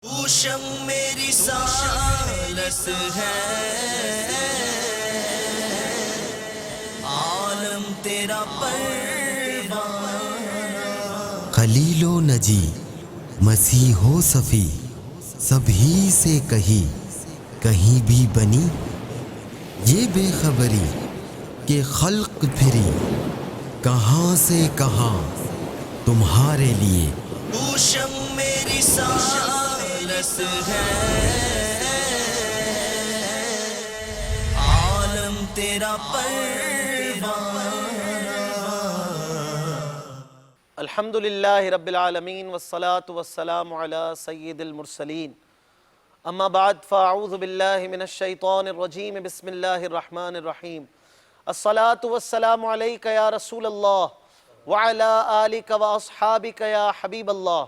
اوشم میری سالس ہے، عالم تیرا پروانہ۔ خلیل و نجی مسیح و صفی سبھی سے کہیں بھی بنی یہ بے خبری کہ خلق پھری کہاں سے کہاں تمہارے لیے۔ اوشم میری سالس ہے، عالم تیرا پروانہ۔ الحمد للہ رب العالمین والصلاة والسلام علی سید المرسلین، اما بعد فاعوذ باللہ من الشیطان الرجیم، بسم اللہ الرحمن الرحیم۔ الصلاة والسلام علیک یا رسول اللہ وعلی آلک واصحابک یا حبیب اللہ۔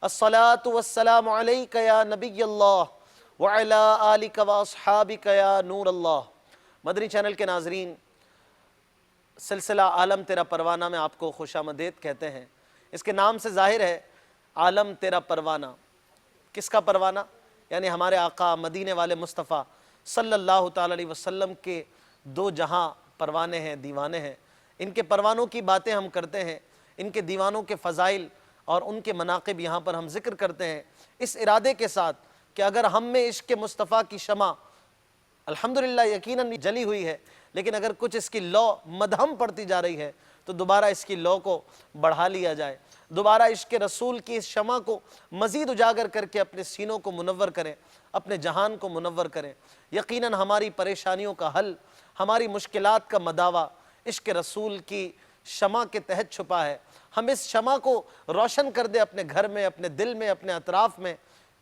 الصلاة والسلام علیک یا نبی اللہ وعلی آلک واصحابک یا نور اللہ۔ مدنی چینل کے ناظرین، سلسلہ عالم تیرا پروانہ میں آپ کو خوش آمدید کہتے ہیں۔ اس کے نام سے ظاہر ہے عالم تیرا پروانہ، کس کا پروانہ؟ یعنی ہمارے آقا مدینے والے مصطفیٰ صلی اللہ تعالی علیہ وسلم کے دو جہاں پروانے ہیں، دیوانے ہیں۔ ان کے پروانوں کی باتیں ہم کرتے ہیں، ان کے دیوانوں کے فضائل اور ان کے مناقب یہاں پر ہم ذکر کرتے ہیں، اس ارادے کے ساتھ کہ اگر ہم میں عشق مصطفیٰ کی شمع الحمدللہ یقیناً جلی ہوئی ہے، لیکن اگر کچھ اس کی لو مدھم پڑتی جا رہی ہے تو دوبارہ اس کی لو کو بڑھا لیا جائے، دوبارہ عشق رسول کی اس شمع کو مزید اجاگر کر کے اپنے سینوں کو منور کریں، اپنے جہان کو منور کریں۔ یقیناً ہماری پریشانیوں کا حل، ہماری مشکلات کا مداوع عشق رسول کی شمع کے تحت چھپا ہے۔ ہم اس شمع کو روشن کر دیں اپنے گھر میں، اپنے دل میں، اپنے اطراف میں،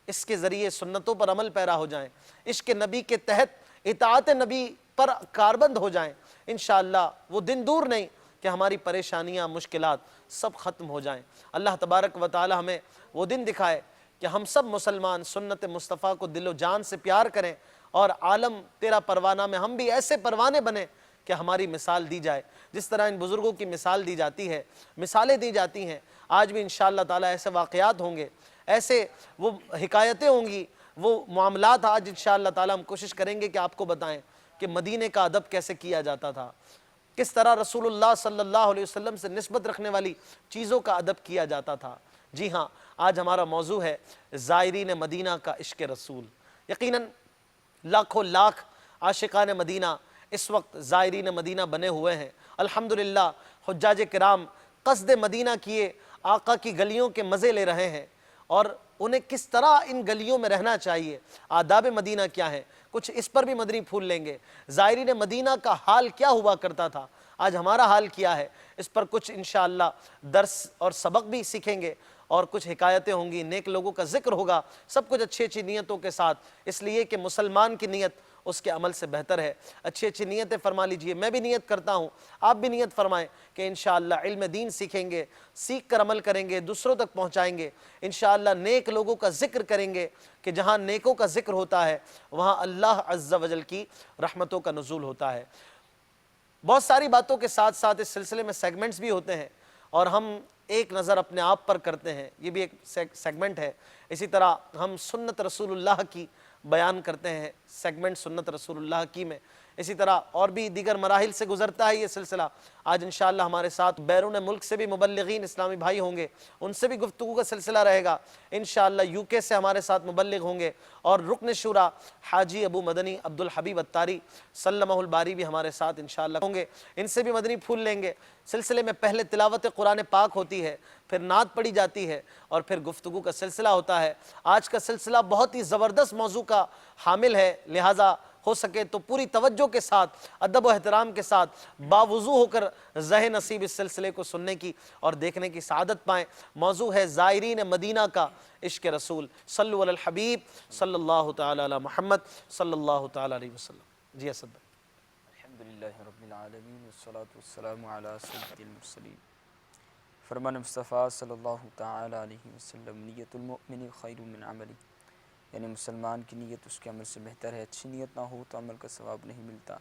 اس کے ذریعے سنتوں پر عمل پیرا ہو جائیں، عشق نبی کے تحت اطاعت نبی پر کاربند ہو جائیں۔ انشاءاللہ وہ دن دور نہیں کہ ہماری پریشانیاں، مشکلات سب ختم ہو جائیں۔ اللہ تبارک و تعالی ہمیں وہ دن دکھائے کہ ہم سب مسلمان سنت مصطفیٰ کو دل و جان سے پیار کریں، اور عالم تیرا پروانہ میں ہم بھی ایسے پروانے بنیں کہ ہماری مثال دی جائے، جس طرح ان بزرگوں کی مثال دی جاتی ہے، مثالیں دی جاتی ہیں۔ آج بھی انشاءاللہ تعالی ایسے واقعات ہوں گے، ایسے وہ حکایتیں ہوں گی، وہ معاملات آج انشاءاللہ تعالی ہم کوشش کریں گے کہ آپ کو بتائیں کہ مدینے کا ادب کیسے کیا جاتا تھا، کس طرح رسول اللہ صلی اللہ علیہ وسلم سے نسبت رکھنے والی چیزوں کا ادب کیا جاتا تھا۔ جی ہاں، آج ہمارا موضوع ہے زائرین مدینہ کا عشق رسول۔ یقیناً لاکھوں لاکھ عاشقان مدینہ اس وقت زائرین مدینہ بنے ہوئے ہیں۔ الحمدللہ حجاج کرام قصد مدینہ کیے آقا کی گلیوں کے مزے لے رہے ہیں، اور انہیں کس طرح ان گلیوں میں رہنا چاہیے، آداب مدینہ کیا ہیں، کچھ اس پر بھی مدنی پھول لیں گے۔ زائرین مدینہ کا حال کیا ہوا کرتا تھا، آج ہمارا حال کیا ہے، اس پر کچھ انشاءاللہ درس اور سبق بھی سیکھیں گے، اور کچھ حکایتیں ہوں گی، نیک لوگوں کا ذکر ہوگا، سب کچھ اچھی اچھی نیتوں کے ساتھ، اس لیے کہ مسلمان کی نیت اس کے عمل سے بہتر ہے۔ اچھی اچھی نیتیں فرما لیجئے، میں بھی نیت کرتا ہوں، آپ بھی نیت فرمائیں کہ انشاءاللہ علم دین سیکھیں گے، سیکھ کر عمل کریں گے، دوسروں تک پہنچائیں گے، انشاءاللہ نیک لوگوں کا ذکر کریں گے، کہ جہاں نیکوں کا ذکر ہوتا ہے وہاں اللہ عز و جل کی رحمتوں کا نزول ہوتا ہے۔ بہت ساری باتوں کے ساتھ ساتھ اس سلسلے میں سیگمنٹس بھی ہوتے ہیں، اور ہم ایک نظر اپنے آپ پر کرتے ہیں، یہ بھی ایک سیگمنٹ ہے۔ اسی طرح ہم سنت رسول اللہ کی بیان کرتے ہیں، سیگمنٹ سنت رسول اللہ کی میں۔ اسی طرح اور بھی دیگر مراحل سے گزرتا ہے یہ سلسلہ۔ آج انشاءاللہ ہمارے ساتھ بیرون ملک سے بھی مبلغین اسلامی بھائی ہوں گے، ان سے بھی گفتگو کا سلسلہ رہے گا۔ انشاءاللہ یو کے سے ہمارے ساتھ مبلغ ہوں گے، اور رکن شورا حاجی ابو مدنی عبدالحبیب اتاری سلمہ الباری بھی ہمارے ساتھ انشاءاللہ ہوں گے، ان سے بھی مدنی پھول لیں گے۔ سلسلے میں پہلے تلاوت قرآن پاک ہوتی ہے، پھر نعت پڑھی جاتی ہے، اور پھر گفتگو کا سلسلہ ہوتا ہے۔ آج کا سلسلہ بہت ہی زبردست موضوع کا حامل ہے، لہٰذا ہو سکے تو پوری توجہ کے ساتھ، ادب و احترام کے ساتھ، باوضو ہو کر ذہ نصیب اس سلسلے کو سننے کی اور دیکھنے کی سعادت پائیں۔ موضوع ہے زائرین مدینہ کا عشق رسول۔ صلو علی الحبیب صلی اللہ تعالی علی محمد صلی اللہ تعالی علیہ وسلم۔ جی اسد بھائی۔ الحمدللہ رب العالمین والصلاة والسلام علی سید المرسلین۔ فرمان مصطفیٰ صلی اللہ تعالی علیہ وسلم، نیت المؤمن خیر من عملی، یعنی مسلمان کی نیت اس کے عمل سے بہتر ہے۔ اچھی نیت نہ ہو تو عمل کا ثواب نہیں ملتا،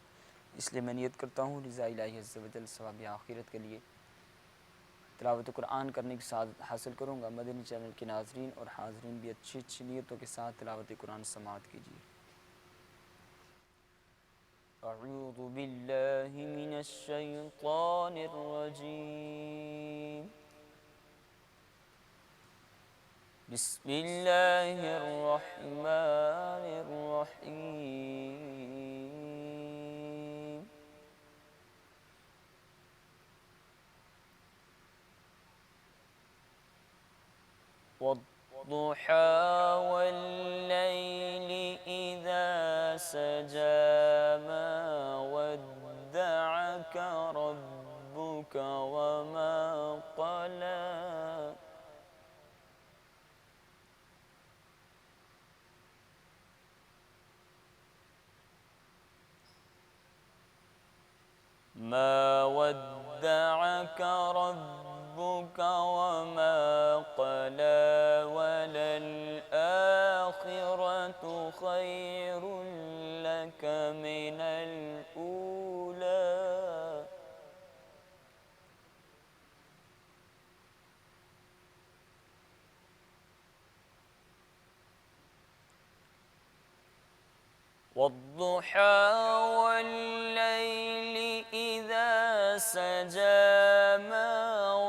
اس لیے میں نیت کرتا ہوں رضا الہی عز و جل ثواب آخرت کے لیے۔ تلاوت قرآن کرنے کی سعادت حاصل کروں گا۔ مدنی چینل کے ناظرین اور حاضرین بھی اچھی اچھی نیتوں کے ساتھ تلاوت قرآن سماعت کیجیے۔ اعوذ باللہ من الشیطان الرجیم، بسم اللہ الرحمن الرحیم۔ والضحى والليل إذا سجى ما ودعك ربك وما قلى ما ودعك ربك وما قلى وللآخرة خير لك من الأولى والضحى والليل إذا سجى ما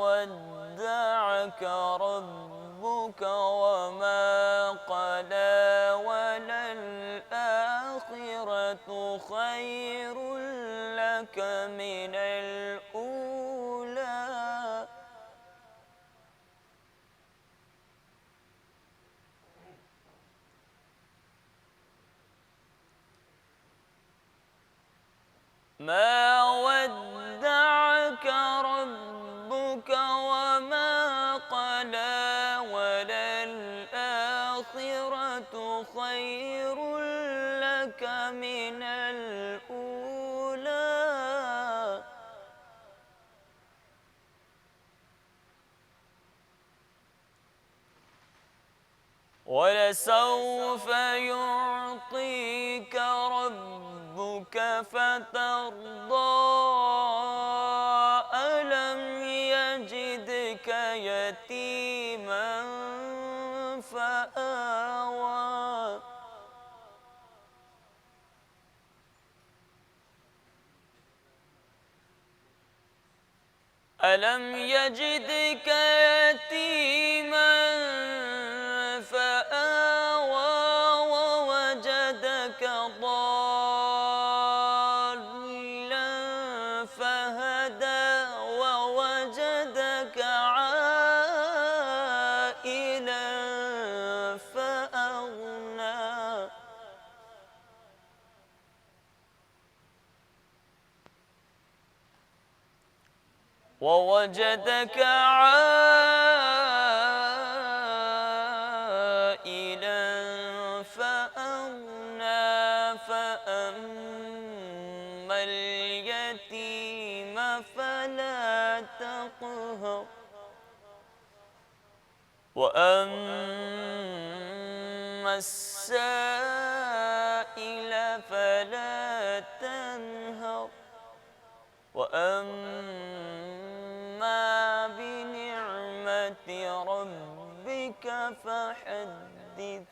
ودعك ربك وما قلى وللآخرة خير لك من الأولى ما ودعك ربك وما قلى وللآخرة خير لك من الأولى ولسوف يعطيك ربك فترضى ألم يجدك يتيما فآوى ألم يجدك يتيما فآوى ووجدك ضالا فهدى ووجدك عائلا فأغنى ووجدك عائلا فأغنى فأما اليتيم فلا تقهر وأما السائل فلا تنهر وأما بنعمة ربك فحدث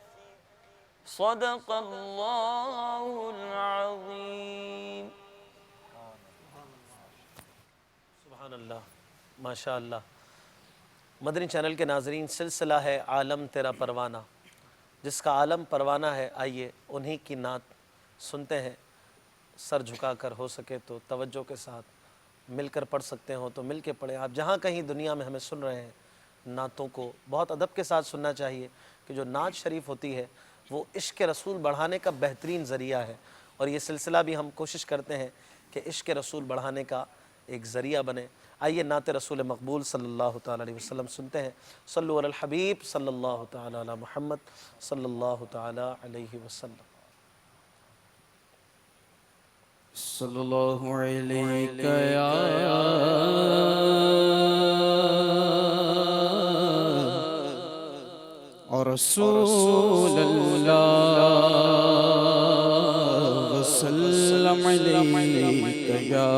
صدق الله العظيم۔ سبحان اللہ، ماشاء اللہ۔ مدنی چینل کے ناظرین، سلسلہ ہے عالم تیرا پروانہ، جس کا عالم پروانہ ہے۔ آئیے انہی کی نعت سنتے ہیں، سر جھکا کر، ہو سکے تو توجہ کے ساتھ، مل کر پڑھ سکتے ہو تو مل کے پڑھیں۔ آپ جہاں کہیں دنیا میں ہمیں سن رہے ہیں، نعتوں کو بہت ادب کے ساتھ سننا چاہیے، کہ جو نعت شریف ہوتی ہے وہ عشق رسول بڑھانے کا بہترین ذریعہ ہے، اور یہ سلسلہ بھی ہم کوشش کرتے ہیں کہ عشق رسول بڑھانے کا ایک ذریعہ بنے۔ آئیے نعت رسول مقبول صلی اللہ تعالیٰ علیہ وسلم سنتے ہیں۔ صلو علی الحبیب صلی اللہ تعالیٰ علی محمد صلی اللہ تعالیٰ علیہ وسلم۔ صلی اللہ علیہ یا رسول اللہ وسلم علیہ یا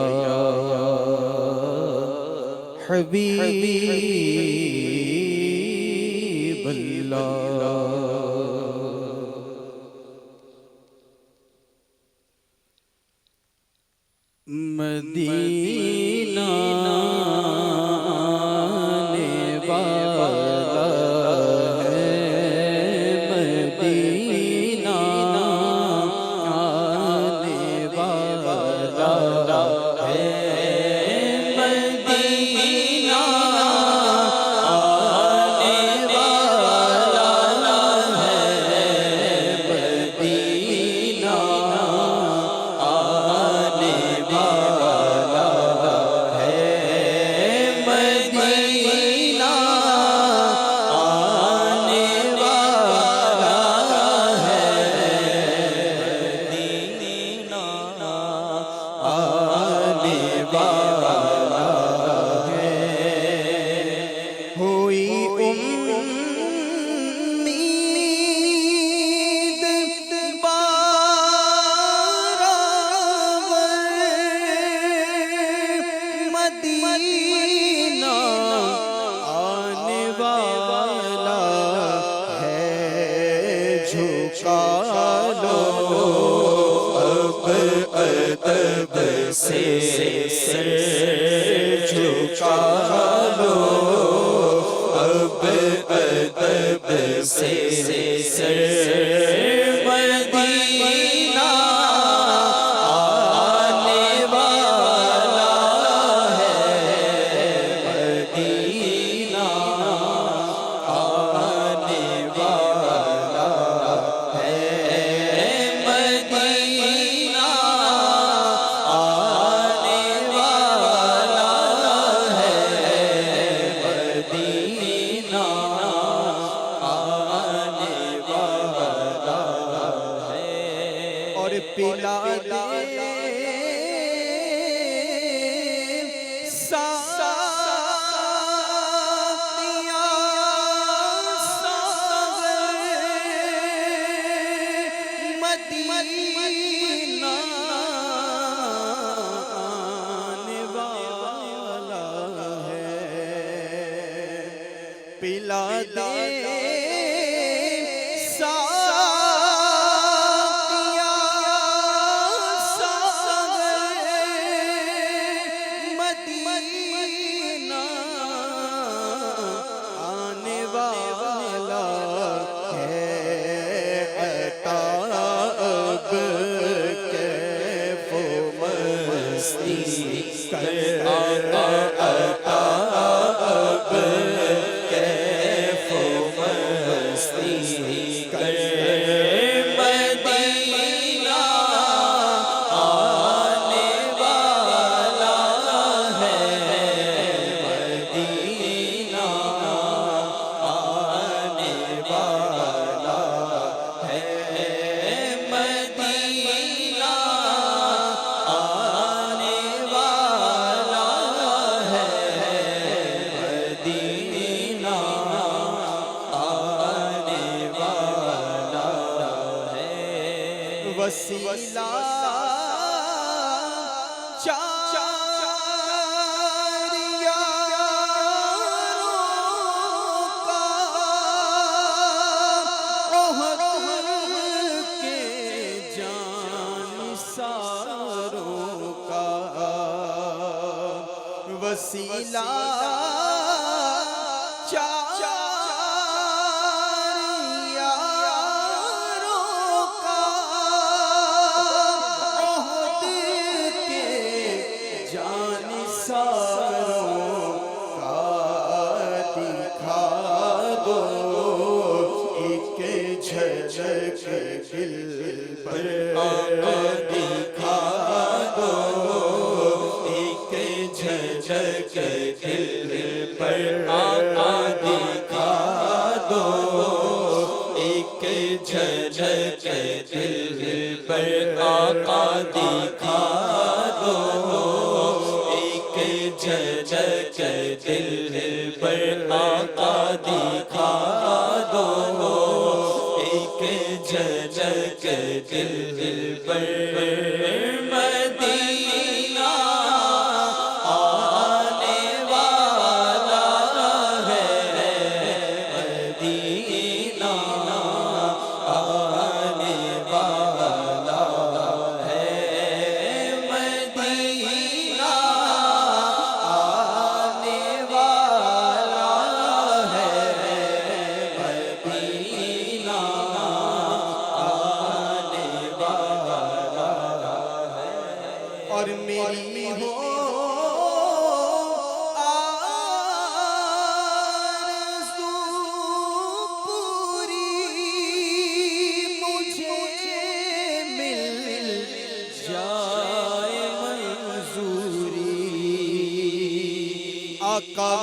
حبیب اللہ مدینہ آنے والا ہے، مدینہ آنے والا ہے، مدینہ آنے والا ہے، مدینہ آنے والا ہے، مدینہ آنے والا ہے، مدینہ آنے والا ہے۔ ہوئی امید مدینہ آنے والا ہے، جھکا لو اب ادب سے سر، جھکا لو اب ادب سے سر، مدینہ آنے والا ہے، مدینہ آنے والا ہے، مدینہ آنے والا ہے، مدینہ آنے والا ہے، اور پلا دے ساقیاں ساغر، مدینہ آنے والا ہے، پلا دے ساقیاں ساغر، مدینہ آنے والا ہے، عطا اب کیف و مستی کر، عطا اب کیف و مستی کر، مدینہ آنے والا ہے، مدینہ آنے والا ہے، مدینہ آنے والا ہے، مدینہ آنے والا ہے، وسیلہ چار یاروں کا، عہد کے جانثاروں کا، وسیلہ چار یاروں کا، عہد کے جانثاروں کا، دکھا دو ایک جھلک دل پر، دکھا دو ایک جھلک دل پر، دکھا دو ایک جھلک دل پر، آقا دکھا دو ایک جھلک دل پر، آقا دکھا دو ایک جھلک دل پر، مدینہ آنے والا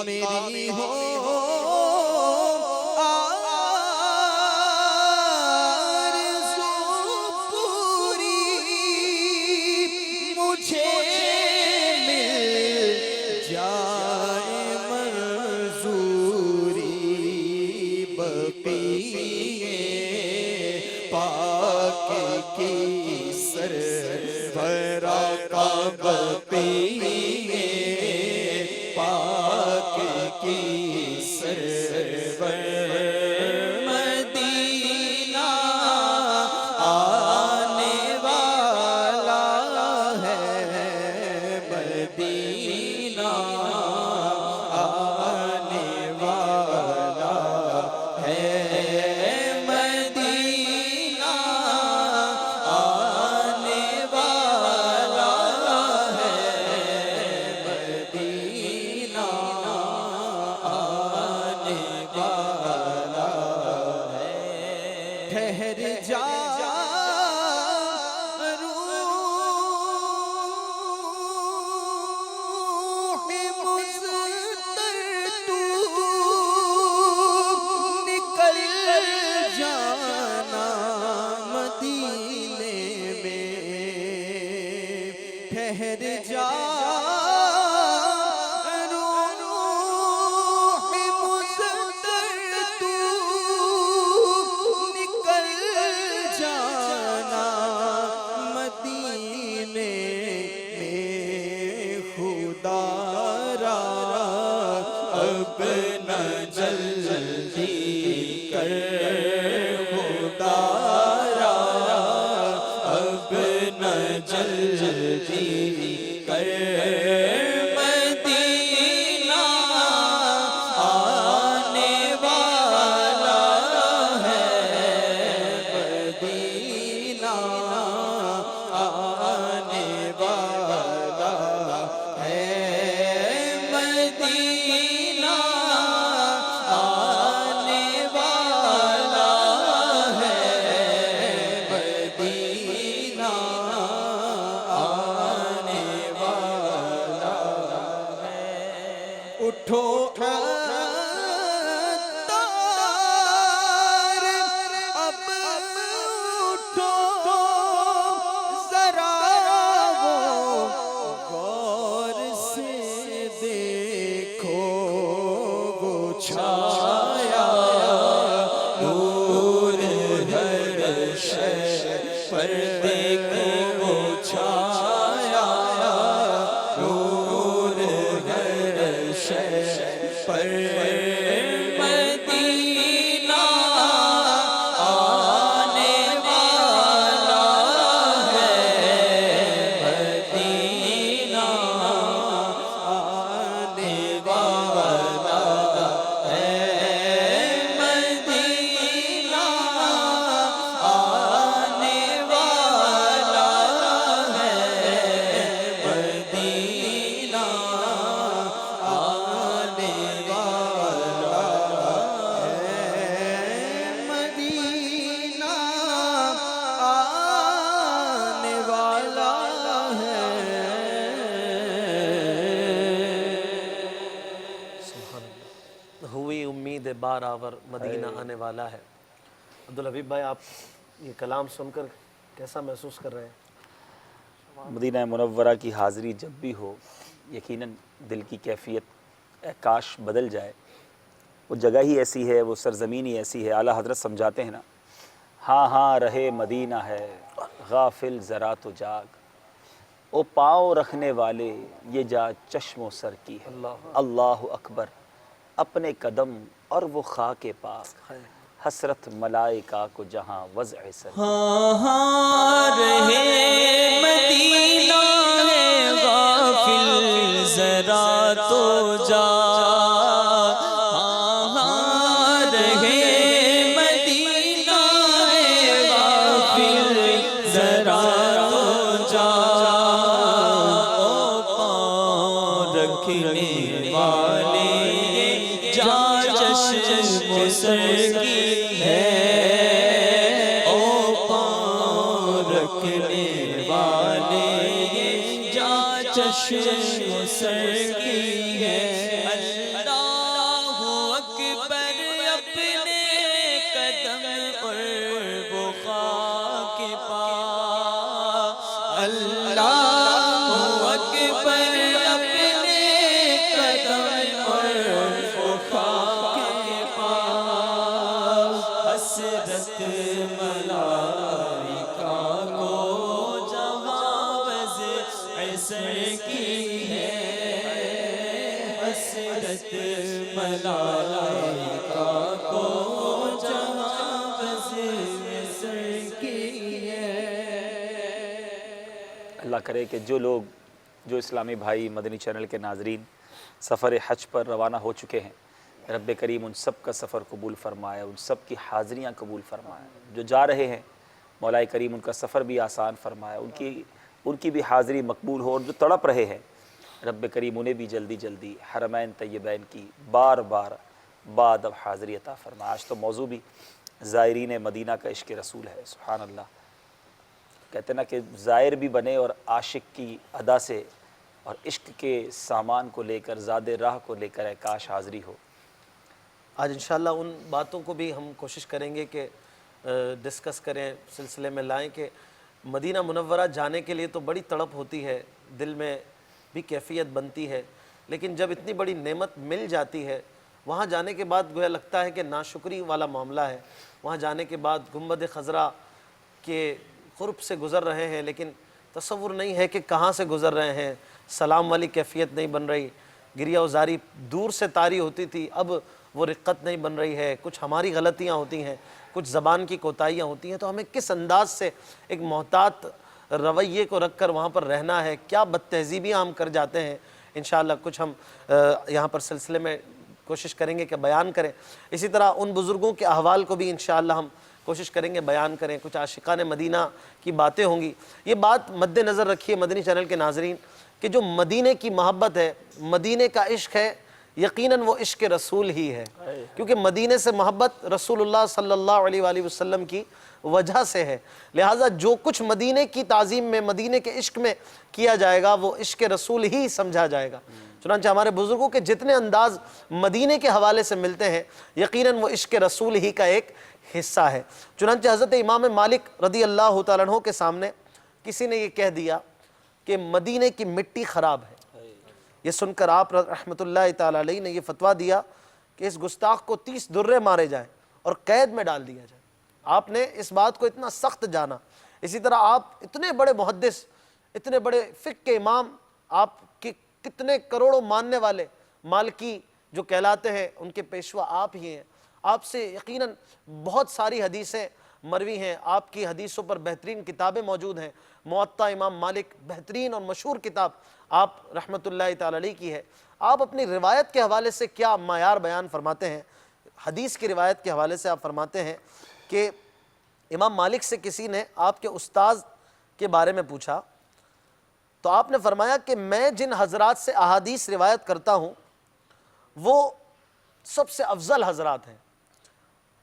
میری ہو آرزو پوری مجھے مل جائے منظوری بقیے پاک کی سرورا کا بقیے پاک کی سرور مدینہ آنے والا ہے مدینہ آنے والا ہے مدینہ آنے والا ہے مدینہ آنے والا ہے ٹھہر جا روح مضطر تو نکل جانا مدینے میں ٹھہر جا روح مضطر تو نکل جانا مدینے میں خدا را اب نہ جلدی کر خدا را اب نہ جلدی کر مدینہ آنے والا ہے مدینہ آنے والا ہے مدینہ آنے والا ہے مدینہ آنے والا ہے اٹھو اتار اب اٹھو ذرا وہ غور سے دیکھو وہ چھایا نور ہر شے پر دیکھو وہ چھایا نور ہر شے پر مدینہ آنے والا ہے مدینہ آنے والا ہے مدینہ آنے والا ہے مدینہ آنے والا ہے مدینہ آنے والا ہے سبحان اللہ ہوئی امید بار آور مدینہ آنے والا ہے عبدالحبیب بھائی آپ یہ کلام سن کر کیسا محسوس کر رہے ہیں مدینہ منورہ کی حاضری جب بھی ہو یقیناً دل کی کیفیت کاش بدل جائے. وہ جگہ ہی ایسی ہے، وہ سرزمین ہی ایسی ہے. اعلیٰ حضرت سمجھاتے ہیں نا، ہاں ہاں رہے مدینہ ہے غافل ذرا تو جاگ، او پاؤں رکھنے والے یہ جا چشم و سر کی ہے. اللہ اکبر، اپنے قدم اور وہ خاک پاک، حسرت ملائکہ کو جہاں وضع سر. ہاں ہاں رہے مدینہ ہے غافل ذرا تو جا، ہاں ہاں رہے مدینہ ہے غافل ذرا تو جا، او پاؤں رکھنے والے جا چشم سر کی ہے، او پاؤں رکھنے والے جا چشم سر کی ہے. اللہ ملائکہ کو جہاں بس سر کی ہے۔ اللہ کرے کہ جو اسلامی بھائی مدنی چینل کے ناظرین سفر حج پر روانہ ہو چکے ہیں، رب کریم ان سب کا سفر قبول فرمائے، ان سب کی حاضریاں قبول فرمائے۔ جو جا رہے ہیں مولا کریم ان کا سفر بھی آسان فرمائے، ان کی بھی حاضری مقبول ہو، اور جو تڑپ رہے ہیں رب کریم انہیں بھی جلدی جلدی حرمین طیبین کی بار بار بعد اب حاضری عطا فرمائے۔ آج تو موضوع بھی زائرین مدینہ کا عشق رسول ہے، سبحان اللہ۔ کہتے ہیں نا کہ زائر بھی بنے اور عاشق کی ادا سے اور عشق کے سامان کو لے کر، زاد راہ کو لے کر اے کاش حاضری ہو۔ آج انشاءاللہ ان باتوں کو بھی ہم کوشش کریں گے کہ ڈسکس کریں، سلسلے میں لائیں کہ مدینہ منورہ جانے کے لیے تو بڑی تڑپ ہوتی ہے، دل میں بھی کیفیت بنتی ہے، لیکن جب اتنی بڑی نعمت مل جاتی ہے وہاں جانے کے بعد گویا لگتا ہے کہ ناشکری والا معاملہ ہے۔ وہاں جانے کے بعد گنبد خضرا کے قرب سے گزر رہے ہیں، لیکن تصور نہیں ہے کہ کہاں سے گزر رہے ہیں، سلام والی کیفیت نہیں بن رہی، گریہ وزاری دور سے طاری ہوتی تھی، اب وہ رقت نہیں بن رہی ہے، کچھ ہماری غلطیاں ہوتی ہیں، کچھ زبان کی کوتاہیاں ہوتی ہیں، تو ہمیں کس انداز سے ایک محتاط رویے کو رکھ کر وہاں پر رہنا ہے، کیا بد تہذیبیاں ہم کر جاتے ہیں، انشاءاللہ کچھ ہم یہاں پر سلسلے میں کوشش کریں گے کہ بیان کریں۔ اسی طرح ان بزرگوں کے احوال کو بھی انشاءاللہ ہم کوشش کریں گے بیان کریں، کچھ عاشقان مدینہ کی باتیں ہوں گی۔ یہ بات مد نظر رکھیے مدنی چینل کے ناظرین کہ جو مدینے کی محبت ہے، مدینے کا عشق ہے، یقیناً وہ عشق رسول ہی ہے، کیونکہ مدینے سے محبت رسول اللہ صلی اللہ علیہ وآلہ وسلم کی وجہ سے ہے، لہٰذا جو کچھ مدینے کی تعظیم میں، مدینے کے عشق میں کیا جائے گا وہ عشق رسول ہی سمجھا جائے گا۔ چنانچہ ہمارے بزرگوں کے جتنے انداز مدینے کے حوالے سے ملتے ہیں یقیناً وہ عشق رسول ہی کا ایک حصہ ہے۔ چنانچہ حضرت امام مالک رضی اللہ تعالیٰ عنہ کے سامنے کسی نے یہ کہہ دیا کہ مدینے کی مٹی خراب ہے، یہ سن کر آپ رحمۃ اللہ تعالیٰ علیہ نے یہ فتویٰ دیا کہ اس گستاخ کو 30 درے مارے جائیں اور قید میں ڈال دیا جائے۔ آپ نے اس بات کو اتنا سخت جانا۔ اسی طرح آپ اتنے بڑے محدث، اتنے بڑے فقہ کے امام، آپ کے کتنے کروڑوں ماننے والے مالکی جو کہلاتے ہیں ان کے پیشوا آپ ہی ہیں۔ آپ سے یقیناً بہت ساری حدیثیں مروی ہیں، آپ کی حدیثوں پر بہترین کتابیں موجود ہیں، موطا امام مالک بہترین اور مشہور کتاب آپ رحمۃ اللہ تعالی علیہ کی ہے۔ آپ اپنی روایت کے حوالے سے کیا معیار بیان فرماتے ہیں؟ حدیث کی روایت کے حوالے سے آپ فرماتے ہیں کہ امام مالک سے کسی نے آپ کے استاذ کے بارے میں پوچھا تو آپ نے فرمایا کہ میں جن حضرات سے احادیث روایت کرتا ہوں وہ سب سے افضل حضرات ہیں۔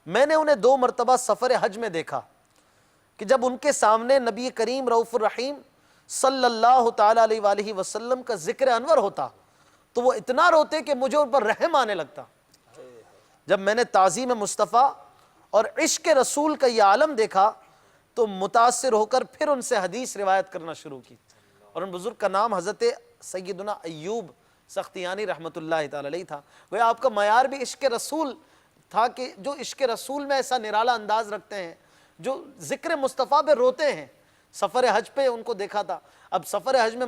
میں نے انہیں 2 مرتبہ سفر حج میں دیکھا کہ جب ان کے سامنے نبی کریم رؤوف الرحیم صلی اللہ تعالیٰ علیہ وآلہ وسلم کا ذکر انور ہوتا تو وہ اتنا روتے کہ مجھے ان پر رحم آنے لگتا۔ جب میں نے تعظیم مصطفیٰ اور عشق رسول کا یہ عالم دیکھا تو متاثر ہو کر پھر ان سے حدیث روایت کرنا شروع کی، اور ان بزرگ کا نام حضرت سیدنا ایوب سختیانی رحمۃ اللہ تعالی علیہ تھا۔ وہ آپ کا معیار بھی عشق رسول تھا کہ جو عشق رسول میں ایسا نرالا انداز رکھتے ہیں، جو ذکر مصطفیٰ پہ روتے ہیں۔ سفر حج پہ ان کو دیکھا تھا۔ اب سفر حج میں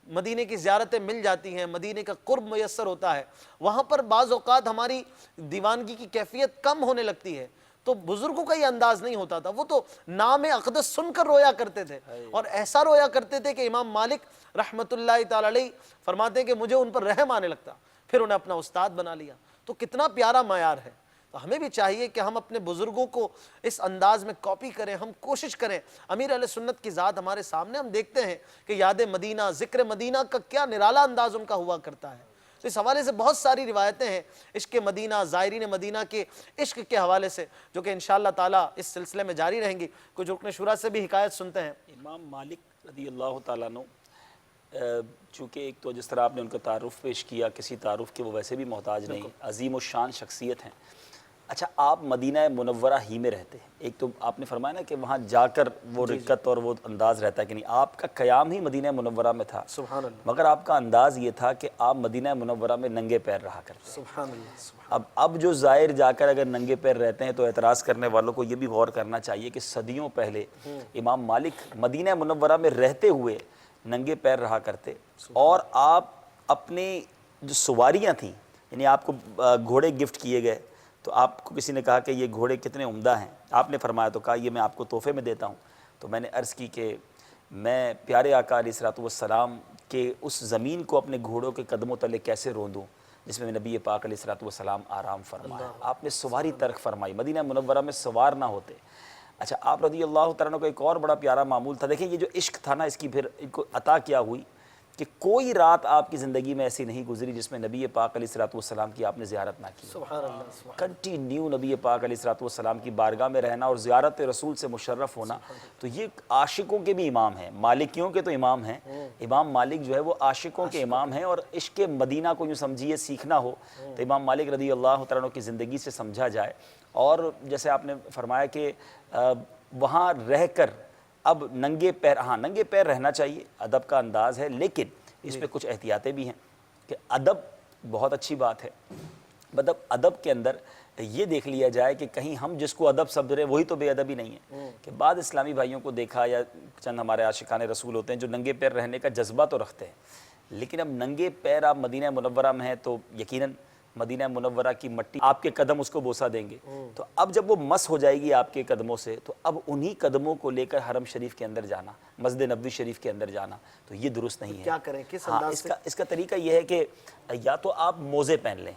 مدینے کی زیارتیں مل جاتی ہیں، مدینے کا قرب میسر ہوتا ہے، وہاں پر بعض اوقات ہماری دیوانگی کی کیفیت کم ہونے لگتی ہے، تو بزرگوں کا یہ انداز نہیں ہوتا تھا، وہ تو نام اقدس سن کر رویا کرتے تھے، اور ایسا رویا کرتے تھے کہ امام مالک رحمۃ اللہ تعالی علیہ فرماتے ہیں کہ مجھے ان پر رحم آنے لگتا، پھر انہیں اپنا استاد بنا لیا۔ تو کتنا پیارا معیار ہے۔ تو ہمیں بھی چاہیے کہ ہم اپنے بزرگوں کو اس انداز میں کاپی کریں، ہم کوشش کریں۔ امیر اہل سنت کی ذات ہمارے سامنے، ہم دیکھتے ہیں کہ یاد مدینہ، ذکر مدینہ کا کیا نرالا انداز ان کا ہوا کرتا ہے۔ تو اس حوالے سے بہت ساری روایتیں ہیں عشق مدینہ، زائرین مدینہ کے عشق کے حوالے سے، جو کہ انشاءاللہ تعالیٰ اس سلسلے میں جاری رہیں گی۔ کچھ رکن شورا سے بھی حکایت سنتے ہیں۔ امام مالک رضی اللہ تعالیٰ عنہ، چونکہ ایک تو جس طرح آپ نے ان کا تعارف پیش کیا، کسی تعارف کے وہ ویسے بھی محتاج نہیں، عظیم الشان شخصیت ہیں۔ اچھا، آپ مدینہ منورہ ہی میں رہتے ہیں، ایک تو آپ نے فرمایا نا کہ وہاں جا کر وہ رقت اور وہ انداز رہتا ہے کہ نہیں، آپ کا قیام ہی مدینہ منورہ میں تھا، سبحان اللہ، مگر آپ کا انداز یہ تھا کہ آپ مدینہ منورہ میں ننگے پیر رہا کرتے ہیں۔ سبحان اللہ۔ اب جو زائر جا کر اگر ننگے پیر رہتے ہیں تو اعتراض کرنے والوں کو یہ بھی غور کرنا چاہیے کہ صدیوں پہلے امام مالک مدینہ منورہ میں رہتے ہوئے ننگے پیر رہا کرتے، اور آپ اپنی جو سواریاں تھیں یعنی آپ کو گھوڑے گفٹ کیے گئے تو آپ کو کسی نے کہا کہ یہ گھوڑے کتنے عمدہ ہیں، آپ نے فرمایا تو کہا یہ میں آپ کو تحفے میں دیتا ہوں. تو میں نے عرض کی کہ میں پیارے آقا علیہ الصلوۃ والسلام کے اس زمین کو اپنے گھوڑوں کے قدموں تلے کیسے روندوں جس میں نبی پاک علیہ الصلوۃ والسلام آرام فرمایا. آپ نے سواری ترک فرمائی، مدینہ منورہ میں سوار نہ ہوتے. اچھا آپ رضی اللہ تعالیٰ عنہ کو ایک اور بڑا پیارا معمول تھا. دیکھیں یہ جو عشق تھا نا، اس کی پھر ان کو عطا کیا ہوئی کہ کوئی رات آپ کی زندگی میں ایسی نہیں گزری جس میں نبی پاک علیہ الصلوۃ والسلام کی آپ نے زیارت نہ کی. سبحان اللہ، سبحان کنٹینیو نبی پاک علیہ الصلوۃ والسلام کی بارگاہ میں رہنا اور زیارت رسول سے مشرف ہونا. تو یہ عاشقوں کے بھی امام ہیں، مالکیوں کے تو امام ہیں. امام مالک جو ہے وہ عاشقوں کے امام ہیں، اور عشق مدینہ کو یوں سمجھیے سیکھنا ہو تو امام مالک رضی اللہ تعالیٰ عنہ کی زندگی سے سمجھا جائے. اور جیسے آپ نے فرمایا کہ وہاں رہ کر اب ننگے پیر، ہاں ننگے پیر رہنا چاہیے، ادب کا انداز ہے، لیکن اس میں کچھ احتیاطیں بھی ہیں کہ ادب بہت اچھی بات ہے، مطلب ادب کے اندر یہ دیکھ لیا جائے کہ کہیں ہم جس کو ادب سمجھ رہے وہی تو بے ادبی نہیں ہے. کہ بعض اسلامی بھائیوں کو دیکھا، یا چند ہمارے عاشقان رسول ہوتے ہیں جو ننگے پیر رہنے کا جذبہ تو رکھتے ہیں، لیکن اب ننگے پیر آپ مدینہ منورہ میں ہیں تو یقیناً مدینہ منورہ کی مٹی آپ کے قدم اس کو بوسہ دیں گے. تو اب جب وہ مس ہو جائے گی آپ کے قدموں سے، تو اب انہی قدموں کو لے کر حرم شریف کے اندر جانا، مسجد نبوی شریف کے اندر جانا تو یہ درست نہیں ہے. کیا کریں، کس ہاں انداز سے؟ اس کا طریقہ یہ ہے کہ یا تو آپ موزے پہن لیں،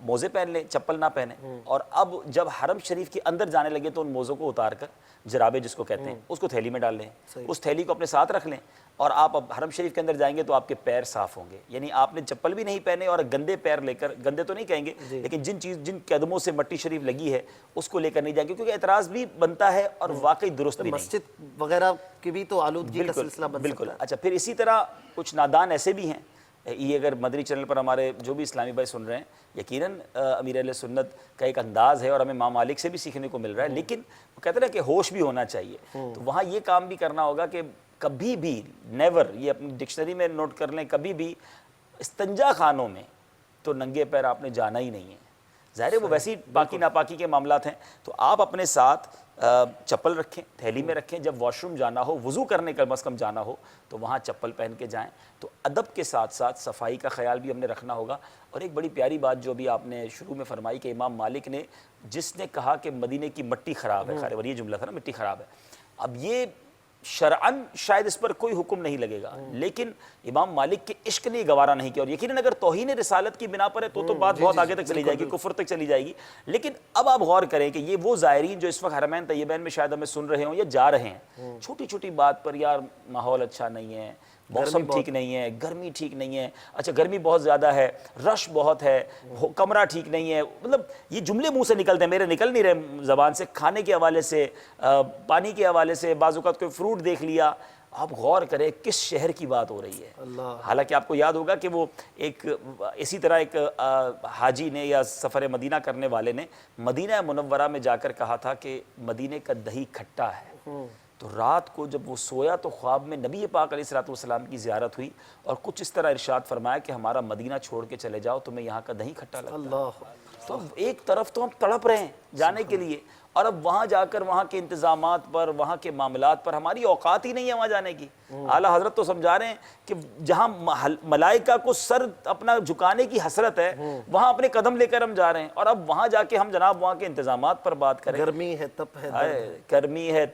موزے پہن لیں، چپل نہ پہنیں. اور اب جب حرم شریف کے اندر جانے لگے تو ان موزوں کو اتار کر جرابے جس کو کہتے ہیں اس کو تھیلی میں ڈال لیں، اس تھیلی کو اپنے ساتھ رکھ لیں. اور آپ اب حرم شریف کے اندر جائیں گے تو آپ کے پیر صاف ہوں گے. یعنی آپ نے چپل بھی نہیں پہنے اور گندے پیر لے کر، گندے تو نہیں کہیں گے لیکن جن قدموں سے مٹی شریف لگی ہے اس کو لے کر نہیں جائیں گے، کیونکہ اعتراض بھی بنتا ہے اور واقعی درست بھی نہیں. مسجد وغیرہ کی بھی تو آلودگی کا سلسلہ بن بالکل. سکتا ہے. اچھا پھر اسی طرح کچھ نادان ایسے بھی ہیں، یہ اگر مدنی چینل پر ہمارے جو بھی اسلامی بھائی سن رہے ہیں، یقیناً امیر اہل سنت کا ایک انداز ہے اور ہمیں امام مالک سے بھی سیکھنے کو مل رہا ہے، لیکن وہ کہتے ہیں کہ ہوش بھی ہونا چاہیے. تو وہاں یہ کام بھی کرنا ہوگا کہ کبھی بھی نیور، یہ اپنی ڈکشنری میں نوٹ کر لیں، کبھی بھی استنجا خانوں میں تو ننگے پیر آپ نے جانا ہی نہیں ہے. ظاہر ہے وہ ویسی باقی ناپاکی کے معاملات ہیں. تو آپ اپنے ساتھ چپل رکھیں، تھیلی میں رکھیں. جب واش روم جانا ہو، وضو کرنے کم از کم جانا ہو تو وہاں چپل پہن کے جائیں. تو ادب کے ساتھ ساتھ صفائی کا خیال بھی ہم نے رکھنا ہوگا. اور ایک بڑی پیاری بات جو بھی آپ نے شروع میں فرمائی کہ امام مالک نے جس نے کہا کہ مدینے کی مٹی خراب ہے، خیر یہ جملہ تھا نا، مٹی خراب ہے. اب یہ شرعاً شاید اس پر کوئی حکم نہیں لگے گا، لیکن امام مالک کے عشق نے گوارا نہیں کیا. اور یقیناً اگر توہین رسالت کی بنا پر ہے تو بات بہت آگے تک چلی جائے گی، کفر تک چلی جائے گی. لیکن اب آپ غور کریں کہ یہ وہ زائرین جو اس وقت حرمین طیبین میں شاید ہمیں سن رہے ہوں یا جا رہے ہیں، چھوٹی چھوٹی بات پر یار ماحول اچھا نہیں ہے، موسم ٹھیک نہیں ہے، گرمی ٹھیک نہیں ہے، اچھا گرمی بہت زیادہ ہے، رش بہت ہے، کمرہ ٹھیک نہیں ہے، مطلب یہ جملے منہ سے نکلتے ہیں، میرے نکل نہیں رہے زبان سے. کھانے کے حوالے سے، پانی کے حوالے سے، بعض اوقات کوئی فروٹ دیکھ لیا. آپ غور کریں کس شہر کی بات ہو رہی ہے. حالانکہ آپ کو یاد ہوگا کہ وہ ایک اسی طرح ایک حاجی نے یا سفر مدینہ کرنے والے نے مدینہ منورہ میں جا کر کہا تھا کہ مدینے کا دہی کھٹا ہے. تو رات کو جب وہ سویا تو خواب میں نبی پاک علیہ الصلوۃ والسلام کی زیارت ہوئی اور کچھ اس طرح ارشاد فرمایا کہ ہمارا مدینہ چھوڑ کے چلے جاؤ، تمہیں یہاں کا دہی کھٹا لگتا ہے. تو ایک طرف تو ہم تڑپ رہے ہیں جانے کے لیے، اور اب وہاں جا کر وہاں کے انتظامات پر، وہاں کے معاملات پر ہماری اوقات ہی نہیں ہے وہاں جانے کی. اعلیٰ حضرت تو سمجھا رہے ہیں کہ جہاں ملائکہ کو سر اپنا جھکانے کی حسرت ہے وہاں اپنے قدم لے کر ہم جا رہے ہیں، اور اب وہاں جا کے ہم جناب وہاں کے انتظامات پر بات کریں. گرمی ہے، تپ ہے، گرمی ہے،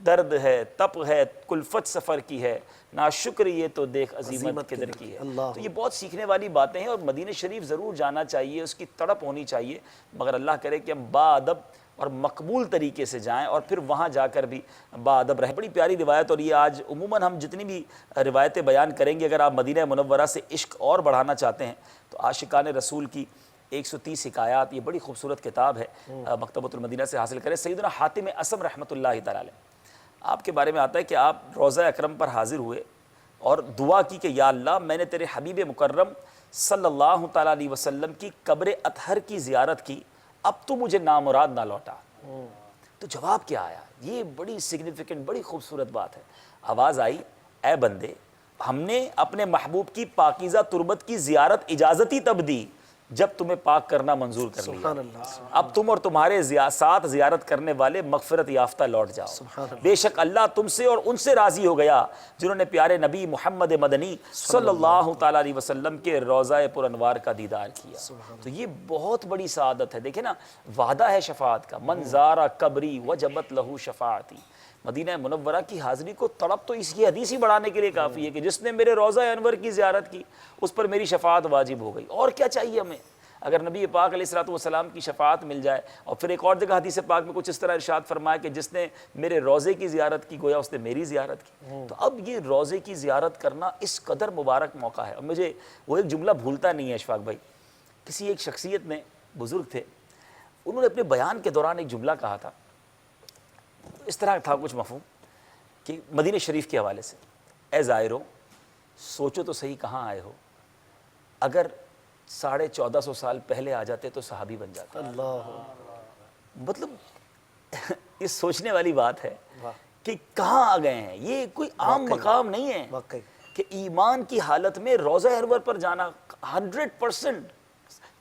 درد ہے، تپ ہے، کلفت سفر کی ہے، ناشکر یہ تو دیکھ عظیمت کدھر کی ہے. تو یہ بہت سیکھنے والی باتیں ہیں، اور مدینہ شریف ضرور جانا چاہیے، اس کی تڑپ ہونی چاہیے، مگر اللہ کرے کہ ہم با ادب اور مقبول طریقے سے جائیں اور پھر وہاں جا کر بھی با ادب رہیں. بڑی پیاری روایت، اور یہ آج عموماً ہم جتنی بھی روایتیں بیان کریں گے، اگر آپ مدینہ منورہ سے عشق اور بڑھانا چاہتے ہیں تو عاشقان رسول کی 130 حکایات، یہ بڑی خوبصورت کتاب ہے، مکتبۃ المدینہ سے حاصل کریں. سیدنا حاتم اسم رحمۃ اللہ تعالی علیہ، آپ کے بارے میں آتا ہے کہ آپ روضہ اکرم پر حاضر ہوئے اور دعا کی کہ یا اللہ میں نے تیرے حبیب مکرم صلی اللہ تعالیٰ علیہ وسلم کی قبر اطہر کی زیارت کی، اب تو مجھے نامراد نہ لوٹا. تو جواب کیا آیا؟ یہ بڑی سگنیفیکنٹ، بڑی خوبصورت بات ہے. آواز آئی، اے بندے، ہم نے اپنے محبوب کی پاکیزہ تربت کی زیارت اجازتی تب دی جب تمہیں پاک کرنا منظور کر لیا، سبحان اللہ، اب تم اور تمہارے ساتھ زیارت کرنے والے مغفرت یافتہ لوٹ جاؤ۔ بے شک اللہ تم سے اور ان سے راضی ہو گیا جنہوں نے پیارے نبی محمد مدنی صلی اللہ تعالیٰ علیہ وسلم کے روضہ پر انوار کا دیدار کیا۔ تو یہ بہت بڑی سعادت ہے۔ دیکھیں نا، وعدہ ہے شفاعت کا، من زارا قبری وجبت لہو شفاعتی۔ مدینہ منورہ کی حاضری کو تڑپ تو اس کی حدیث ہی بڑھانے کے لیے کافی ہے کہ جس نے میرے روضہ انور کی زیارت کی اس پر میری شفاعت واجب ہو گئی۔ اور کیا چاہیے ہمیں؟ اگر نبی پاک علیہ الصلوۃ والسلام کی شفاعت مل جائے۔ اور پھر ایک اور جگہ حدیث پاک میں کچھ اس طرح ارشاد فرمایا کہ جس نے میرے روضے کی زیارت کی گویا اس نے میری زیارت کی۔ تو اب یہ روضے کی زیارت کرنا اس قدر مبارک موقع ہے۔ اور مجھے وہ ایک جملہ بھولتا نہیں ہے اشفاق بھائی، کسی ایک شخصیت نے، بزرگ تھے، انہوں نے اپنے بیان کے دوران ایک جملہ کہا تھا، اس طرح تھا کچھ مفہوم کہ مدینہ شریف کے حوالے سے، اے زائروں سوچو تو صحیح کہاں آئے ہو، اگر 1450 سال پہلے آ جاتے تو صحابی بن جاتے۔ مطلب یہ سوچنے والی بات ہے کہ کہاں آ گئے ہیں۔ یہ کوئی عام مقام نہیں ہے کہ ایمان کی حالت میں روضہ انور پر جانا 100%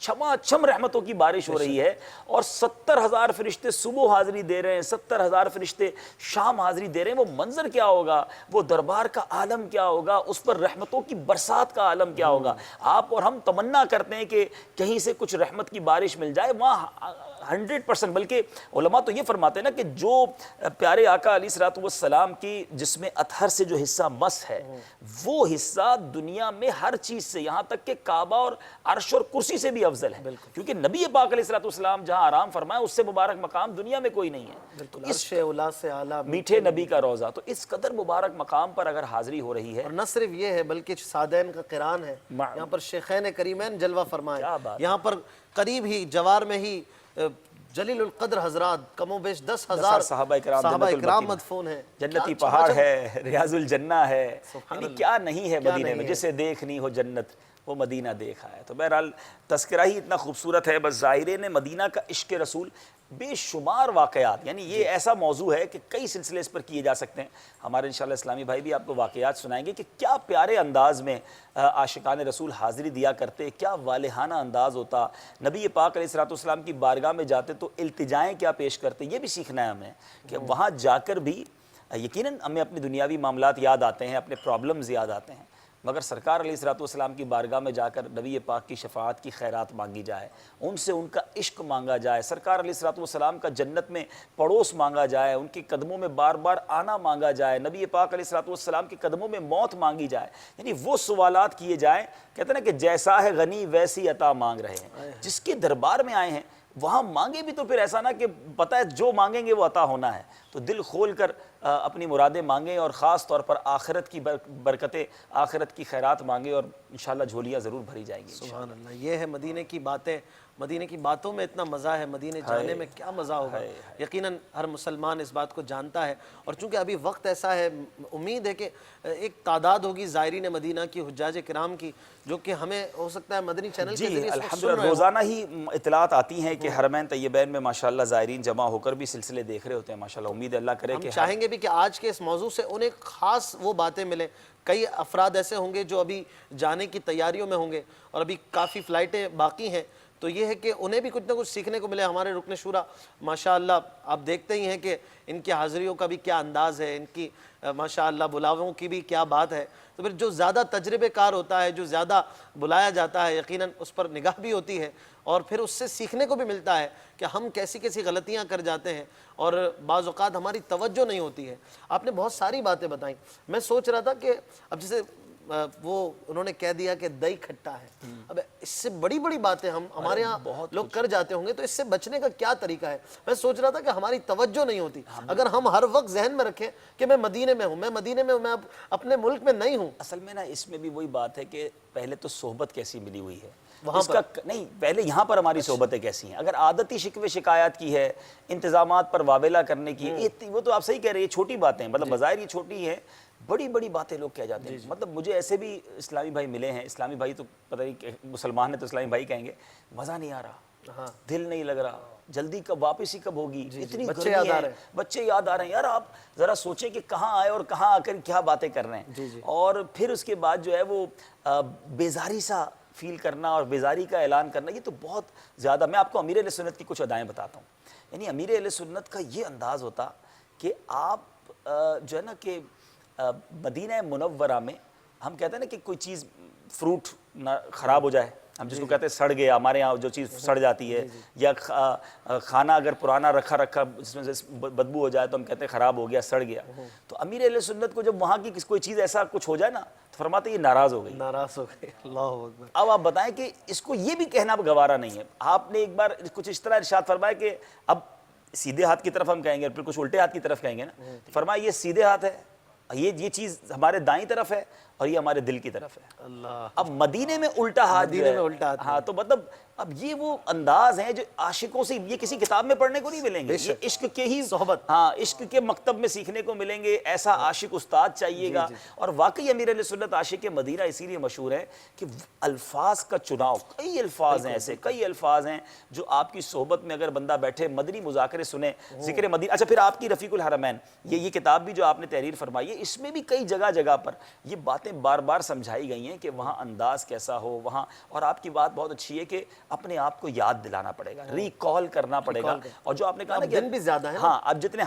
چھما رحمتوں کی بارش ہو رہی ہے، اور 70,000 فرشتے صبح حاضری دے رہے ہیں، 70,000 فرشتے شام حاضری دے رہے ہیں۔ وہ منظر کیا ہوگا، وہ دربار کا عالم کیا ہوگا، اس پر رحمتوں کی برسات کا عالم کیا ہوگا۔ آپ اور ہم تمنا کرتے ہیں کہ کہیں سے کچھ رحمت کی بارش مل جائے، وہاں 100%، بلکہ علماء تو یہ فرماتے ہیں نا کہ جو پیارے آقا علیہ الصلوۃ والسلام کی جسم اطہر سے جو حصہ مس ہے، وہ حصہ دنیا میں ہر چیز سے، یہاں تک کہ کعبہ اور عرش اور کرسی سے بھی افضل ہے، کیونکہ نبی پاک علیہ الصلوۃ والسلام جہاں آرام فرمائے اس سے مبارک مقام دنیا میں کوئی نہیں ہے۔ عرش اولا سے اعلیٰ میٹھے نبی کا روضہ، تو اس قدر مبارک مقام پر اگر حاضری ہو رہی ہے، اور نہ صرف یہ ہے بلکہ سعدین کا قران ہے، یہاں پر شیخین کریمین جلوہ فرمائے، یہاں پر قریب ہی جوار میں ہی جلیل القدر حضرات کم و بیش 10,000 صحابہ اکرام مدفون ہیں، جنتی پہاڑ ہے، ریاض الجنہ ہے، یعنی کیا نہیں ہے مدینہ میں، جسے دیکھنی ہو جنت وہ مدینہ دیکھا ہے۔ تو بہرحال تذکرہ ہی اتنا خوبصورت ہے، بس ظاہرین مدینہ کا عشق رسول بے شمار واقعات، یعنی یہ ایسا موضوع ہے کہ کئی سلسلے اس پر کیے جا سکتے ہیں۔ ہمارے انشاءاللہ اسلامی بھائی بھی آپ کو واقعات سنائیں گے کہ کیا پیارے انداز میں عاشقان رسول حاضری دیا کرتے، کیا والہانہ انداز ہوتا، نبی پاک علیہ الصلوۃ والسلام کی بارگاہ میں جاتے تو التجائیں کیا پیش کرتے، یہ بھی سیکھنا ہے ہمیں کہ وہاں جا کر بھی یقیناً ہمیں اپنے دنیاوی معاملات یاد آتے ہیں، اپنے پرابلمز یاد آتے ہیں، مگر سرکار علیہ الصلوۃ والسلام کی بارگاہ میں جا کر نبی پاک کی شفاعت کی خیرات مانگی جائے، ان سے ان کا عشق مانگا جائے، سرکار علیہ الصلوۃ والسلام کا جنت میں پڑوس مانگا جائے، ان کے قدموں میں بار بار آنا مانگا جائے، نبی پاک علیہ الصلوۃ والسلام کے قدموں میں موت مانگی جائے، یعنی وہ سوالات کیے جائیں، کہتے ہیں نا کہ جیسا ہے غنی ویسی عطا مانگ رہے ہیں، جس کے دربار میں آئے ہیں وہاں مانگے بھی تو پھر ایسا نہ کہ پتہ ہے جو مانگیں گے وہ عطا ہونا ہے، تو دل کھول کر اپنی مرادیں مانگیں، اور خاص طور پر آخرت کی برکتیں، آخرت کی خیرات مانگیں، اور انشاءاللہ جھولیاں ضرور بھری جائیں گی۔ سبحان اللہ، یہ ہے مدینے کی باتیں، مدینے کی باتوں میں اتنا مزہ ہے، مدینے جانے میں کیا مزہ ہوگا، یقیناً ہر مسلمان اس بات کو جانتا ہے۔ اور چونکہ ابھی وقت ایسا ہے، امید ہے کہ ایک تعداد ہوگی زائرین مدینہ کی، حجاج کرام کی، جو کہ ہمیں ہو سکتا ہے مدنی چینل کے ذریعے الحمدللہ روزانہ ہی اطلاعات آتی ہیں کہ حرمین طیبین میں ماشاءاللہ زائرین جمع ہو کر بھی سلسلے دیکھ رہے ہوتے ہیں، ماشاءاللہ امید ہے اللہ کرے کہ ہم چاہیں گے بھی کہ آج کے اس موضوع سے انہیں خاص وہ باتیں ملیں۔ کئی افراد ایسے ہوں گے جو ابھی جانے کی تیاریوں میں ہوں گے اور ابھی کافی فلائٹیں باقی ہیں، تو یہ ہے کہ انہیں بھی کچھ نہ کچھ سیکھنے کو ملے۔ ہمارے رکن شورا ماشاءاللہ آپ دیکھتے ہی ہیں کہ ان کی حاضریوں کا بھی کیا انداز ہے، ان کی ماشاءاللہ بلاووں کی بھی کیا بات ہے، تو پھر جو زیادہ تجربے کار ہوتا ہے، جو زیادہ بلایا جاتا ہے، یقیناً اس پر نگاہ بھی ہوتی ہے، اور پھر اس سے سیکھنے کو بھی ملتا ہے کہ ہم کیسی کیسی غلطیاں کر جاتے ہیں، اور بعض اوقات ہماری توجہ نہیں ہوتی ہے۔ آپ نے بہت ساری باتیں بتائیں، میں سوچ رہا تھا کہ اب جیسے وہ انہوں نے کہہ دیا کہ دہی کھٹا ہے، اب اس سے بڑی بڑی باتیں ہمارے ہاں لوگ کر جاتے ہوں گے، تو اس سے بچنے کا کیا طریقہ ہے؟ میں سوچ رہا تھا کہ ہماری توجہ نہیں ہوتی، اگر ہم ہر وقت ذہن میں رکھیں کہ میں مدینے میں ہوں، میں مدینے میں ہوں، میں اپنے ملک میں نہیں ہوں۔ اصل میں نا اس میں بھی وہی بات ہے کہ پہلے تو صحبت کیسی ملی ہوئی ہے، اس کا نہیں، پہلے یہاں پر ہماری صحبتیں کیسی ہیں، اگر عادتی شکوے شکایات کی ہے، انتظامات پر واویلا کرنے کی، وہ تو آپ صحیح کہہ رہے ہیں، یہ چھوٹی باتیں ہیں، مطلب بظاہر یہ چھوٹی ہیں، بڑی بڑی باتیں لوگ کہہ جاتے ہیں۔ مطلب مجھے ایسے بھی اسلامی بھائی ملے ہیں، اسلامی بھائی تو پتہ نہیں مسلمان ہیں تو اسلامی بھائی کہیں گے، مزہ نہیں آ رہا، دل نہیں لگ رہا، جلدی کب واپسی کب ہوگی، اتنی گرمی ہے، بچے یاد آ رہے ہیں۔ یار آپ ذرا سوچیں کہ کہاں آئے اور کہاں آ کر کیا باتیں کر رہے ہیں، اور پھر اس کے بعد جو ہے وہ بیزاری سا فیل کرنا اور بیزاری کا اعلان کرنا، یہ تو بہت زیادہ. میں آپ کو امیر اہل سنت کی کچھ ادائیں بتاتا ہوں. یعنی امیر اہل سنت کا یہ انداز ہوتا کہ آپ جو ہے نا کہ مدینہ منورہ میں ہم کہتے ہیں نا کہ کوئی چیز فروٹ نہ خراب ہو جائے، ہم جس کو کہتے ہیں سڑ گیا، ہمارے یہاں جو چیز سڑ جاتی ہے، یا کھانا اگر پرانا رکھا جس میں سے بدبو ہو جائے تو ہم کہتے ہیں خراب ہو گیا، سڑ گیا. تو امیر اہل سنت کو جب وہاں کی کوئی چیز ایسا کچھ ہو جائے نا تو فرماتے یہ ناراض ہو گئی. ناراض ہو گئے. اللہ اکبر. اب آپ بتائیں کہ اس کو یہ بھی کہنا گوارا نہیں ہے. آپ نے ایک بار کچھ اس طرح ارشاد فرمایا کہ اب سیدھے ہاتھ کی طرف ہم کہیں گے، پھر کچھ الٹے ہاتھ کی طرف کہیں گے نا. فرمایا یہ سیدھے ہاتھ ہے، یہ چیز ہمارے دائیں طرف ہے اور یہ ہمارے دل کی طرف ہے. اللہ. اب مدینے میں الٹا ہاتھ، مدینے میں الٹا ہاتھ. ہاں، تو مطلب اب یہ وہ انداز ہیں جو عاشقوں سے یہ کسی کتاب میں پڑھنے کو نہیں ملیں گے. یہ عشق کے ہی صحبت، ہاں عشق کے مکتب میں سیکھنے کو ملیں گے. ایسا عاشق استاد چاہیے گا. اور واقعی امیر اہل سنت عاشق مدینہ اسی لیے مشہور ہے کہ الفاظ کا چناؤ، کئی الفاظ ہیں ایسے، کئی الفاظ ہیں جو آپ کی صحبت میں اگر بندہ بیٹھے، مدنی مذاکرے سنے، ذکر مدینہ. اچھا، پھر آپ کی رفیق الحرمین، یہ کتاب بھی جو آپ نے تحریر فرمائی ہے، اس میں بھی کئی جگہ پر یہ باتیں بار بار سمجھائی گئی ہیں کہ وہاں انداز کیسا ہو وہاں. اور آپ کی بات بہت اچھی ہے کہ اپنے آپ کو یاد دلانا پڑے گا، ریکال کرنا پڑے گا. اور جو آپ نے کہا نا کہ دن بھی زیادہ ہے، ہاں اب جتنے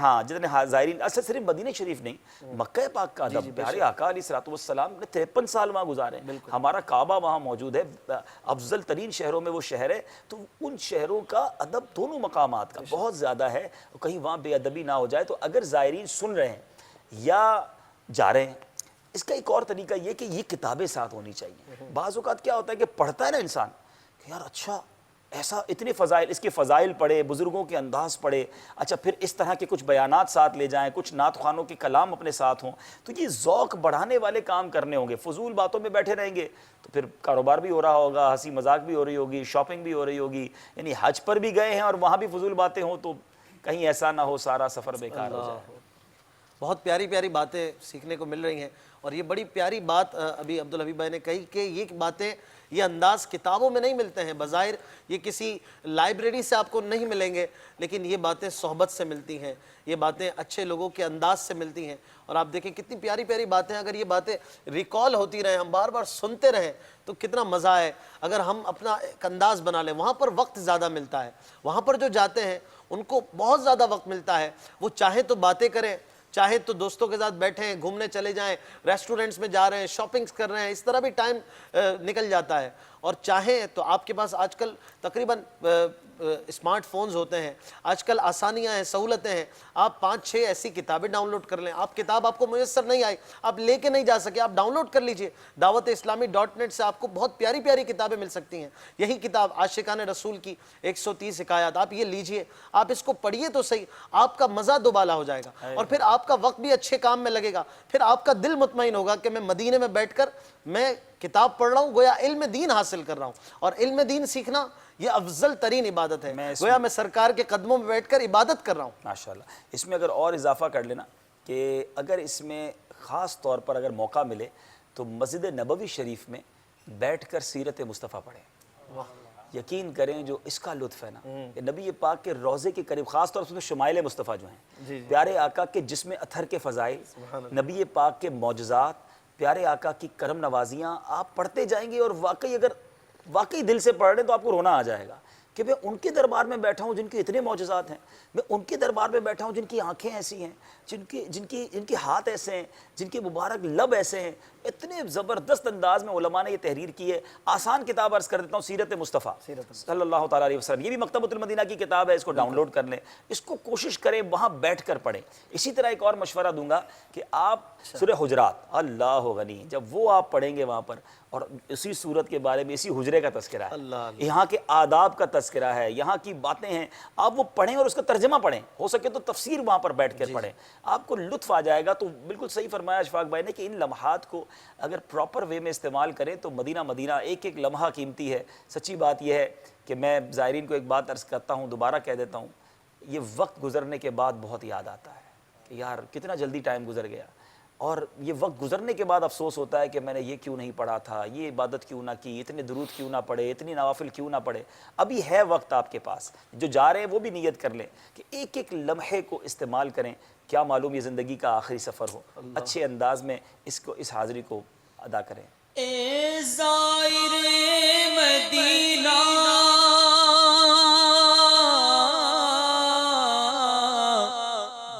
زائرین، اصل صرف مدینہ شریف نہیں، مکہ پاک کا ادب، پیارے آقا علیہ الصلوۃ والسلام نے 53 سال وہاں گزارے. ہمارا کعبہ وہاں موجود ہے، افضل ترین شہروں میں وہ شہر ہے. تو ان شہروں کا ادب دونوں مقامات کا بہت زیادہ ہے، کہیں وہاں بے ادبی نہ ہو جائے. تو اگر زائرین سن رہے ہیں یا جا رہے ہیں، اس کا ایک اور طریقہ یہ کہ یہ کتابیں ساتھ ہونی چاہیے. بعض اوقات کیا ہوتا ہے کہ پڑھتا ہے نا انسان کہ یار اچھا ایسا اتنے فضائل، اس کے فضائل پڑھے، بزرگوں کے انداز پڑھے، اچھا پھر اس طرح کے کچھ بیانات ساتھ لے جائیں، کچھ نعت خوانوں کے کلام اپنے ساتھ ہوں. تو یہ ذوق بڑھانے والے کام کرنے ہوں گے. فضول باتوں میں بیٹھے رہیں گے تو پھر کاروبار بھی ہو رہا ہوگا، ہنسی مذاق بھی ہو رہی ہوگی، شاپنگ بھی ہو رہی ہوگی. یعنی حج پر بھی گئے ہیں اور وہاں بھی فضول باتیں ہوں تو کہیں ایسا نہ ہو سارا سفر بیکار ہو جائے. بہت پیاری پیاری باتیں سیکھنے کو مل رہی ہیں. اور یہ بڑی پیاری بات ابھی عبدالحبیب بھائی نے کہی کہ یہ باتیں، یہ انداز کتابوں میں نہیں ملتے ہیں. بظاہر یہ کسی لائبریری سے آپ کو نہیں ملیں گے، لیکن یہ باتیں صحبت سے ملتی ہیں، یہ باتیں اچھے لوگوں کے انداز سے ملتی ہیں. اور آپ دیکھیں کتنی پیاری پیاری باتیں، اگر یہ باتیں ریکال ہوتی رہیں، ہم بار بار سنتے رہیں تو کتنا مزہ ہے. اگر ہم اپنا ایک انداز بنا لیں، وہاں پر وقت زیادہ ملتا ہے. وہاں پر جو جاتے ہیں ان کو بہت زیادہ وقت ملتا ہے. وہ چاہے تو باتیں کریں، چاہے تو دوستوں کے ساتھ بیٹھیں، گھومنے چلے جائیں، ریسٹورنٹس میں جا رہے ہیں، شاپنگز کر رہے ہیں، اس طرح بھی ٹائم نکل جاتا ہے. اور چاہیں تو آپ کے پاس آج کل تقریباً اسمارٹ فونز ہوتے ہیں، آج کل آسانیاں ہیں، سہولتیں ہیں. آپ 5-6 ایسی کتابیں ڈاؤن لوڈ کر لیں. آپ کو میسر نہیں آئی، آپ لے کے نہیں جا سکے، آپ ڈاؤن لوڈ کر لیجئے. dawat-islami.net سے آپ کو بہت پیاری پیاری کتابیں مل سکتی ہیں. یہی کتاب عاشقان رسول کی 130 حکایات، آپ یہ لیجئے، آپ اس کو پڑھیے تو صحیح، آپ کا مزہ دوبالا ہو جائے گا. اور پھر آپ کا وقت بھی اچھے کام میں لگے گا. پھر آپ کا دل مطمئن ہوگا کہ میں مدینے میں بیٹھ کر میں کتاب پڑھ رہا ہوں، گویا علم دین حاصل کر رہا ہوں. اور علم دین سیکھنا یہ افضل ترین عبادت ہے، گویا میں سرکار کے قدموں میں بیٹھ کر عبادت کر رہا ہوں. ماشاءاللہ. اس میں اگر اور اضافہ کر لینا کہ اگر اس میں خاص طور پر اگر موقع ملے تو مسجد نبوی شریف میں بیٹھ کر سیرت مصطفیٰ پڑھیں. یقین کریں جو اس کا لطف ہے نا، کہ نبی پاک کے روضے کے قریب، خاص طور پر شمائل مصطفیٰ جو ہیں، پیارے آقا کے جسم اطہر کے فضائل، نبی پاک کے معجزات، پیارے آقا کی کرم نوازیاں آپ پڑھتے جائیں گے. اور واقعی دل سے پڑھ رہے ہیں تو آپ کو رونا آ جائے گا کہ میں ان کے دربار میں بیٹھا ہوں جن کے اتنے معجزات ہیں، میں ان کے دربار میں بیٹھا ہوں جن کی آنکھیں ایسی ہیں، جن کے ہاتھ ایسے ہیں، جن کے مبارک لب ایسے ہیں. اتنے زبردست انداز میں علماء نے یہ تحریر کی ہے. آسان کتاب عرض کر دیتا ہوں، سیرت مصطفیٰ صلی اللہ تعالیٰ علیہ وسلم. یہ بھی مکتبۃ المدینہ کی کتاب ہے، اس کو ڈاؤن لوڈ کر لیں، اس کو کوشش کریں وہاں بیٹھ کر پڑھیں. اسی طرح ایک اور مشورہ دوں گا کہ آپ سورہ حجرات، اللہ غنی، جب وہ آپ پڑھیں گے وہاں پر، اور اسی صورت کے بارے میں، اسی حجرے کا تذکرہ ہے، یہاں کے آداب کا تذکرہ ہے، یہاں کی باتیں ہیں، آپ وہ پڑھیں اور اس کا ترجمہ پڑھیں. ہو سکے تو تفسیر وہاں پر بیٹھ کر پڑھیں، آپ کو لطف آ جائے گا. تو بالکل صحیح فرمایا اشفاق بھائی نے کہ ان لمحات کو اگر پراپر وے میں استعمال کریں تو مدینہ ایک ایک لمحہ قیمتی ہے. سچی بات یہ ہے کہ میں زائرین کو ایک بات عرض کرتا ہوں، دوبارہ کہہ دیتا ہوں، یہ وقت گزرنے کے بعد بہت یاد آتا ہے کہ یار کتنا جلدی ٹائم گزر گیا. اور یہ وقت گزرنے کے بعد افسوس ہوتا ہے کہ میں نے یہ کیوں نہیں پڑھا تھا، یہ عبادت کیوں نہ کی، اتنے درود کیوں نہ پڑھے، اتنی نوافل کیوں نہ پڑھے. ابھی ہے وقت آپ کے پاس. جو جا رہے ہیں وہ بھی نیت کر لیں کہ ایک ایک لمحے کو استعمال کریں. کیا معلوم یہ زندگی کا آخری سفر ہو، اچھے انداز میں اس حاضری کو ادا کریں. اے زائر مدینہ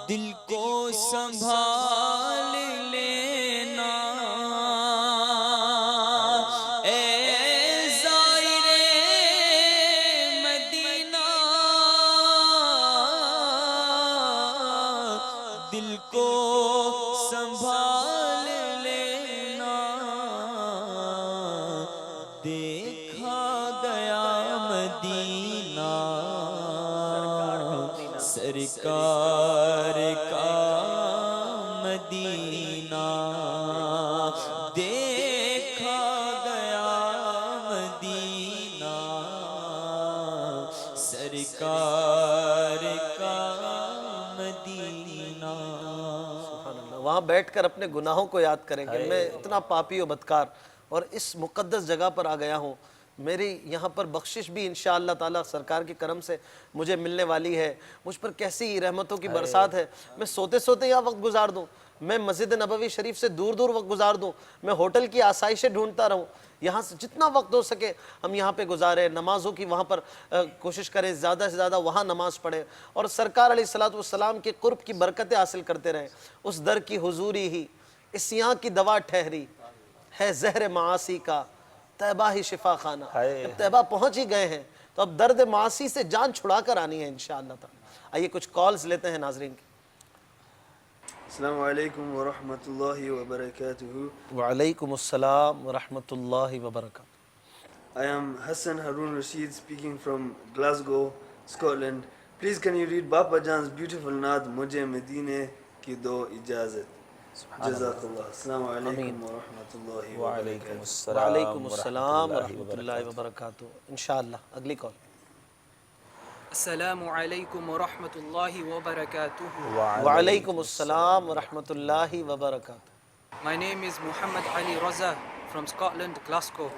دل کو سنبھال لینا، اے زائر مدینہ دل کو سنبھال لینا، دیکھا گیا مدینہ سرکار کا مدینہ، دیکھا گیا مدینہ سرکار کا مدینہ۔ سبحان اللہ۔ وہاں بیٹھ کر اپنے گناہوں کو یاد کریں کہ میں اتنا پاپی و بدکار اور اس مقدس جگہ پر آ گیا ہوں، میری یہاں پر بخشش بھی انشاءاللہ تعالیٰ سرکار کے کرم سے مجھے ملنے والی ہے، مجھ پر کیسی رحمتوں کی برسات ہے۔ میں سوتے سوتے یہاں وقت گزار دوں، میں مسجد نبوی شریف سے دور دور وقت گزار دوں، میں ہوٹل کی آسائشیں ڈھونڈتا رہوں، یہاں سے جتنا وقت ہو سکے ہم یہاں پہ گزاریں، نمازوں کی وہاں پر کوشش کریں، زیادہ سے زیادہ وہاں نماز پڑھیں اور سرکار علیہ السلام کے قرب کی برکتیں حاصل کرتے رہیں۔ اس در کی حضوری ہی اسیاں کی دوا ٹھہری ہے، زہر معاصی کا طیبہ ہی شفا خانہ۔ جب طیبہ پہنچ ہی گئے ہیں تو اب درد معاصی سے جان چھڑا کر آنی ہے انشاءاللہ تعالی۔ آئیے کچھ کالز لیتے ہیں ناظرین کی۔ السلام علیکم ورحمۃ اللہ وبرکاتہ۔ وعلیکم السلام ورحمۃ اللہ وبرکاتہ۔ I am Hassan Harun Rashid speaking from Glasgow, Scotland. Please can you read Bapa Jan's beautiful naat Mujhe Medine ki do ijazat. جزاک اللہ۔ السلام علیکم ورحمۃ اللہ وبرکاتہ۔ وعلیکم السلام ورحمۃ اللہ وبرکاتہ۔ انشاءاللہ اگلی کال۔ السلام علیکم ورحمۃ اللہ وبرکاتہ۔ وعلیکم السلام ورحمۃ اللہ وبرکاتہ۔ My name is Muhammad Ali Raza from Scotland, Glasgow.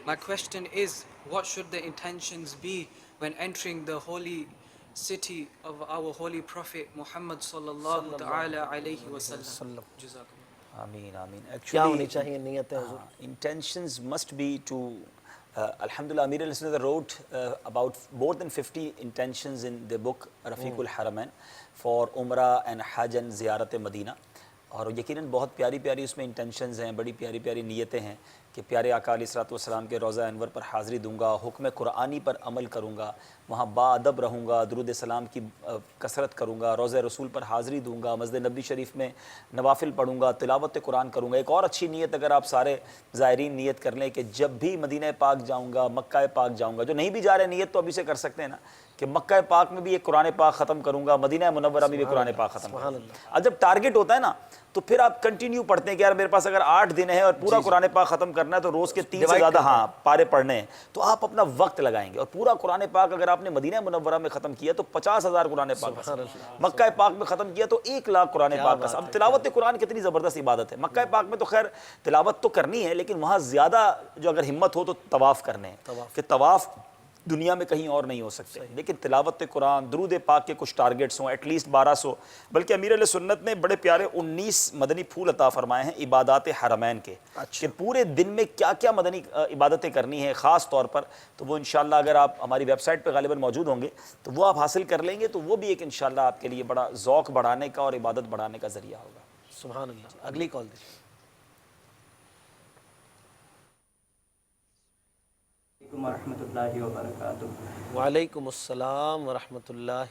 My question is, what should the intentions be when entering the holy city of our holy Prophet Muhammad sallallahu ta'ala alayhi wa sallam? Jazakallah. آمین آمین۔ کیا ہونی چاہیے نیتیں حضور؟ Intentions must be to Alhamdulillah, Amir al-Sunnah wrote about more than 50 intentions in the book Rafiqul Haramain for Umrah and Hajj and Ziyarat Madina. اور یقیناً بہت پیاری پیاری اس میں انٹینشنز ہیں، بڑی پیاری پیاری نیتیں ہیں کہ پیارے آقا علیہ السلام کے روضہ انور پر حاضری دوں گا، حکم قرآنی پر عمل کروں گا، وہاں با ادب رہوں گا، درود سلام کی کثرت کروں گا، روضہ رسول پر حاضری دوں گا، مسجد نبوی شریف میں نوافل پڑھوں گا، تلاوت قرآن کروں گا۔ ایک اور اچھی نیت اگر آپ سارے زائرین نیت کر لیں کہ جب بھی مدینہ پاک جاؤں گا، مکہ پاک جاؤں گا، جو نہیں بھی جا رہے نیت تو ابھی سے کر سکتے ہیں نا کہ مکہ پاک میں بھی ایک قرآن پاک ختم کروں گا، مدینہ منورہ میں بھی قرآن پاک ختم کروں گا۔ اب جب ٹارگٹ ہوتا ہے نا تو پھر آپ کنٹینیو پڑھتے ہیں کہ یار میرے پاس اگر 8 دن ہے اور پورا قرآن پاک ختم کرنا ہے تو روز کے 3 سے زیادہ پارے پڑھنے ہیں، تو آپ اپنا وقت لگائیں گے اور پورا قرآن پاک اگر آپ نے مدینہ منورہ میں ختم کیا تو 50,000 قرآن پاک، مکہ پاک میں ختم کیا تو 1,00,000 قرآن پاک کا۔ اب تلاوت قرآن کتنی زبردست عبادت ہے۔ مکہ پاک میں تو خیر تلاوت تو کرنی ہے لیکن وہاں زیادہ جو اگر ہمت ہو تو طواف کرنے ہیں کہ طواف دنیا میں کہیں اور نہیں ہو سکتے، لیکن تلاوت قرآن، درود پاک کے کچھ ٹارگٹس ہوں، ایٹ لیسٹ 1200، بلکہ امیر علیہ سنت نے بڑے پیارے 19 مدنی پھول عطا فرمائے ہیں عبادات حرمین کے، کہ پورے دن میں کیا کیا مدنی عبادتیں کرنی ہیں خاص طور پر، تو وہ انشاءاللہ اگر آپ ہماری ویب سائٹ پہ غالباً موجود ہوں گے تو وہ آپ حاصل کر لیں گے تو وہ بھی ایک انشاءاللہ آپ کے لیے بڑا ذوق بڑھانے کا اور عبادت بڑھانے کا ذریعہ ہوگا۔ سبحان اللہ۔ اگلی کال دیجیے۔ ورحمۃ اللہ وبرکاتہ۔ وعلیکم السلام ورحمۃ اللہ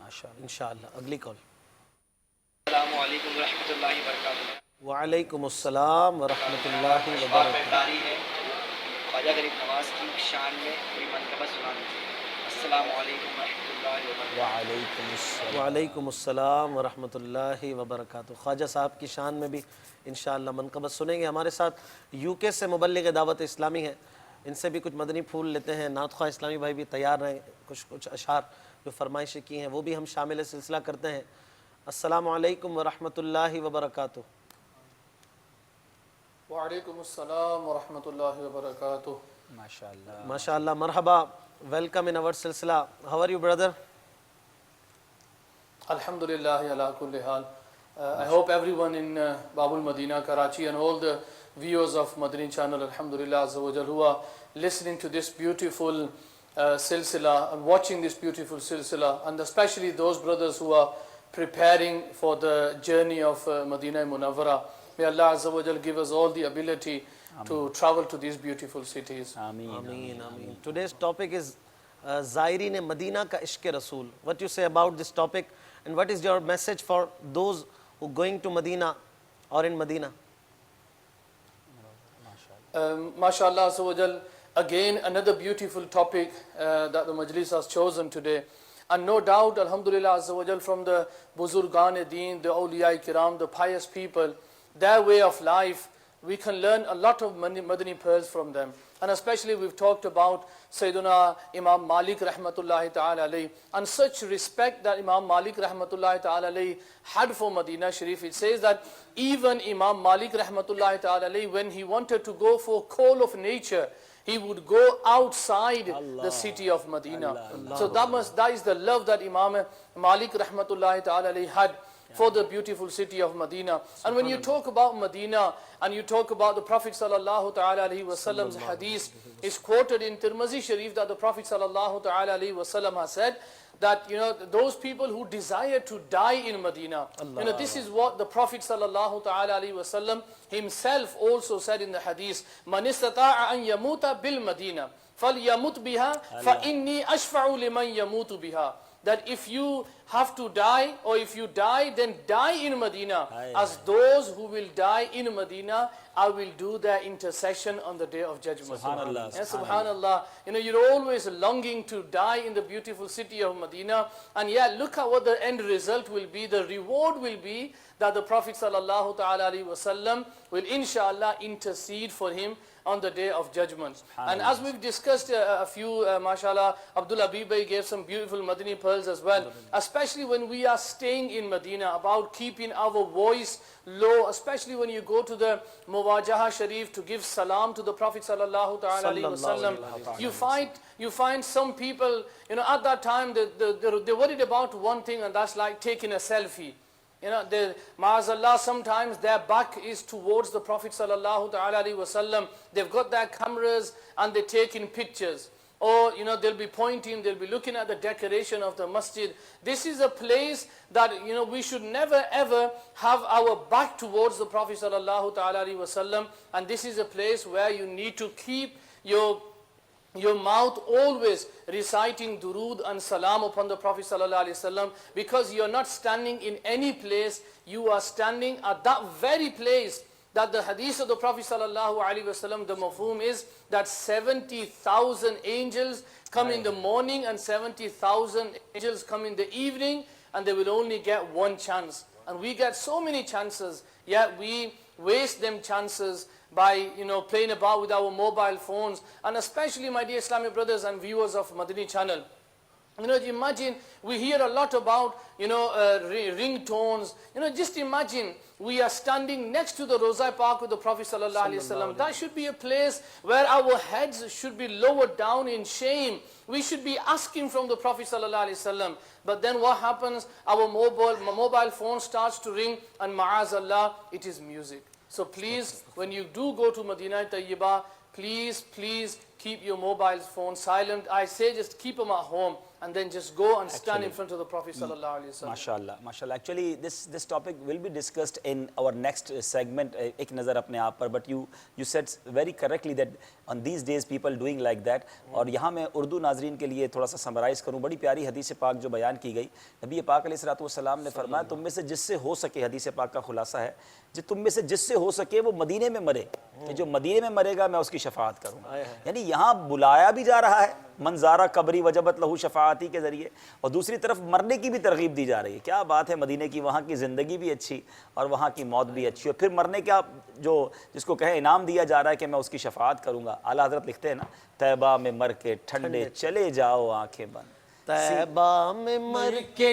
ماشاءاللہ انشاءاللہ۔ اگلی کال۔ السلام علیکم ورحمۃ اللہ وبرکاتہ۔ وعلیکم السلام ورحمۃ اللہ وبرکاتہ۔ ہے خواجہ غریب نواز کی شان میں کوئی منقبت سنا دیجیے۔ السلام علیکم ورحمۃ اللہ وبرکاتہ۔ وعلیکم السلام ورحمۃ اللہ وبرکاتہ۔ خواجہ صاحب کی شان میں بھی انشاءاللہ منقبت سنیں گے۔ ہمارے ساتھ یو کے سے مبلغ دعوت اسلامی ہیں، ان سے بھی کچھ مدنی پھول لیتے ہیں۔ نعت خواہ اسلامی بھائی بھی تیار رہیں، کچھ اشعار جو فرمائشیں کی ہیں وہ بھی ہم شامل سلسلہ کرتے ہیں۔ السلام علیکم ورحمۃ اللہ وبرکاتہ۔ وعلیکم السلام ورحمۃ اللہ وبرکاتہ. MashaAllah. MashaAllah, marhaba. Welcome in our silsila. How are you, brother? Alhamdulillah ala kulli hal. I hope everyone in Babul Madina, Karachi and all the viewers of Madani channel, Alhamdulillah Azza wa Jal, who are listening to this beautiful silsila and watching this beautiful silsila, and especially those brothers who are preparing for the journey of Madinah Munawwara. May Allah Azza wa Jal give us all the ability to travel to these beautiful cities. Ameen. Ameen, ameen. Today's topic is Zairine Madina ka Ishq Rasool. What you say about this topic, and what is your message for those who going to Medina or in Medina? MashaAllah Azza wa Jal, again another beautiful topic that the Majlis has chosen today. And no doubt, Alhamdulillah Azza wa Jal, from the Buzurgan-e-Deen, the Awliya Kiram, the pious people, their way of life, we can learn a lot of Madani pearls from them. And especially we've talked about Sayyiduna Imam Malik rahmatullahi ta'ala alayhi, and such respect that Imam Malik rahmatullahi ta'ala alayhi had for Madinah Sharif. It says that even Imam Malik rahmatullahi ta'ala alayhi, when he wanted to go for call of nature, he would go outside the city of Medina. So that is the love that Imam Malik rahmatullahi ta'ala alayhi had for the beautiful city of Medina. And when you talk about Medina and you talk about the Prophet sallallahu ta'ala alayhi wa sallam's hadith, is quoted in Tirmizi Sharif that the Prophet sallallahu ta'ala alayhi wa sallam has said that, those people who desire to die in Medina, this is what the Prophet sallallahu ta'ala alayhi wa sallam himself also said in the hadith, man istata'a an yamuta bil Madina falyamut biha fa inni ashfa'u liman yamutu biha. That if you have to die, or if you die, then die in Medina. As those who will die in Medina, I will do their intercession on the day of judgment. Subhanallah. Yes, Subhanallah. You're always longing to die in the beautiful city of Medina. And yet, look at what the end result will be. The reward will be that the Prophet sallallahu ta'ala alayhi wa sallam will inshallah intercede for him on the day of judgment. And as we've discussed a few, mashallah, Abdul Habib gave some beautiful Madani pearls as well, especially when we are staying in Medina, about keeping our voice low, especially when you go to the Muwajaha Sharif to give salam to the Prophet sallallahu ta'ala alayhi wa sallam. You find some people, at that time, they're worried about one thing, and that's like taking a selfie. Ma'azallah, sometimes their back is towards the Prophet sallallahu ta'ala alayhi wa sallam. They've got their cameras and they're taking pictures. Or, they'll be pointing, they'll be looking at the decoration of the masjid. This is a place that, we should never ever have our back towards the Prophet sallallahu ta'ala alayhi wa sallam. And this is a place where you need to keep your mouth always reciting durood and salam upon the Prophet sallallahu alaihi wasallam, because you are not standing in any place, you are standing at that very place that the hadith of the Prophet sallallahu alaihi wasallam, the mafhum is that 70,000 angels come in the morning and 70,000 angels come in the evening, and they will only get one chance. And we get so many chances, yet we waste them chances by playing about with our mobile phones. And especially, my dear Islamic brothers and viewers of Madani channel, imagine we hear a lot about ringtones. Just imagine we are standing next to the Roza Park with the Prophet sallallahu alaihi wasallam. That should be a place where our heads should be lowered down in shame. We should be asking from the Prophet sallallahu alaihi wasallam. But then what happens? Our mobile phone starts to ring, and ma'azallah, it is music. So please, when you do go to Madinah Tayyibah, please keep your mobile phone silent. I say just keep them at home, and then just go and stand in front of the Prophet sallallahu alaihi wasallam. MashaAllah. Actually, this topic will be discussed in our next segment, Ek Nazar Apne Aap Par. But you said very correctly that on these days people doing like that. اور یہاں میں اردو ناظرین کے لیے تھوڑا سا summarize کروں. بڑی پیاری حدیث پاک جو بیان کی گئی, نبی پاک علیہ الصلوۃ والسلام نے فرمایا, تم میں سے جس سے ہو سکے, حدیث پاک کا خلاصہ ہے, تم میں سے جس سے ہو سکے وہ مدینے میں مرے, کہ جو مدینے میں مرے گا میں اس کی شفاعت کروں گا. یعنی یہاں بلایا بھی جا رہا ہے منظارہ قبری وجبت لہو شفاعتی کے ذریعے, اور دوسری طرف مرنے کی بھی ترغیب دی جا رہی ہے. کیا بات ہے, مدینے کی وہاں کی زندگی بھی اچھی اور وہاں کی موت بھی اچھی, اور پھر مرنے کا جس کو کہیں انعام دیا جا رہا ہے کہ میں اس کی شفاعت کروں گا. اعلیٰ حضرت لکھتے ہیں نا, طیبہ میں مر کے ٹھنڈے چلے جاؤ آنکھیں بند, طیبہ میں مر کے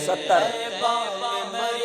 70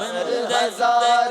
70,000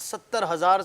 70,000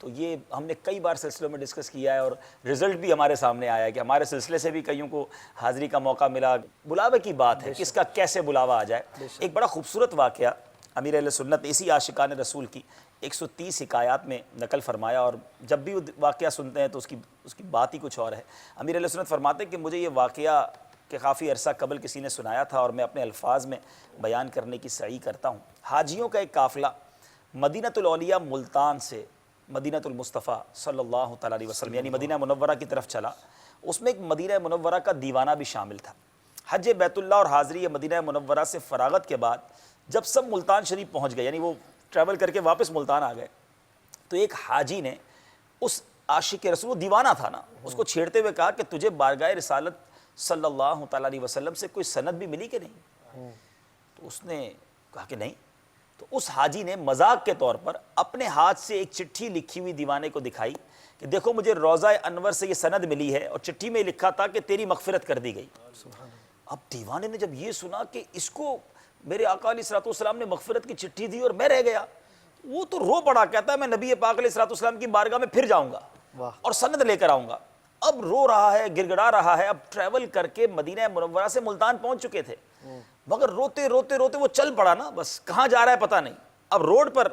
تو یہ ہم نے کئی بار سلسلوں میں ڈسکس کیا ہے اور رزلٹ بھی ہمارے سامنے آیا ہے کہ ہمارے سلسلے سے بھی کئیوں کو حاضری کا موقع ملا. بلاوے کی بات ہے، کس کا کیسے بلاوا آ جائے. ایک بڑا خوبصورت واقعہ امیر اہل سنت اسی عاشقان رسول کی 130 حکایات میں نقل فرمایا، اور جب بھی وہ واقعہ سنتے ہیں تو اس کی بات ہی کچھ اور ہے. امیر اہل سنت فرماتے ہیں کہ مجھے یہ واقعہ کہ کافی عرصہ قبل کسی نے سنایا تھا اور میں اپنے الفاظ میں بیان کرنے کی سعی کرتا ہوں. حاجیوں کا ایک قافلہ مدینۃ الاولیاء ملتان سے مدینۃ المصطفیٰ صلی اللہ تعالیٰ علیہ وسلم یعنی مدینہ منورہ کی طرف چلا. اس میں ایک مدینہ منورہ کا دیوانہ بھی شامل تھا. حج بیت اللہ اور حاضری مدینہ منورہ سے فراغت کے بعد جب سب ملتان شریف پہنچ گئے، یعنی وہ ٹریول کر کے واپس ملتان آ گئے، تو ایک حاجی نے اس عاشق رسول، وہ دیوانہ تھا نا، اس کو چھیڑتے ہوئے کہا کہ تجھے بارگاہ رسالت صلی اللہ تعالیٰ علیہ وسلم سے کوئی سند بھی ملی کہ نہیں؟ تو اس نے کہا کہ نہیں. تو اس حاجی نے مذاق کے طور پر اپنے ہاتھ سے ایک چٹھی لکھی ہوئی دیوانے کو دکھائی کہ دیکھو مجھے روضہ انور سے یہ سند ملی ہے، اور چٹھی میں لکھا تھا کہ تیری مغفرت کر دی گئی. اب دیوانے نے جب یہ سنا کہ اس کو میرے آقا علیہ الصلوۃ والسلام نے مغفرت کی چٹھی دی اور میں رہ گیا، وہ تو رو پڑا، کہتا ہے میں نبی پاک علیہ الصلوۃ والسلام کی بارگاہ میں پھر جاؤں گا اور سند لے کر آؤں گا. اب رو رہا ہے، گڑ گڑا رہا ہے. اب ٹریول کر کے مدینہ منورہ سے ملتان پہنچ چکے تھے، مگر روتے روتے روتے وہ چل پڑا نا، بس کہاں جا رہا ہے پتہ نہیں. اب روڈ پر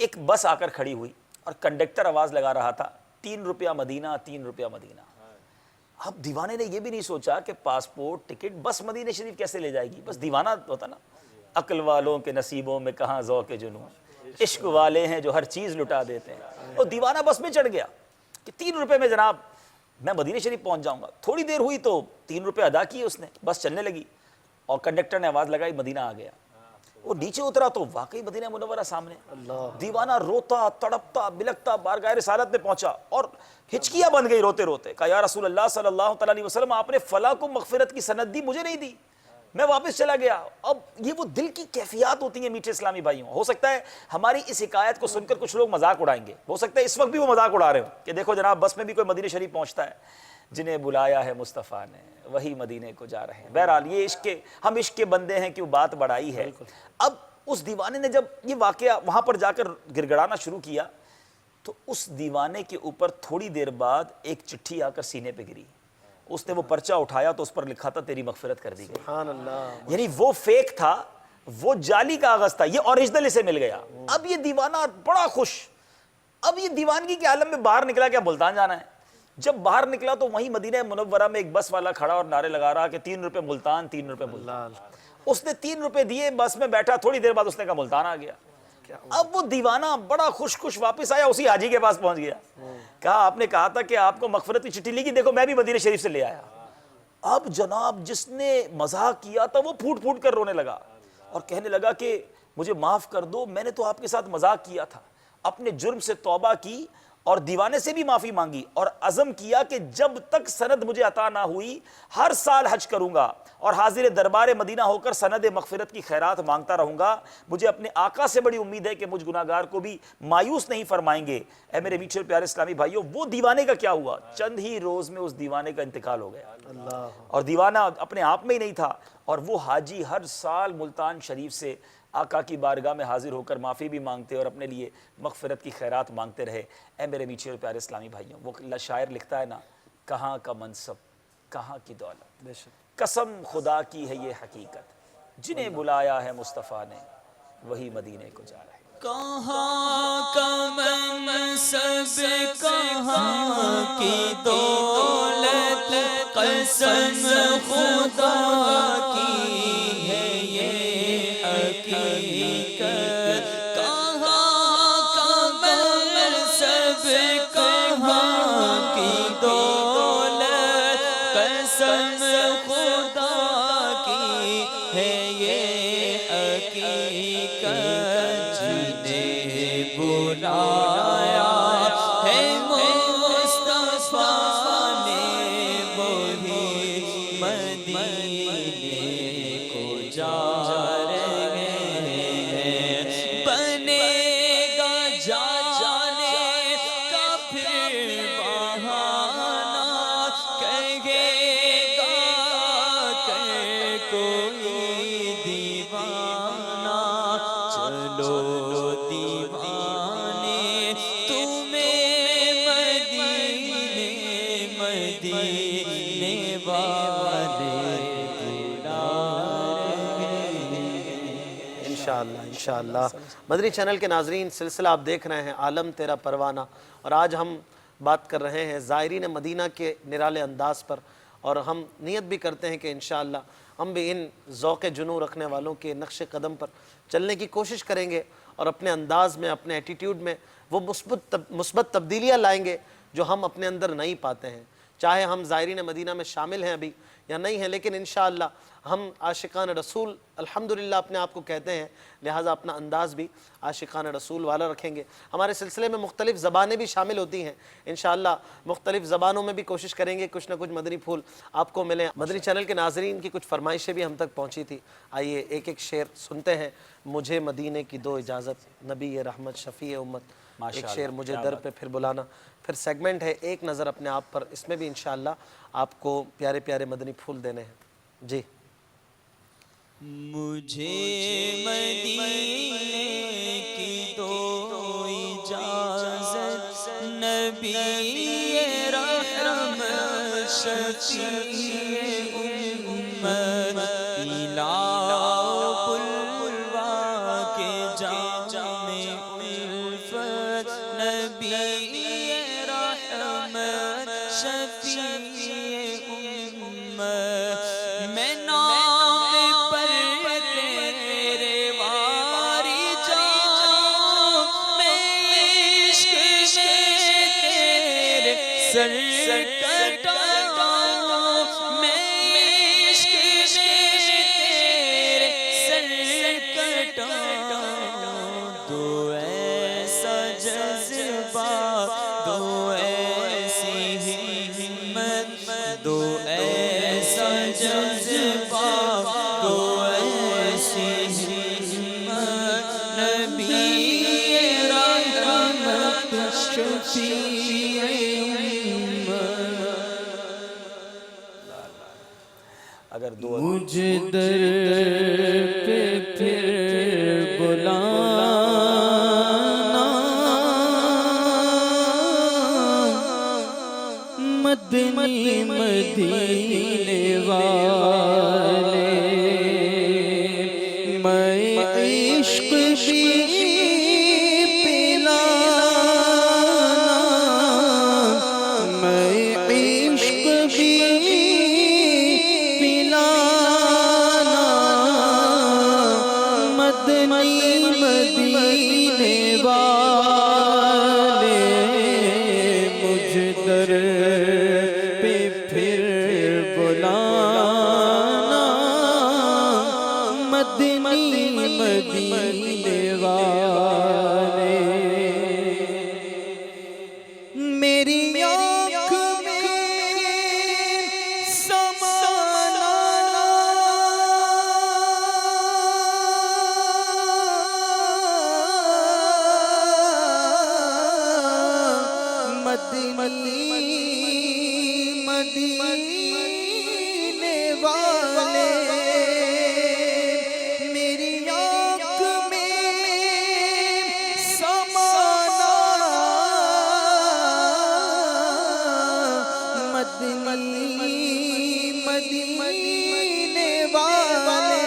ایک بس آ کر کھڑی ہوئی اور کنڈکٹر آواز لگا رہا تھا 3 روپیہ مدینہ 3 روپیہ مدینہ. اب دیوانے نے یہ بھی نہیں سوچا کہ پاسپورٹ ٹکٹ بس مدینہ شریف کیسے لے جائے گی. بس دیوانہ ہوتا نا، عقل والوں کے نصیبوں میں کہاں ذوق جنون، عشق والے ہیں جو ہر چیز لٹا دیتے ہیں. اور دیوانہ بس میں چڑھ گیا کہ 3 روپے میں جناب میں مدینہ شریف پہنچ جاؤں گا. تھوڑی دیر ہوئی تو 3 روپے ادا کیے اس نے، بس چلنے لگی اور کنڈکٹر نے آواز لگائی مدینہ آ گیا. وہ نیچے اترا تو واقعی مدینہ منورہ سامنے. دیوانہ روتا تڑپتا بلکتا بارگاہ رسالت میں پہنچا اور ہچکیاں بن گئی روتے روتے. کہا یا رسول اللہ صلی اللہ تعالیٰ علیہ وسلم، آپ نے فلاں کو مغفرت کی سند دی، مجھے نہیں دی، میں واپس چلا گیا. اب یہ وہ دل کی کیفیات ہوتی ہیں میٹھے اسلامی بھائیوں. ہو سکتا ہے ہماری اس حکایت کو سن کر کچھ لوگ مذاق اڑائیں گے، ہو سکتا ہے اس وقت بھی وہ مذاق اڑا رہے ہوں کہ دیکھو جناب بس میں بھی کوئی مدینہ شریف پہنچتا ہے، جنہیں بلایا ہے مصطفیٰ نے وہی مدینے کو جا رہے ہیں. بہرحال یہ ہم عشق کے بندے ہیں، کیوں بات بڑھائی ہے. اب اس دیوانے نے جب یہ واقعہ وہاں پر جا کر گڑگڑانا شروع کیا تو اس دیوانے کے اوپر تھوڑی دیر بعد ایک چٹھی آ کر سینے پہ گری. اس نے وہ پرچہ اٹھایا تو اس پر لکھا تھا تیری مغفرت کر دی گئی. سبحان اللہ. یعنی وہ فیک تھا، وہ جعلی کاغذ تھا، یہ اوریجنل اسے مل گیا. اب یہ دیوانہ بڑا خوش، اب یہ دیوانگی کے عالم میں باہر نکلا کہ ملتان جانا ہے. جب باہر نکلا تو وہیں مدینہ منورہ میں ایک بس والا کھڑا اور نعرے لگا رہا کہ 3 روپے ملتان 3 روپے ملتان. اس نے 3 روپے دیے، بس میں بیٹھا، تھوڑی دیر بعد اس نے کہا ملتان آ گیا. اب وہ دیوانہ بڑا خوش واپس آیا، اسی حاجی کے پاس پہنچ گیا. کہا آپ نے کہا تھا کہ آپ کو مغفرت کی چٹھی لکھی، دیکھو میں بھی مدینہ شریف سے لے آیا. اب جناب جس نے مذاق کیا تھا وہ پھوٹ پھوٹ کر رونے لگا اور کہنے لگا کہ مجھے معاف کر دو، میں نے تو آپ کے ساتھ مذاق کیا تھا. اپنے جرم سے توبہ کی اور دیوانے سے بھی معافی مانگی اور عزم کیا کہ جب تک سند مجھے عطا نہ ہوئی ہر سال حج کروں گا اور حاضر دربار مدینہ ہو کر سند مغفرت کی خیرات مانگتا رہوں گا. مجھے اپنے آقا سے بڑی امید ہے کہ مجھ گناہگار کو بھی مایوس نہیں فرمائیں گے. اے میرے میٹھے پیارے اسلامی بھائیوں، وہ دیوانے کا کیا ہوا؟ چند ہی روز میں اس دیوانے کا انتقال ہو گیا. اور دیوانہ اپنے آپ میں ہی نہیں تھا، اور وہ حاجی ہر سال ملتان شریف سے آقا کی بارگاہ میں حاضر ہو کر معافی بھی مانگتے اور اپنے لیے مغفرت کی خیرات مانگتے رہے. اے میرے میٹھے اور پیارے اسلامی بھائیوں، وہ شاعر لکھتا ہے نا، کہاں کا منصب کہاں کی دولت، قسم خدا کی ہے یہ حقیقت، جنہیں بلایا ہے مصطفیٰ نے وہی مدینے کو جا رہے ہیں. کہاں کا منصب کہاں کی دولت، قسم خدا کی ہے یہ حقیقت. کہاں کا منصب کہاں کی دولت، قسم خدا کی ہے یہ حقیقت. بلایا ہے مصطفیٰ نے وہی مدینے کو جا رہے ہیں. بنے گا جانے کا پھر بہانہ، کہے گا کہ کوئی دیوانہ، چلو دیوانے انشاءاللہ۔ مدنی چینل کے ناظرین، سلسلہ آپ دیکھ رہے ہیں عالم تیرا پروانہ، اور آج ہم بات کر رہے ہیں زائرین مدینہ کے نرالے انداز پر، اور ہم نیت بھی کرتے ہیں کہ انشاءاللہ ہم بھی ان ذوق جنوں رکھنے والوں کے نقش قدم پر چلنے کی کوشش کریں گے، اور اپنے انداز میں، اپنے ایٹیٹیوڈ میں وہ مثبت تبدیلیاں لائیں گے جو ہم اپنے اندر نہیں پاتے ہیں، چاہے ہم زائرین مدینہ میں شامل ہیں ابھی یا نہیں ہیں، لیکن انشاءاللہ ہم عاشقان رسول الحمدللہ اپنے آپ کو کہتے ہیں، لہٰذا اپنا انداز بھی عاشقان رسول والا رکھیں گے۔ ہمارے سلسلے میں مختلف زبانیں بھی شامل ہوتی ہیں، انشاءاللہ مختلف زبانوں میں بھی کوشش کریں گے کچھ نہ کچھ مدنی پھول آپ کو ملیں۔ مدنی چینل کے ناظرین کی کچھ فرمائشیں بھی ہم تک پہنچی تھی، آئیے ایک ایک شعر سنتے ہیں۔ مجھے مدینے کی دو اجازت، نبی رحمت شفیع امت، ایک شعر مجھے در پہ پھر بلانا، پھر سیگمنٹ ہے ایک نظر اپنے آپ پر، اس میں بھی انشاءاللہ آپ کو پیارے پیارے مدنی پھول دینے ہیں۔ جی مجھے مدینے کی دو اجازت، نبی رحمت شفیع امت، الہ بلوا کے جام الفت، نبی رحمت شفیع امت، میں نام پر تیرے واری جاؤں، میں عشق میں تیرے سر کٹاؤں، میں عشق میں تیرے سر کٹاؤں، دو ایسا جذبہ، دو ایسی ہمت، دو ایسا جذبہ، دو ایسی ہمت، نبی رحمت شفیع امت، اگر دو مجھے در پہ پھر بلانا، مدنی مدینے والے، میں عشق بھی پلانا، میں عشق بھی پلانا، مدنی مدینے والے، مجھ در پہ پھر بلانا، مدنی مدینے والے، میری آنکھ میں سمانا، مدنی مدینے والے، میری آنکھ میں سمانا، مدنی مدینے والے،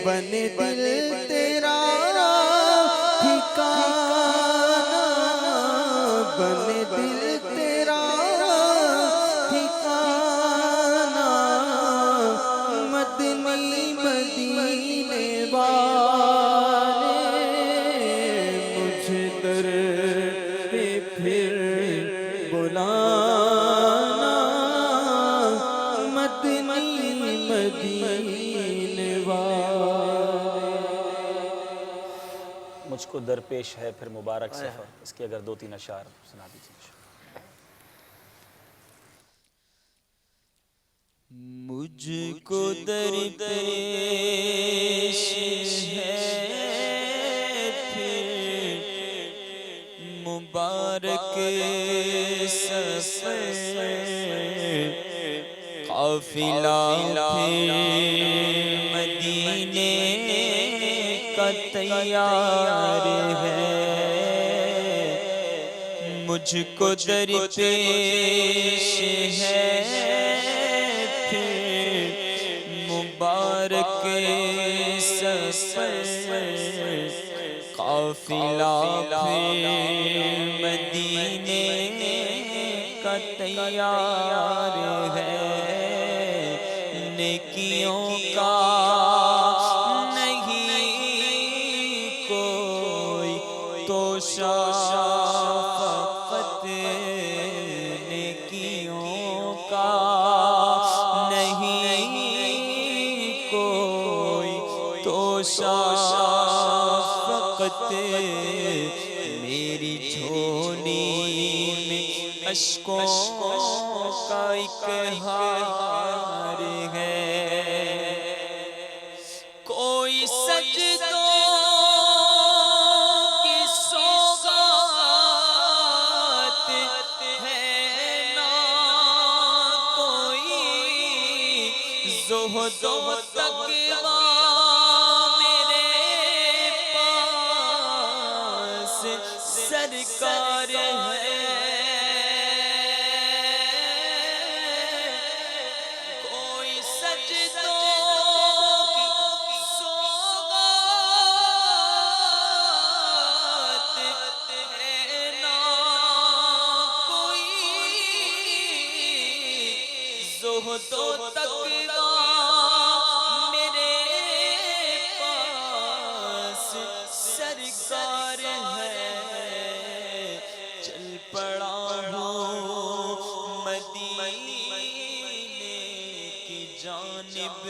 بن دل تیرا ٹھکانہ، بن دل تیرا ٹھکانہ، مدنی مدینے والے، مجھے در پہ پھر بلانا، مدنی مدینے والے۔ مجھ کو درپیش ہے پھر مبارک سفر، اس کے اگر دو تین اشعار سنا دیجیے۔ مجھ کو درپیش ہے پھر مبارک سفر، قافلہ پھر مدینے کا تیار ہے، مجھ کو درپیش ہے پھر مبارک ایک سفر قافلہ پھر مدینے کا تیار ہے، نیکیوں کا نہیں کوئی توشہ، فقط نیکیوں کا نہیں کوئی توشہ، فقط میری جھولی میں اشکوں کا ایک ہار ہے، کوئی سجدوں کی سوغات ہے، نہ کوئی زہد و تقویٰ میرے پاس سرکار ہے، کوئی سجدوں کی سوغات ہے، نہ کوئی زہد و تقویٰ میرے پاس سرکار ہے، چل پڑا ہوں مدینے کی جانب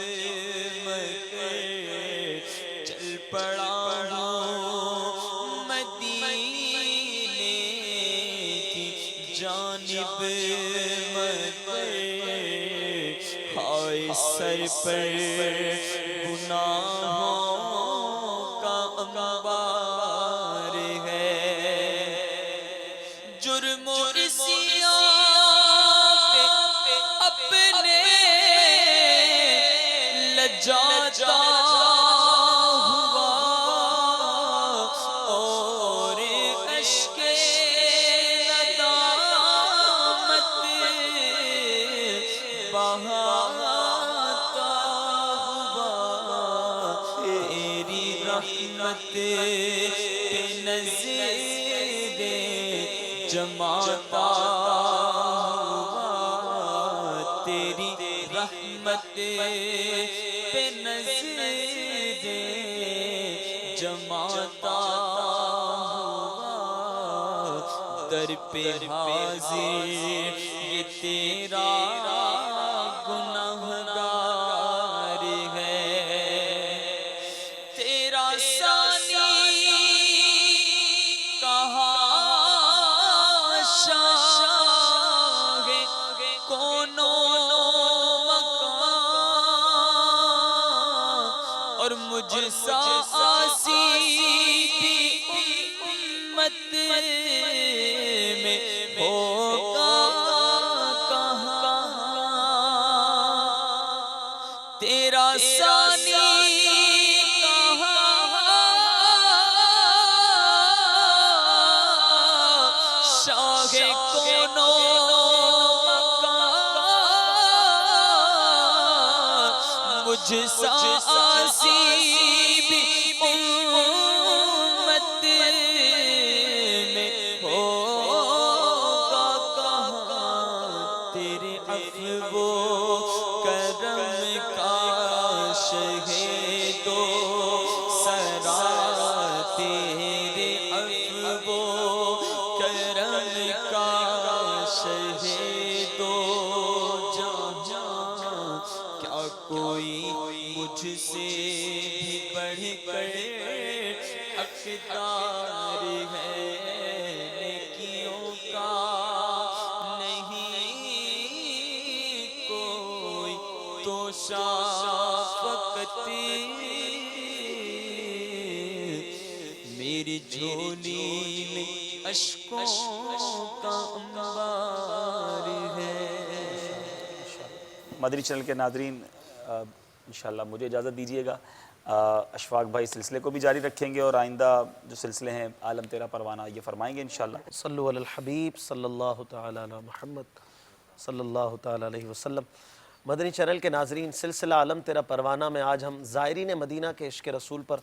مگر، چل پڑا ہوں مدینے کی جانب مگر، ہائے سر پر گناہوں کا انبار ہے، جرم و عصیان پہ اپنے لجاتا ہوا، اور اشک ندامت بہاتا ہوا، تیری رحمت پہ نظریں جماتا ہوا، تیری رحمت پہ نظریں جماتا ہوا، در پہ حاضر یہ تیرا گنہگار ہے، تیرا ثانی کہاں شاہ کون و مکان، اور مجھ سا عاصی بھی امت میں ہوگا کہاں، تیرا ثانی کہاں شاہ کون و مکان، مجھ سا عاصی بھی امت میں ہوگا کہاں، تیرے عفو و کرم کا شہید و سرا، تیرے عفو و کرم کا شہید و جہاں، کیا کوئی مجھ سے بھی بڑھ کر حقدار ہے، نیکیوں کا نہیں کوئی توشہ، فقط میری جھولی میں اشکوں کا انبار ہے۔ مدنی چینل کے ناظرین، انشاءاللہ مجھے اجازت دیجیے گا، اشفاق بھائی سلسلے کو بھی جاری رکھیں گے، اور آئندہ جو سلسلے ہیں عالم تیرا پروانہ یہ فرمائیں گے انشاءاللہ۔ صلو علی الحبیب صلی اللہ تعالی علی محمد صلی اللہ تعالی علیہ وسلم۔ مدنی چینل کے ناظرین، سلسلہ علم تیرا پروانہ میں آج ہم زائرین مدینہ کے عشق رسول پر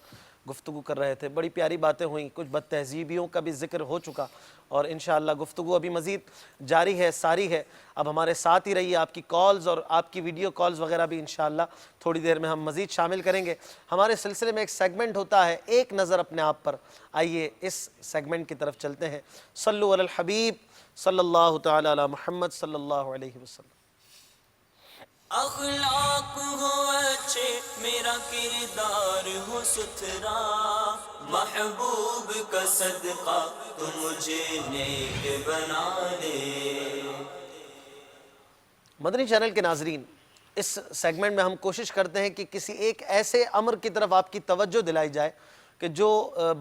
گفتگو کر رہے تھے. بڑی پیاری باتیں ہوئیں، کچھ بد تہذیبیوں کا بھی ذکر ہو چکا اور انشاءاللہ گفتگو ابھی مزید جاری ہے، ساری ہے. اب ہمارے ساتھ ہی رہیے، آپ کی کالز اور آپ کی ویڈیو کالز وغیرہ بھی انشاءاللہ تھوڑی دیر میں ہم مزید شامل کریں گے. ہمارے سلسلے میں ایک سیگمنٹ ہوتا ہے ایک نظر اپنے آپ پر. آئیے اس سیگمنٹ کی طرف چلتے ہیں. صلو علی الحبیب صلی اللہ تعالی علی محمد صلی اللہ علیہ وسلم. اخلاق ہو اچھے، میرا کردار ہو ستھرا، محبوب کا صدقہ تو مجھے نیک بنا دے. مدنی چینل کے ناظرین، اس سیگمنٹ میں ہم کوشش کرتے ہیں کہ کسی ایک ایسے امر کی طرف آپ کی توجہ دلائی جائے کہ جو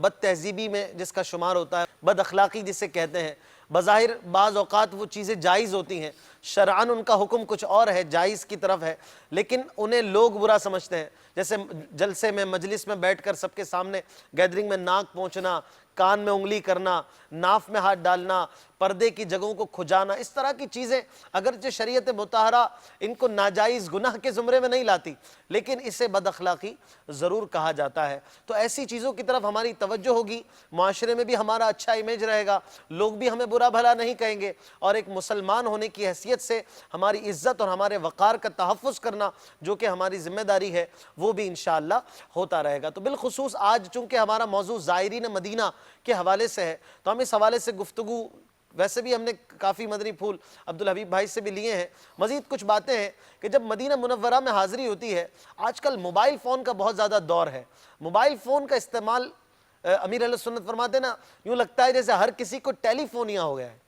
بد تہذیبی میں جس کا شمار ہوتا ہے، بد اخلاقی جسے کہتے ہیں. بظاہر بعض اوقات وہ چیزیں جائز ہوتی ہیں، شرعاً ان کا حکم کچھ اور ہے، جائز کی طرف ہے، لیکن انہیں لوگ برا سمجھتے ہیں. جیسے جلسے میں، مجلس میں بیٹھ کر سب کے سامنے گیدرنگ میں ناک پہنچنا، کان میں انگلی کرنا، ناف میں ہاتھ ڈالنا، پردے کی جگہوں کو کھجانا، اس طرح کی چیزیں اگرچہ شریعت مطہرہ ان کو ناجائز گناہ کے زمرے میں نہیں لاتی، لیکن اسے بد اخلاقی ضرور کہا جاتا ہے. تو ایسی چیزوں کی طرف ہماری توجہ ہوگی، معاشرے میں بھی ہمارا اچھا امیج رہے گا، لوگ بھی ہمیں برا بھلا نہیں کہیں گے، اور ایک مسلمان ہونے کی حیثیت سے ہماری عزت اور ہمارے وقار کا تحفظ کرنا جو کہ ہماری ذمہ داری ہے وہ بھی انشاءاللہ ہوتا رہے گا. تو بالخصوص آج چونکہ ہمارا موضوع زائرین مدینہ کے حوالے سے ہے، تو ہم اس حوالے سے گفتگو ویسے بھی ہم نے کافی مدنی پھول عبدالحبیب بھائی سے بھی لیے ہیں. مزید کچھ باتیں ہیں کہ جب مدینہ منورہ میں حاضری ہوتی ہے، آج کل موبائل فون کا بہت زیادہ دور ہے. موبائل فون کا استعمال امیر اہل سنت فرماتے ہیں نا، یوں لگتا ہے جیسے ہر کسی کو ٹیلی فون یہاں ہو گیا ہے.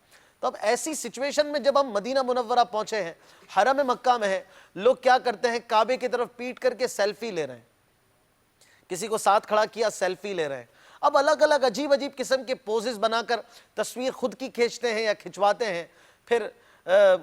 تو اب ایسی سچویشن میں جب ہم مدینہ منورہ پہنچے ہیں، حرم مکہ میں ہیں، لوگ کیا کرتے ہیں، کعبے کی طرف پیٹ کر کے سیلفی لے رہے ہیں، کسی کو ساتھ کھڑا کیا سیلفی لے رہے ہیں. اب الگ الگ عجیب عجیب قسم کے پوزز بنا کر تصویر خود کی کھینچتے ہیں یا کھنچواتے ہیں. پھر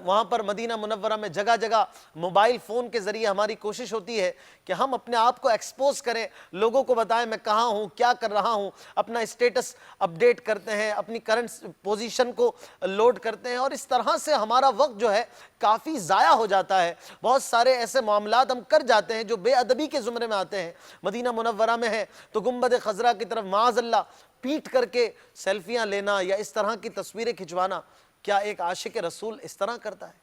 وہاں پر مدینہ منورہ میں جگہ جگہ موبائل فون کے ذریعے ہماری کوشش ہوتی ہے کہ ہم اپنے آپ کو ایکسپوز کریں، لوگوں کو بتائیں میں کہاں ہوں، کیا کر رہا ہوں، اپنا اسٹیٹس اپڈیٹ کرتے ہیں، اپنی کرنٹ پوزیشن کو لوڈ کرتے ہیں، اور اس طرح سے ہمارا وقت جو ہے کافی ضائع ہو جاتا ہے. بہت سارے ایسے معاملات ہم کر جاتے ہیں جو بے ادبی کے زمرے میں آتے ہیں. مدینہ منورہ میں ہے تو گنبد خضرا کی طرف معاذ اللہ پیٹ کر کے سیلفیاں لینا یا اس طرح کی تصویریں کھنچوانا، کیا ایک عاشق رسول اس طرح کرتا ہے؟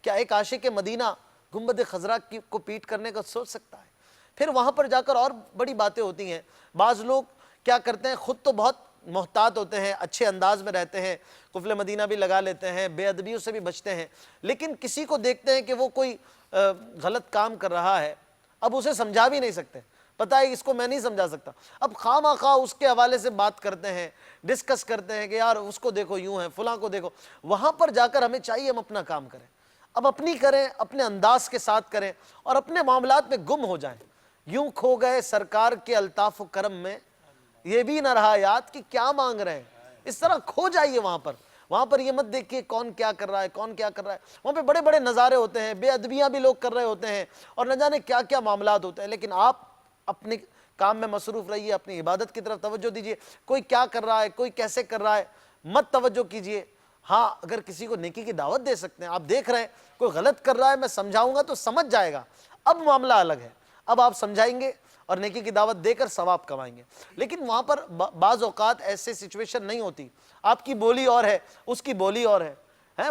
کیا ایک عاشق مدینہ گنبد خضرا کو پیٹ کرنے کا سوچ سکتا ہے؟ پھر وہاں پر جا کر اور بڑی باتیں ہوتی ہیں. بعض لوگ کیا کرتے ہیں، خود تو بہت محتاط ہوتے ہیں، اچھے انداز میں رہتے ہیں، قفل مدینہ بھی لگا لیتے ہیں، بے ادبیوں سے بھی بچتے ہیں، لیکن کسی کو دیکھتے ہیں کہ وہ کوئی غلط کام کر رہا ہے، اب اسے سمجھا بھی نہیں سکتے، پتہ ہے اس کو میں نہیں سمجھا سکتا، اب خواہ خواہ اس کے حوالے سے بات کرتے ہیں، ڈسکس کرتے ہیں کہ یار اس کو دیکھو یوں ہے، فلاں کو دیکھو. وہاں پر جا کر ہمیں چاہیے ہم اپنا کام کریں، اب اپنی کریں، اپنے انداز کے ساتھ کریں، اور اپنے معاملات میں گم ہو جائیں. یوں کھو گئے سرکار کے الطاف و کرم میں، یہ بھی نہ رہا یاد کہ کیا مانگ رہے ہیں. اس طرح کھو جائیے وہاں پر یہ مت دیکھیے کون کیا کر رہا ہے، کون کیا کر رہا ہے. وہاں پہ بڑے بڑے نظارے ہوتے ہیں، بے ادبیاں بھی لوگ کر رہے ہوتے ہیں، اور نہ جانے کیا کیا معاملات ہوتے ہیں. لیکن آپ اپنے کام میں مصروف رہیے، اپنی عبادت کی طرف توجہ دیجیے. کوئی کیا کر رہا ہے، کوئی کیسے کر رہا ہے، مت توجہ کیجیے. ہاں اگر کسی کو نیکی کی دعوت دے سکتے ہیں، آپ دیکھ رہے ہیں کوئی غلط کر رہا ہے، میں سمجھاؤں گا تو سمجھ جائے گا، اب معاملہ الگ ہے، اب آپ سمجھائیں گے اور نیکی کی دعوت دے کر ثواب کمائیں گے. لیکن وہاں پر بعض اوقات ایسے سچویشن نہیں ہوتی. آپ کی بولی اور ہے، اس کی بولی اور ہے.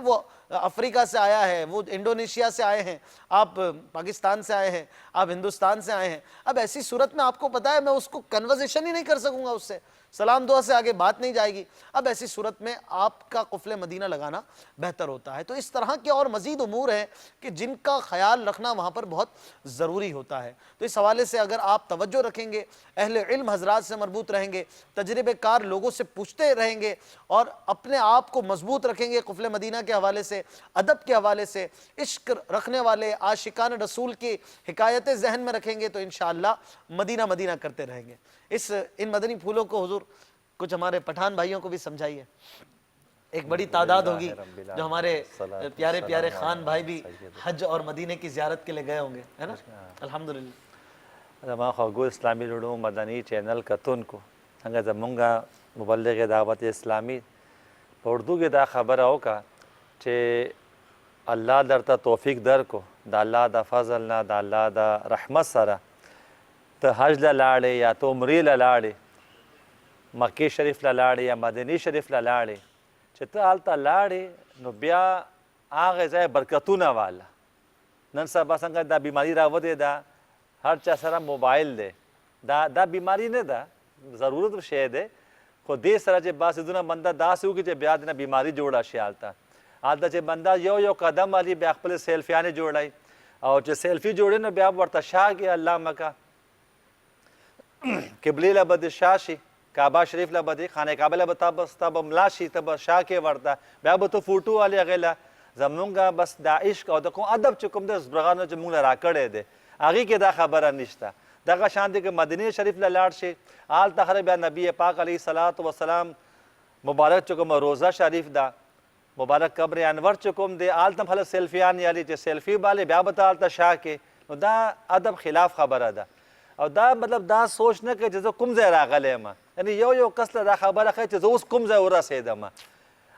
وہ افریقہ سے آیا ہے، وہ انڈونیشیا سے آئے ہیں، آپ پاکستان سے آئے ہیں، آپ ہندوستان سے آئے ہیں. اب ایسی صورت میں آپ کو پتہ ہے میں اس کو کنورزیشن ہی نہیں کر سکوں گا، اس سے سلام دعا سے آگے بات نہیں جائے گی. اب ایسی صورت میں آپ کا قفل مدینہ لگانا بہتر ہوتا ہے. تو اس طرح کے اور مزید امور ہیں کہ جن کا خیال رکھنا وہاں پر بہت ضروری ہوتا ہے. تو اس حوالے سے اگر آپ توجہ رکھیں گے، اہل علم حضرات سے مربوط رہیں گے، تجربے کار لوگوں سے پوچھتے رہیں گے، اور اپنے آپ کو مضبوط رکھیں گے قفل مدینہ کے حوالے سے، ادب کے حوالے سے، عشق رکھنے والے عاشقان رسول کی حکایتیں ذہن میں رکھیں گے، تو انشاءاللہ مدینہ مدینہ کرتے رہیں گے. ان مدنی پھولوں کو حضور کچھ ہمارے پٹھان بھائیوں کو بھی سمجھائیے. ایک بڑی تعداد ہوگی جو ہمارے پیارے پیارے خان بھائی بھی حج اور مدینے کی زیارت کے لئے گئے ہوں گے، ہے نا؟ الحمدللہ. زمان خوگو اسلامی علوم مدنی چینل کتون کو انگا زمونگا مبلغ دعوت اسلامی اردو کے دا خبر آو کا چھے اللہ در تا توفیق در کو د الله د فضل نه د الله د رحمت سره ته حج له لاړې یا ته عمرې له لاړې مکې شریف له لاړې یا مدینې شریف له لاړې چې ته هلته لاړې نو بیا هغه ځای برکتونه والا نن سبا څنګه دا بیماري راوتې ده هر چا سره موبایل دی دا بیماری نه ده ضرورت شی دی خو دې سره چې بعض څیزونه بنده داسې وکړي چې بیا دنه بیماري جوړه شي هلته چې بنده یو قدم علي بیا خپل سیلفیانې جوړوي او چې سیلفي جوړي نو بیا ورته شا کې الله مکه قبلې له به د شا شي کعبه شریف له به د خانه کعبه له به تا به ملا شي ته به شا کې ورته بیا به ته فوټو والې هغې له زمونږ بس دا عشق او د کوم ادب چې کوم د زبرغانو چې مونږ له راکړی دی هغې کې دا خبره نشته دغه شان دی که مدینې شریف له لاړ شي هلته خره بیا نبی پاک علیه صلات وسلام مبارک چې کومه روزه شریف ده مبارک قبر انور چې کوم دی هلته هم خلک سیلفیان یالي چې سیلفي بالې بیا به ته هلته شا کې نو دا ادب خلاف خبره ده او دا مطلب دا سوچ نه کوي چې زه کوم ځای راغلی یم یعنې یو کس له دا خبره ښایي چې زه اوس کوم ځای ورسېدم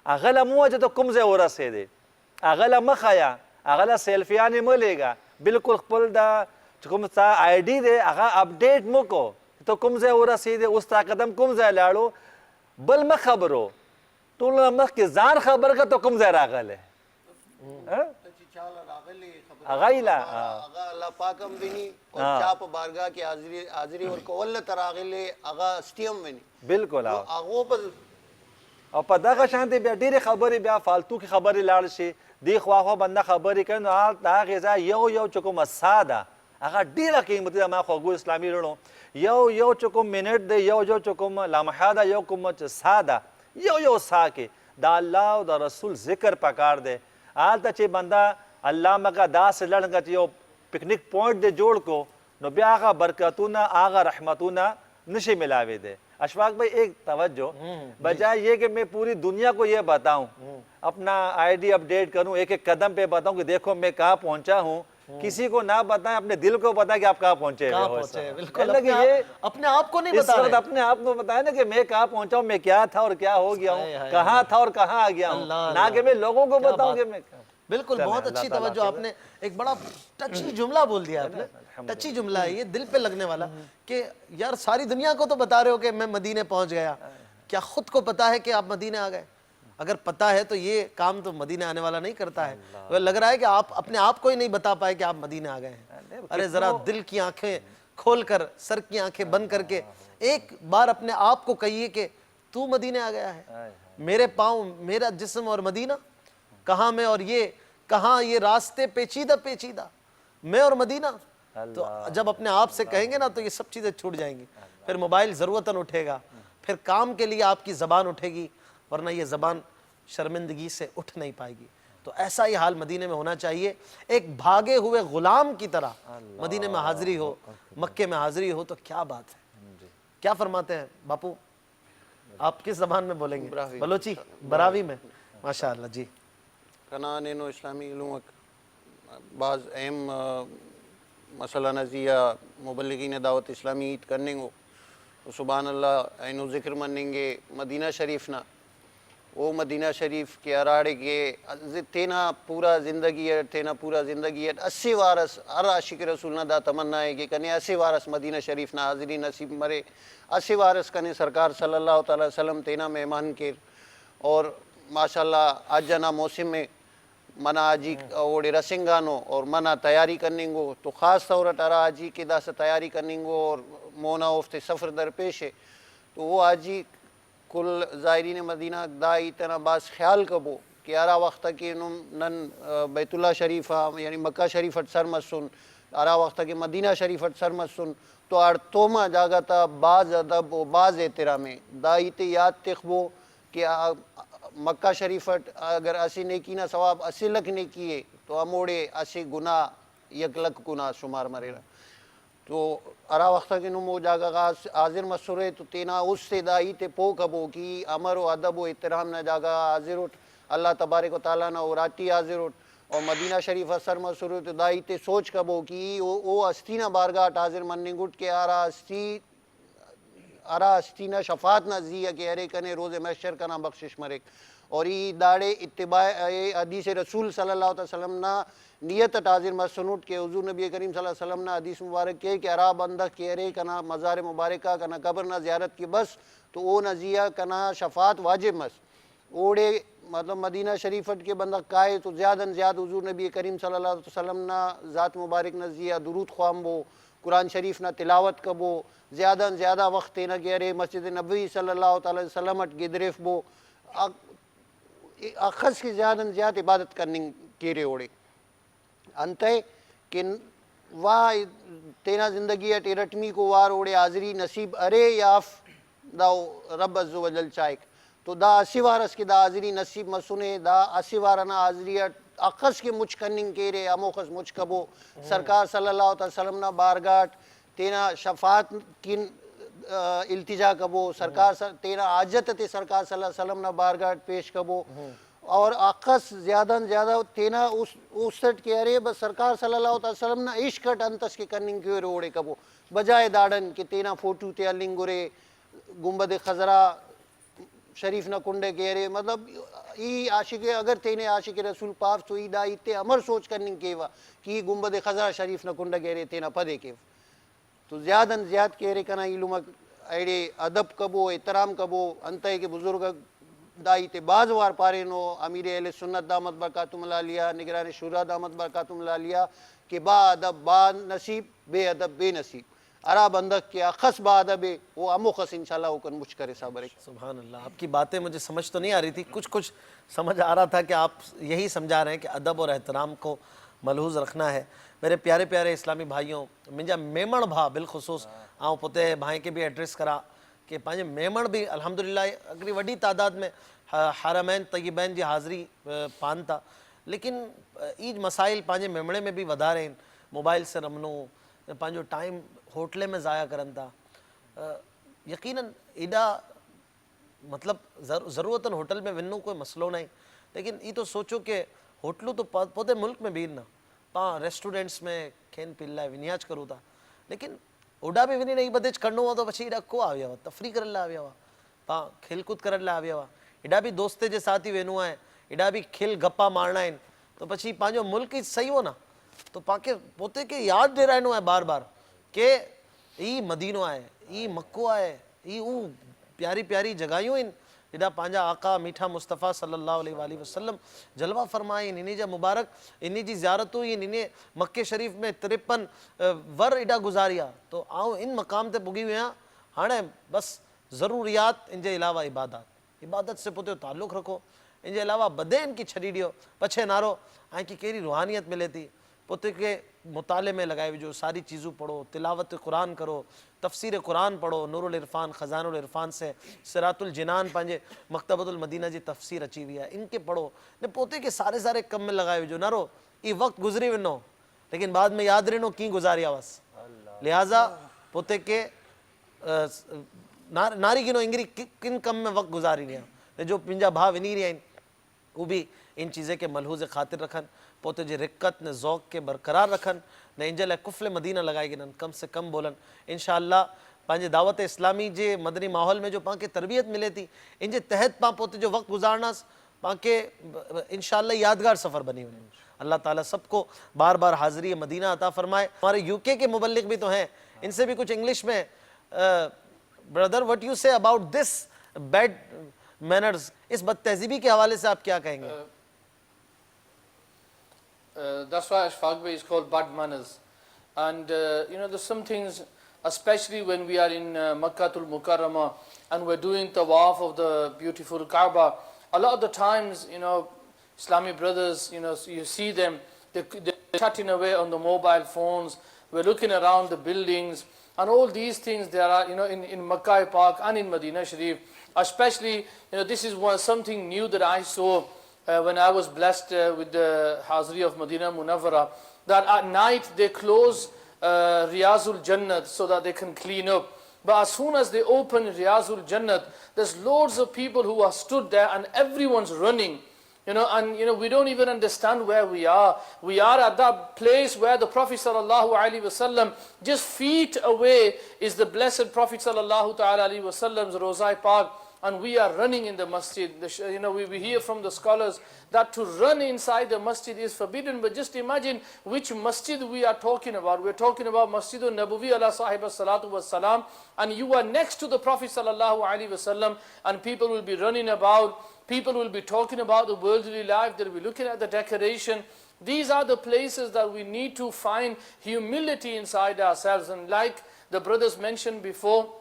هغه له مه وایه چې ته کوم ځای ورسېدې هغه له مه ښیه هغه له سیلفیانې مه لېږه بالکل خپل دا چې کوم ستا آی ډي دی هغه اپډیټ مه کو ته کوم ځای ورسېدې اوس تا قدم کوم ځای لاړو بل مه خبرو ټول نه مخکې ځان خبر کړه ته کوم ځای راغلی هغه یې لا هغه الله پاک هم ویني او چا په بارګاه کې حاضري ورکول ته راغلی هغه سټي هم ویني بالکل هغو په او په دغه شانتې بیا ډېرې خبرې بیا فالتو کې خبرې لاړ شي دې خواخوا بنده خبرې کوي نو د هغې ځای یو چې کومه سا ده هغه ډېره قیمتي ده ما خوږو اسلامي رڼو یو چې کوم منټ دی یو چې کوم لمحه ده یو کومه چې سا ده یو سا کې د الله او د رسول ذکر پکار دی هلته چې بنده الله مګه داسې لړنګه چې یو پکنیک پوائنٹ دې جوړ کو نو بیا هغه برکتونه هغه رحمتونه نشي ملاوېدی اشفاق بھائی ایک توجہ بجائے یہ کہ میں پوری دنیا کو یہ بتاؤں اپنا آئی ڈی اپڈیٹ کروں ایک قدم پہ بتاؤں کہ دیکھو میں کہاں پہنچا ہوں کسی کو نہ بتائیں اپنے دل کو بتائیں کہ آپ کہاں پہنچے اپنے آپ کو نہیں بتا رہے اپنے آپ کو بتائیں نا کہ میں کہاں پہنچا ہوں میں کیا تھا اور کیا ہو گیا ہوں کہاں تھا اور کہاں آ گیا ہوں نہ کہ میں لوگوں کو بتاؤں کہ میں بالکل بہت اچھی توجہ آپ نے ایک بڑا ٹچی جملہ بول دیا آپ نے ٹچی جملہ ہے یہ دل پہ لگنے والا کہ یار ساری دنیا کو تو بتا رہے ہو کہ میں مدینے پہنچ گیا کیا خود کو پتا ہے کہ آپ مدینے آ گئے اگر پتا ہے تو یہ کام تو مدینے آنے والا نہیں کرتا ہے لگ رہا ہے کہ آپ اپنے آپ کو ہی نہیں بتا پائے کہ آپ مدینے آ گئے ہیں ارے ذرا دل کی آنکھیں کھول کر سر کی آنکھیں بند کر کے ایک بار اپنے آپ کو کہیے کہ تو مدینے آ گیا ہے میرے پاؤں میرا جسم اور مدینہ کہاں میں اور یہ کہاں یہ راستے پیچیدہ میں اور مدینہ تو جب اپنے آپ سے کہیں گے نا تو یہ سب چیزیں چھوٹ جائیں گی پھر موبائل ضرورتاً اٹھے گا پھر کام کے لیے آپ کی زبان اٹھے گی ورنہ یہ زبان شرمندگی سے اٹھ نہیں پائے گی تو ایسا ہی حال مدینے میں ہونا چاہیے ایک بھاگے ہوئے غلام کی طرح مدینے میں حاضری ہو مکے میں حاضری ہو تو کیا بات ہے کیا فرماتے ہیں باپو آپ کس زبان میں بولیں گے بلوچی براوی میں ماشاءاللہ جی کنان و اسلامی علوم بعض اہم مسئلہ نظریہ مبلغین دعوت اسلامی عید کرنے گو سبحان اللہ اینو ذکر منیں گے مدینہ شریف نا وہ مدینہ شریف کے اراڑے کے تینا پورا زندگی ہے 80 وارس ہر عاشق رسول نہ دا تمنا ہے کہ کنے 80 وارس مدینہ شریف نا حاضری نصیب مرے 80 وارس کنے سرکار صلی اللہ تعالی وسلم تینا مہمان کے اور ماشاءاللہ آج جنا موسم میں منا آجی اوڑے رسنگانو اور منا تیاری کرنے گو تو خاص طور ٹارا آجی کے دا سے تیاری کرنے گو اور مونا افتے سفر درپیش ہے تو وہ آجی کل زائرین مدینہ دا اتنا باس خیال کبو کہ ارا وقت کی نن بیت اللہ شریفہ یعنی مکہ شریفت سر مسن ارا وقت کی مدینہ شریفت سر مسن تو ارتوما جاگا تا بعض ادب و بعض احترامیں دا ایتے یاد تخبو کہ مکہ شریفت اگر اسی نیکی نہ ثواب 80 لکھ نیکی ہے تو اموڑے 80 گناہ 1 لکھ گناہ شمار مرے رہا تو ارا وقت کے نمو جاگا حاضر مسورے تو تینا اس سے دائی تے پو کبو کی امر و ادب و احترام نہ جاگا حاضر اٹھ اللہ تبارک و تعالیٰ نہ اوراتی حاضر اٹھ اور مدینہ شریف اثر مسورے تو دائی تے سوچ کبو کی او استینہ بارگاہ حاضر مننگ اٹھ کے آرا استی ارا استینا شفاعت نہ زیہ کہ ارے کنے روز محشر کنا بخشش مرک اور ای داڑے اتباع حدیث رسول صلی اللہ علیہ وسلم نا نیت تاظر مسنوٹ کہ حضور نبی کریم صلی اللہ علیہ وسلم نا حدیث مبارک کہ ارا بندہ کہ ارے کنا مزار مبارکہ کنا قبر نہ زیارت کی بس تو او نہ زیہ کنا شفاعت واجب مس اوڑے مطلب مدینہ شریفت کے بندہ کائے تو زیادہ زیادہ حضور نبی کریم صلی اللہ علیہ وسلم نا ذات مبارک نہ زیہ درود خوام بو قرآن شریف نہ تلاوت کبو زیادہ زیادہ وقت نہ گیرے مسجد نبوی صلی اللہ تعالی وسلم گدریف بو اخذ کی زیادہ زیادہ عبادت کرنے کے رے اوڑے انتے کہ واہ تینا زندگی اٹی رٹمی کو وار اوڑے حاضری نصیب ارے یاف داو رب عز و جل چائک تو دا اسی وارس کی دا حاضری نصیب مسنے دا اسی وارنا حاضری اخذ کے مجھ کننگ کے رے اموخذ مجھ کبو سرکار صلی اللہ علیہ وسلم نا بارگاٹ تینا شفاعت کن التجا کبو سرکار تینا حاجت تے سرکار صلی اللہ علیہ وسلم نا بارگاٹ پیش کبو اور اخص زیادہ زیادہ تینا اسٹ کے ارے بس سرکار صلی اللہ علیہ وسلم نا عشقٹ انتس کے کننگ کے روڑے کبو بجائے داڑن کہ تینا فوٹو تے لنگورے گنبد خضرا شریف نہ کنڈے کے رے مطلب ای عاشق اگر تینے عاشق رسول پاک تو ای دا ایتے امر سوچ کننگ کے وا کہ گنبد خضرا شریف نہ کنڈے کے رے تینا پدے کے تو زیادہ زیادہ کے رے کنا علم ایڑے ادب کبو احترام کبو انتے کے بزرگ دائی تے بعض وار پارے نو امیر اہل سنت دامت برکاتم اللہ علیہ نگران شورا دامت برکاتم اللہ علیہ کہ با ادب با نصیب بے ادب بے نصیب ارا بندک کے اخص با ادب وہ اموخص انشاءاللہ اوکن مجھ کرے صابر. سبحان اللہ. آپ کی باتیں مجھے سمجھ تو نہیں آ رہی تھی, کچھ سمجھ آ رہا تھا کہ آپ یہی سمجھا رہے ہیں کہ ادب اور احترام کو ملحوظ رکھنا ہے. میرے پیارے پیارے اسلامی بھائیوں, منجا میمن بھا بالخصوص آؤں پوتے بھائی کے بھی ایڈریس کرا کہ پانچے میمن بھی الحمدللہ اگلی وڈی تعداد میں حرمین طیبین جی حاضری پان تھا, لیکن ایج مسائل پانچے میمڑے میں بھی ودا رہے ہیں. موبائل سے رمنو پانچو ٹائم ہوٹلے میں ضائع کرن تھا. یقیناً ایڈا مطلب ضرورتاً ہوٹل میں ونو کوئی مسئلہ نہیں, لیکن یہ تو سوچو کہ ہوٹلوں تو پودے ملک میں بھی نہ پاں ریسٹورینٹس میں کھین پی لائے ونیاج کرو تھا, لیکن اوڈا بھی ونی نہیں بدیج کرنو ہوا تو پچھی ایڈا کو آویا ہوا تفریح کرن لا آویا ہوا, پاں کھیل کود کرن لا آویا ہوا, ایڈا بھی دوستے جے ساتھی وینو آئے, ایڈا بھی کھیل گپا مارنا ہے, تو پچھی پانچو ملک ہی صحیح ہو نا, تو پاکے پوتے کے یاد دے رہنو ہے بار بار کہ ای مدینو آئے, ای مکو آئے, ای او پیاری پیاری جگہیوں ان جدا پانجا آقا میٹھا مصطفیٰ صلی اللہ علیہ وآلہ وسلم جلوہ فرمائے, انہی جا مبارک انہی جی زیارت ہوئی, انہی مکہ شریف میں 53 ور ایڈا گزاریا. تو آؤں ان مقام تے پگی ہوئے ہیں, ہانے بس ضروریات ان جے علاوہ عبادت سے پوتے تعلق رکھو, ان جے علاوہ بدے ان کی چھڑی ڈیو پچھے نارو آئیں کی کیری روحانیت ملے تھی. پوتے کے مطالعے میں لگائے جو ساری چیزوں پڑھو, تلاوت قرآن کرو, تفسیر قرآن پڑھو, نور العرفان خزان العرفان سے صراط الجنان پانجے مکتبۃ المدینہ جی تفسیر اچھی ہوئی ہے ان کے پڑھو. نے پوتے کے سارے کم میں لگائے جو نہ رو یہ وقت گزری ونو, لیکن بعد میں یاد رہنو کی گزاریا بس. لہٰذا پوتے کے ناری گنو انگری کن کم میں وقت گزاری نہیں, جو پنجا بھا ونی رہی ہیں وہ بھی ان چیزیں کے ملحوظ خاطر رکھن, پوتے جی رکت نے ذوق کے برقرار رکھن, نے انجل کفل مدینہ لگائے گن کم سے کم بولن. انشاءاللہ پانچے دعوت اسلامی جے مدنی ماحول میں جو پاں کے تربیت ملے تھی ان جے تحت پاں پوتے جو وقت گزارنا پاں کے انشاءاللہ یادگار سفر بنی ہوئی. اللہ تعالیٰ سب کو بار بار حاضری مدینہ عطا فرمائے. ہمارے UK کے مبلغ بھی تو ہیں, ان سے بھی کچھ انگلش میں برادر what you say about this bad manners, اس بد تہذیبی کے حوالے سے آپ کیا کہیں گے؟ That's why Ashfaq Bhai is called bad manners. And there's some things, especially when we are in Makkatul Mukarramah and we're doing tawaf of the beautiful Kaaba, a lot of the times, Islamic brothers, you see them, they're chatting away on the mobile phones, we're looking around the buildings, and all these things there are, in Makkah Park and in Medina Sharif. Especially, this is something new that I saw when I was blessed with the Hazri of Medina Munawwara, that at night they close Riyazul Jannat so that they can clean up. But as soon as they open Riyazul Jannat, there's loads of people who are stood there and everyone's running. And we don't even understand where we are. We are at that place where the Prophet sallallahu alaihi wasallam, just feet away is the blessed Prophet sallallahu alaihi wasallam's Rozai Park, and we are running in the masjid. We hear from the scholars that to run inside the masjid is forbidden, but just imagine which masjid we are talking about. We're talking about Masjidun Nabawi ala sahib as-salatu was-salam, and you are next to the Prophet sallallahu alaihi wasallam, and people will be running about. People will be talking about the worldly life, they'll be looking at the decoration. These are the places that we need to find humility inside ourselves. And like the brothers mentioned before,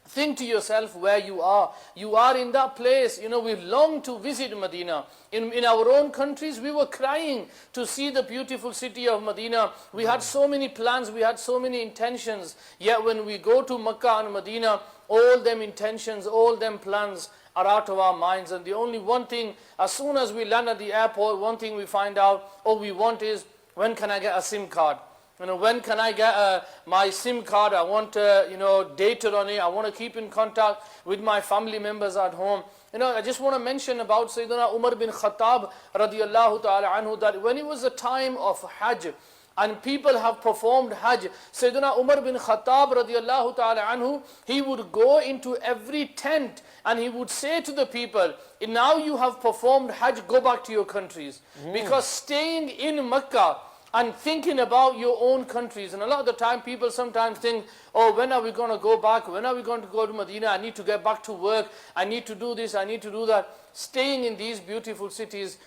think to yourself where you are. You are in that place. We long to visit Medina. In our own countries, we were crying to see the beautiful city of Medina. We had so many plans, we had so many intentions. Yet when we go to Makkah and Medina, all them intentions, all them plans are out of our minds. And the only one thing, as soon as we land at the airport, one thing we find out, all we want is, when can I get a SIM card? When can I get my SIM card? I want data on it. I want to keep in contact with my family members at home. I just want to mention about Sayyidina Umar bin Khattab radiyallahu ta'ala anhu, that when it was the time of Hajj, and people have performed Hajj, Sayyidina Umar bin Khattab radiyallahu ta'ala anhu, he would go into every tent and he would say to the people, now you have performed Hajj, go back to your countries. Because staying in Makkah and thinking about your own countries, and a lot of the time people sometimes think, oh, when are we going to go back? When are we going to go to Medina? I need to get back to work. I need to do this. I need to do that. Staying in these beautiful cities,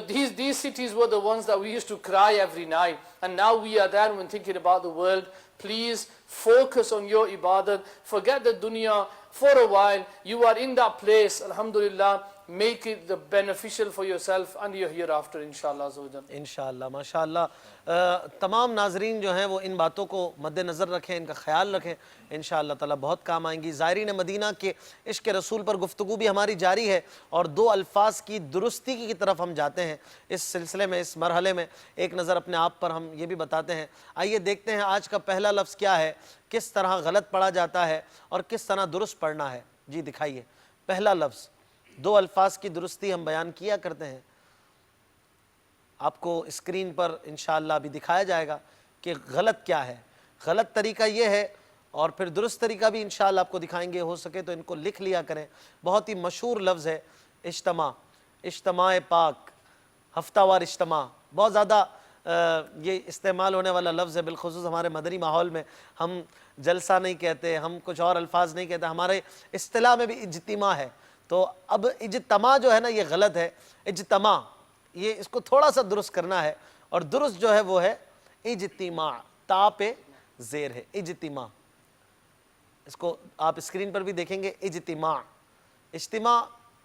these cities were the ones that we used to cry every night. And now we are there when thinking about the world. Please focus on your ibadat. Forget the dunya for a while. You are in that place, alhamdulillah. Make it the beneficial for yourself and your hereafter, inshallah. انشاءاللہ ماشاءاللہ. تمام ناظرین جو ہیں وہ ان باتوں کو مد نظر رکھیں، ان کا خیال رکھیں، انشاءاللہ تعالی بہت کام آئیں گی. زائرین مدینہ کے عشق رسول پر گفتگو بھی ہماری جاری ہے، اور دو الفاظ کی درستی کی طرف ہم جاتے ہیں اس سلسلے میں، اس مرحلے میں. ایک نظر اپنے آپ پر ہم یہ بھی بتاتے ہیں. آئیے دیکھتے ہیں آج کا پہلا لفظ کیا ہے، کس طرح غلط پڑھا جاتا ہے اور کس طرح درست پڑھنا ہے. جی دکھائیے پہلا لفظ. دو الفاظ کی درستی ہم بیان کیا کرتے ہیں، آپ کو اسکرین پر انشاءاللہ بھی دکھایا جائے گا کہ غلط کیا ہے. غلط طریقہ یہ ہے، اور پھر درست طریقہ بھی انشاءاللہ آپ کو دکھائیں گے. ہو سکے تو ان کو لکھ لیا کریں. بہت ہی مشہور لفظ ہے اجتماع. اجتماع پاک، ہفتہ وار اجتماع، بہت زیادہ یہ استعمال ہونے والا لفظ ہے، بالخصوص ہمارے مدنی ماحول میں. ہم جلسہ نہیں کہتے، ہم کچھ اور الفاظ نہیں کہتے، ہمارے اصطلاح میں بھی اجتماع ہے. تو اب اجتماع جو ہے نا یہ غلط ہے. اجتماع یہ اس کو تھوڑا سا درست کرنا ہے، اور درست جو ہے وہ ہے اجتماع، تا پہ زیر ہے اجتماع. اس کو آپ اسکرین پر بھی دیکھیں گے. اجتماع، اجتماع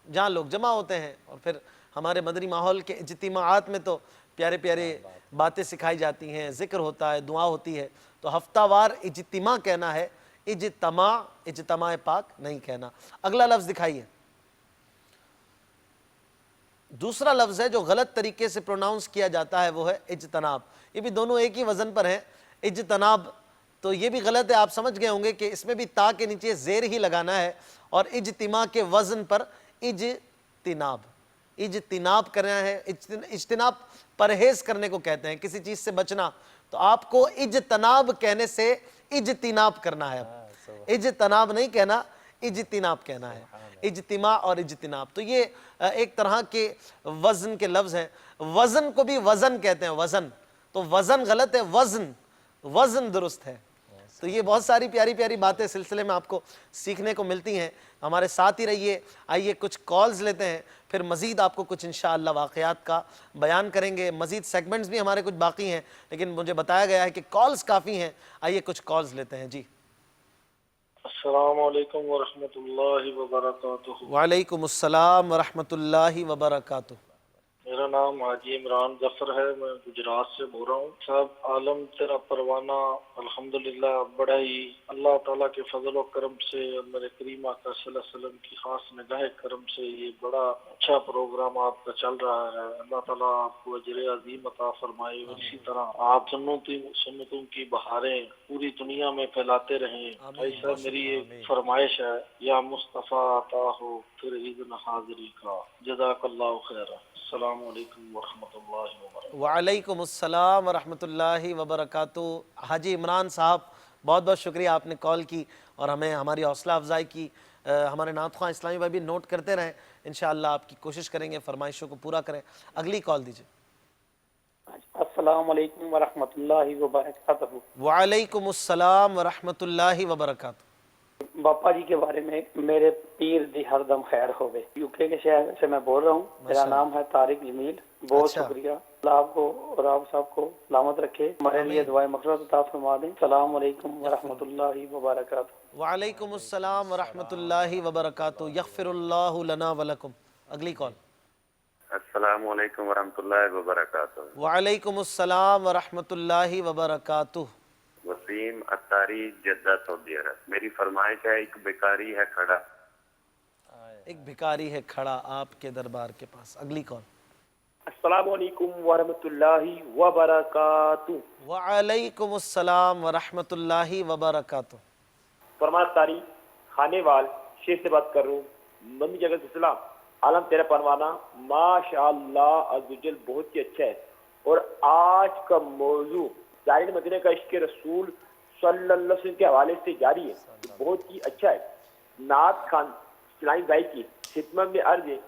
جہاں لوگ جمع ہوتے ہیں، اور پھر ہمارے مدنی ماحول کے اجتماعات میں تو پیارے پیارے باتیں سکھائی جاتی ہیں، ذکر ہوتا ہے، دعا ہوتی ہے. تو ہفتہ وار اجتماع کہنا ہے، اجتماع، اجتماع پاک نہیں کہنا. اگلا لفظ دکھائیے. دوسرا لفظ ہے جو غلط طریقے سے پروناؤنس کیا جاتا ہے وہ ہے اجتناب. یہ بھی دونوں ایک ہی وزن پر ہیں. اجتناب تو یہ بھی غلط ہے. آپ سمجھ گئے ہوں گے کہ اس میں بھی تا کے نیچے زیر ہی لگانا ہے، اور اجتماع کے وزن پر اجتناب، اجتناب کرنا ہے. اجتناب پرہیز کرنے کو کہتے ہیں، کسی چیز سے بچنا. تو آپ کو اجتناب کہنے سے اجتناب کرنا ہے. اجتناب نہیں کہنا، اجتناب کہنا ہے. اجتماع اور اجتناب تو یہ ایک طرح کے وزن کے لفظ ہیں. وزن کو بھی وزن کہتے ہیں، وزن. تو وزن غلط ہے، وزن، وزن درست ہے. تو یہ بہت ساری پیاری پیاری باتیں سلسلے میں آپ کو سیکھنے کو ملتی ہیں. ہمارے ساتھ ہی رہیے. آئیے کچھ کالز لیتے ہیں، پھر مزید آپ کو کچھ انشاءاللہ واقعات کا بیان کریں گے. مزید سیگمنٹس بھی ہمارے کچھ باقی ہیں، لیکن مجھے بتایا گیا ہے کہ کالز کافی ہیں. آئیے کچھ کالز لیتے ہیں. جی السلام علیکم ورحمۃ اللہ وبرکاتہ. وعلیکم السلام ورحمۃ اللہ وبرکاتہ. میرا نام حاجی عمران ظفر ہے، میں گجرات سے بول رہا ہوں۔ صاحب عالم تیرا پروانہ الحمدللہ بڑا ہی اللہ تعالیٰ کے فضل و کرم سے اور میرے کریم آقا صلی اللہ علیہ وسلم کی خاص نگاہ کرم سے یہ بڑا اچھا پروگرام آپ کا چل رہا ہے۔ اللہ تعالیٰ آپ کو اجر عظیم عطا فرمائے اور اسی طرح آپ سنتوں کی بہاریں پوری دنیا میں پھیلاتے رہیں۔ بھائی صاحب میری ایک فرمائش ہے، یا مصطفیٰ عطا ہو پھر اذن حاضری کا، جزاک اللہ خیر۔ السلام علیکم ورحمۃ اللہ وبرکاتہ۔ وعلیکم السلام ورحمۃ اللہ وبرکاتہ۔ حاجی عمران صاحب بہت بہت شکریہ، آپ نے کال کی اور ہمیں ہماری حوصلہ افزائی کی۔ ہمارے نعت خواہ اسلامی بھائی بھی نوٹ کرتے رہیں، انشاءاللہ آپ کی کوشش کریں گے فرمائشوں کو پورا کریں۔ اگلی کال دیجیے۔ السلام علیکم ورحمۃ اللہ وبرکاتہ۔ وعلیکم السلام ورحمۃ اللہ وبرکاتہ۔ باپا جی کے بارے میں، میرے پیر دی ہر دم خیر ہوئے، یو کے شہر سے میں بول رہا ہوں، میرا نام ہے طارق جمیل۔ بہت شکریہ، اللہ آپ کو اور آپ صاحب کو سلامت رکھے، ہمارے لیے دعائیں مغفرت عطا فرما دیں۔ السلام علیکم ورحمۃ اللہ وبرکاتہ۔ وعلیکم السلام ورحمۃ اللہ وبرکاتہ۔ یغفر اللہ لنا ولکم۔ اگلی کال۔ السلام علیکم ورحمۃ اللہ وبرکاتہ۔ وعلیکم السلام ورحمۃ اللہ وبرکاتہ۔ وسیم اتاری جدہ سعودی عرب۔ میری فرمائش ہے، ایک بیکاری ہے کھڑا۔ ایک بھکاری ہے کھڑا آپ کے دربار کے پاس۔ اگلی کال۔ السلام علیکم ورحمۃ اللہ وبرکاتہ۔ وعلیکم السلام ورحمۃ اللہ وبرکاتہ۔ فرمان تاری خانے وال شیخ سے بات کر رہا ہوں، ممی جگہ اسلام عالم تیرا پروانہ ماشاء اللہ عزوجل بہت ہی اچھا ہے، اور آج کا موضوع زائرین مدینہ کا عشق رسول صلی اللہ علیہ وسلم کے حوالے سے جاری ہے، بہت ہی اچھا ہے۔ نعت خان اسلامی بھائی کی خدمت میں عرض ہے،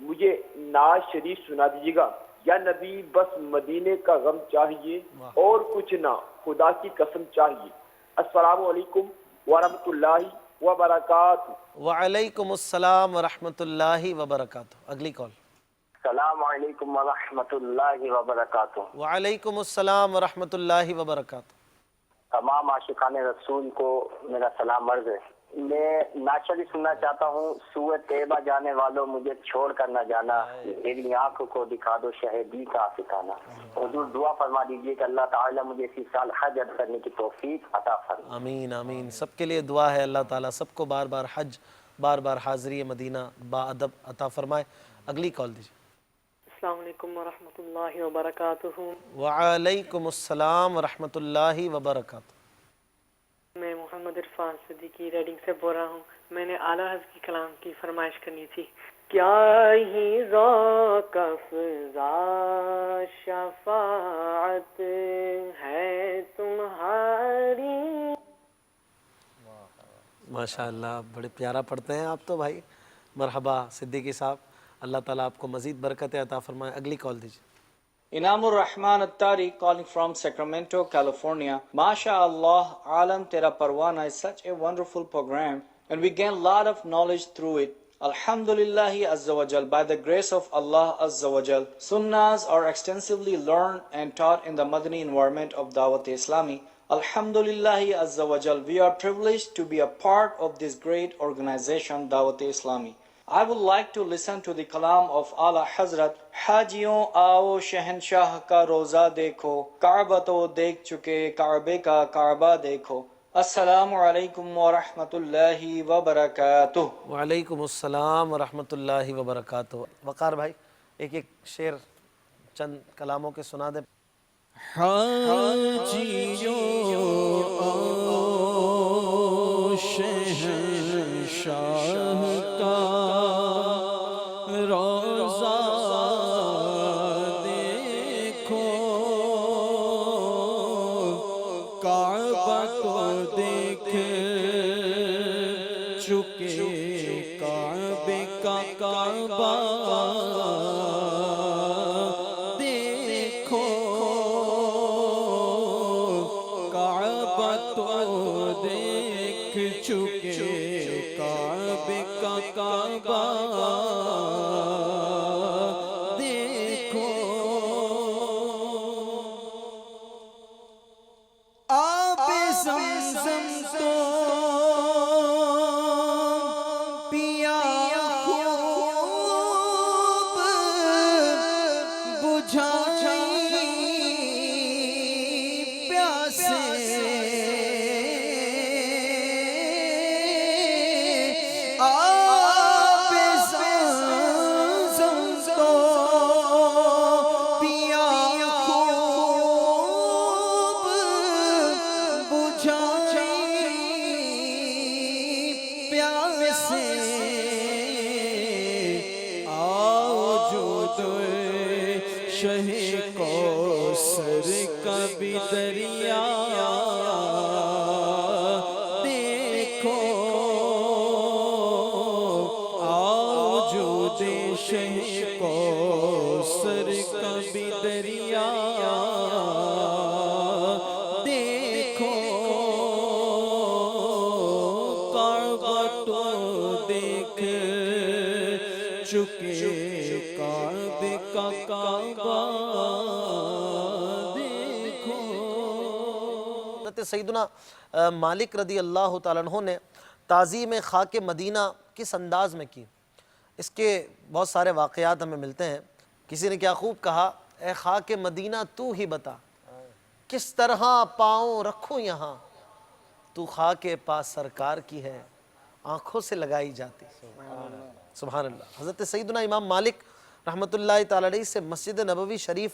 مجھے نعت شریف سنا دیجیے گا۔ یا نبی بس مدینے کا غم چاہیے اور کچھ نہ خدا کی قسم چاہیے۔ السلام علیکم ورحمۃ اللہ وبرکاتہ۔ وعلیکم السلام ورحمۃ اللہ وبرکاتہ۔ اگلی کال۔ السلام علیکم ورحمۃ اللہ وبرکاتہ۔ وعلیکم السلام ورحمۃ اللہ وبرکاتہ۔ تمام عاشقان رسول کو میرا سلام عرض ہے۔ میں نعت شریف سننا چاہتا ہوں، سوئے طیبہ جانے والوں مجھے چھوڑ کر نہ جانا، میری آنکھوں کو دکھا دو شہیدی کا ٹھکانہ۔ حضور دعا فرما دیجیے کہ اللہ تعالیٰ مجھے اسی سال حج ادا کرنے کی توفیق عطا فرمائے۔ آمین آمین۔ سب کے لیے دعا ہے، اللہ تعالیٰ سب کو بار بار حج، بار بار حاضری مدینہ با ادب عطا فرمائے۔ اگلی کال دیجیے۔ السلام علیکم ورحمۃ اللہ وبرکاتہ۔ وعلیکم السلام ورحمۃ اللہ وبرکاتہ۔ میں محمد عرفان صدیقی ریڈنگ سے بول رہا ہوں، میں نے اعلیٰ حضرت کی کلام کی فرمائش کرنی تھی۔ کیا ہی ذوق افزا شفاعت ہے تمہاری۔ ماشاءاللہ بڑے پیارا پڑھتے ہیں آپ تو بھائی، مرحبا صدیقی صاحب، اللہ تعالیٰ آپ کو مزید برکت عطا فرمائے۔ اگلی کال دیجیے۔ Inam Rahman Attari calling from Sacramento, California. MashaAllah, Alam Tera Parwana is such a wonderful program and we gain a lot of knowledge through it. Alhamdulillahi Azza wa Jal, by the grace of Allah Azza wa Jal, Sunnahs are extensively learned and taught in the Madani environment of Dawat Islami. Alhamdulillahi Azza wa Jal, we are privileged to be a part of this great organization Dawat Islami. I would like to listen to the kalam of Ala Hazrat. Hajiyon aao Shahanshah ka roza dekho, Kaaba to dekh chuke, Kaabe ka Kaaba dekho. Assalamu alaikum wa rahmatullahi wa barakatuh. وعلیکم السلام ورحمۃ اللہ وبرکاتہ۔ وقار بھائی ایک ایک شعر چند کلاموں کے سنا دیں۔ حاجیوں شہنشاہ کا روزہ دیکھو، کعبہ تو دیکھ چکے، کعبے کا کعبہ دیکھو، کعبہ تو دیکھ چکے، کعبے کا کعبہ دیکھو، آب زمزم تو پیا خوب، سے آؤ جو شہ کوثر کا بھی دریا دیکھو، آؤ جو شہ کوثر کا بھی دریا دیکھو، کعبہ تو دیکھ چکے، کعبے کا کعبہ دیکھو۔ حضرت سیدنا مالک رضی اللہ تعالیٰ عنہ نے تعظیم خاک مدینہ کس انداز میں کی، اس کے بہت سارے واقعات ہمیں ملتے ہیں۔ کسی نے کیا خوب کہا، اے خاک مدینہ تو ہی بتا، کس طرح پاؤں رکھوں یہاں، تو خاک پا سرکار کی ہے، آنکھوں سے لگائی جاتی۔ سبحان اللہ۔ حضرت سیدنا امام مالک رحمۃ اللہ تعالیٰ علیہ سے مسجد نبوی شریف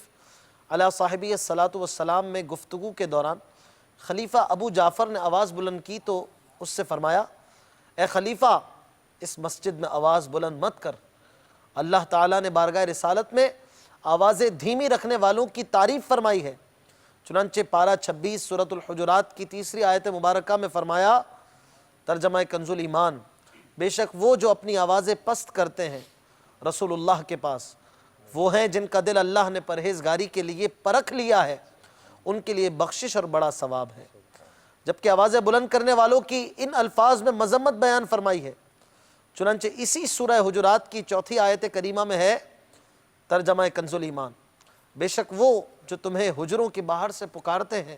علیہ صاحبی الصلاۃ والسلام میں گفتگو کے دوران خلیفہ ابو جعفر نے آواز بلند کی تو اس سے فرمایا، اے خلیفہ اس مسجد میں آواز بلند مت کر، اللہ تعالیٰ نے بارگاہ رسالت میں آوازیں دھیمی رکھنے والوں کی تعریف فرمائی ہے۔ چنانچہ پارہ 26 سورۃ الحجرات کی تیسری آیت مبارکہ میں فرمایا، ترجمہ کنز الایمان، بے شک وہ جو اپنی آوازیں پست کرتے ہیں رسول اللہ کے پاس، وہ ہیں جن کا دل اللہ نے پرہیزگاری کے لیے پرکھ لیا ہے، ان کے لیے بخشش اور بڑا ثواب ہے۔ جبکہ آوازیں بلند کرنے والوں کی ان الفاظ میں مذمت بیان فرمائی ہے۔ چنانچہ اسی سورہ حجرات کی چوتھی آیت کریمہ میں ہے، ترجمہ کنز الایمان، بے شک وہ جو تمہیں حجروں کے باہر سے پکارتے ہیں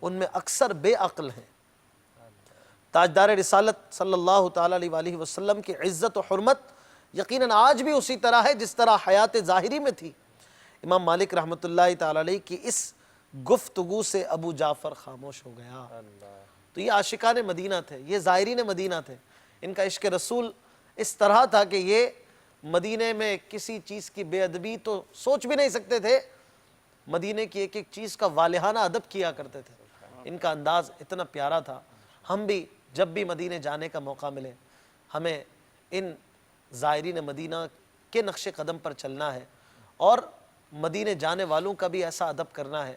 ان میں اکثر بے عقل ہیں۔ تاجدار رسالت صلی اللہ تعالیٰ علیہ وسلم کی عزت و حرمت یقیناً آج بھی اسی طرح ہے جس طرح حیات ظاہری میں تھی۔ امام مالک رحمۃ اللہ تعالیٰ علیہ کی اس گفتگو سے ابو جعفر خاموش ہو گیا۔ تو یہ عاشقان مدینہ تھے، یہ زائرین مدینہ تھے، ان کا عشق رسول اس طرح تھا کہ یہ مدینے میں کسی چیز کی بے ادبی تو سوچ بھی نہیں سکتے تھے، مدینے کی ایک ایک چیز کا والہانہ ادب کیا کرتے تھے۔ ان کا انداز اتنا پیارا تھا۔ ہم بھی جب بھی مدینے جانے کا موقع ملے ہمیں ان زائرین مدینہ کے نقش قدم پر چلنا ہے اور مدینے جانے والوں کا بھی ایسا ادب کرنا ہے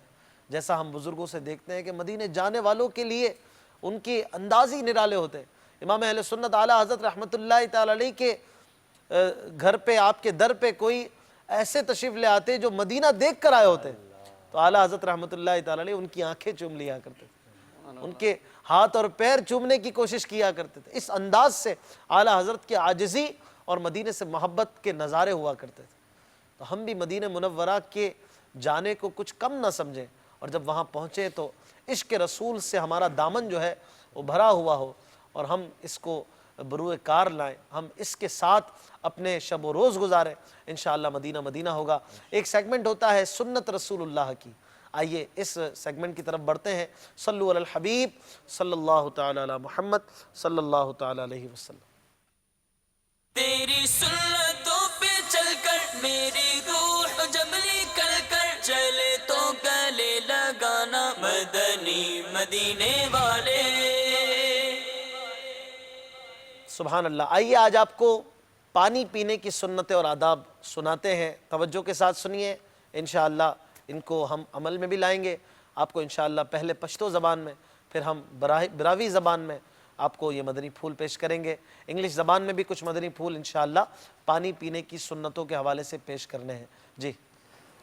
جیسا ہم بزرگوں سے دیکھتے ہیں کہ مدینے جانے والوں کے لیے ان کے انداز ہی نرالے ہوتے ہیں۔ امام اہل سنت اعلیٰ حضرت رحمۃ اللہ تعالیٰ علیہ کے گھر پہ، آپ کے در پہ کوئی ایسے تشریف لے آتے جو مدینہ دیکھ کر آئے ہوتے تو اعلیٰ حضرت رحمۃ اللہ تعالیٰ علیہ ان کی آنکھیں چوم لیا کرتے تھے، ان کے ہاتھ اور پیر چومنے کی کوشش کیا کرتے تھے۔ اس انداز سے اعلیٰ حضرت کی عاجزی اور مدینے سے محبت کے نظارے ہوا کرتے تھے۔ تو ہم بھی مدینہ منورہ کے جانے کو کچھ کم نہ سمجھیں، اور جب وہاں پہنچے تو عشق رسول سے ہمارا دامن جو ہے وہ بھرا ہوا ہو اور ہم اس کو بروئے کار لائیں، ہم اس کے ساتھ اپنے شب و روز گزاریں، انشاءاللہ مدینہ مدینہ ہوگا۔ ایک سیگمنٹ ہوتا ہے سنت رسول اللہ کی، آئیے اس سیگمنٹ کی طرف بڑھتے ہیں۔ صلو علی الحبیب صلی اللہ تعالی علی محمد صلی اللہ تعالی علیہ وسلم۔ تیری سنتوں پہ چل کر میری روح جب نکل کر چلے تو گلے لگانا مدنی مدینے والے۔ سبحان اللہ۔ آئیے آج آپ کو پانی پینے کی سنتیں اور آداب سناتے ہیں، توجہ کے ساتھ سنیے، انشاءاللہ ان کو ہم عمل میں بھی لائیں گے۔ آپ کو انشاءاللہ پہلے پشتو زبان میں، پھر ہم براوی زبان میں آپ کو یہ مدنی پھول پیش کریں گے، انگلش زبان میں بھی کچھ مدنی پھول انشاءاللہ پانی پینے کی سنتوں کے حوالے سے پیش کرنے ہیں۔ جی۔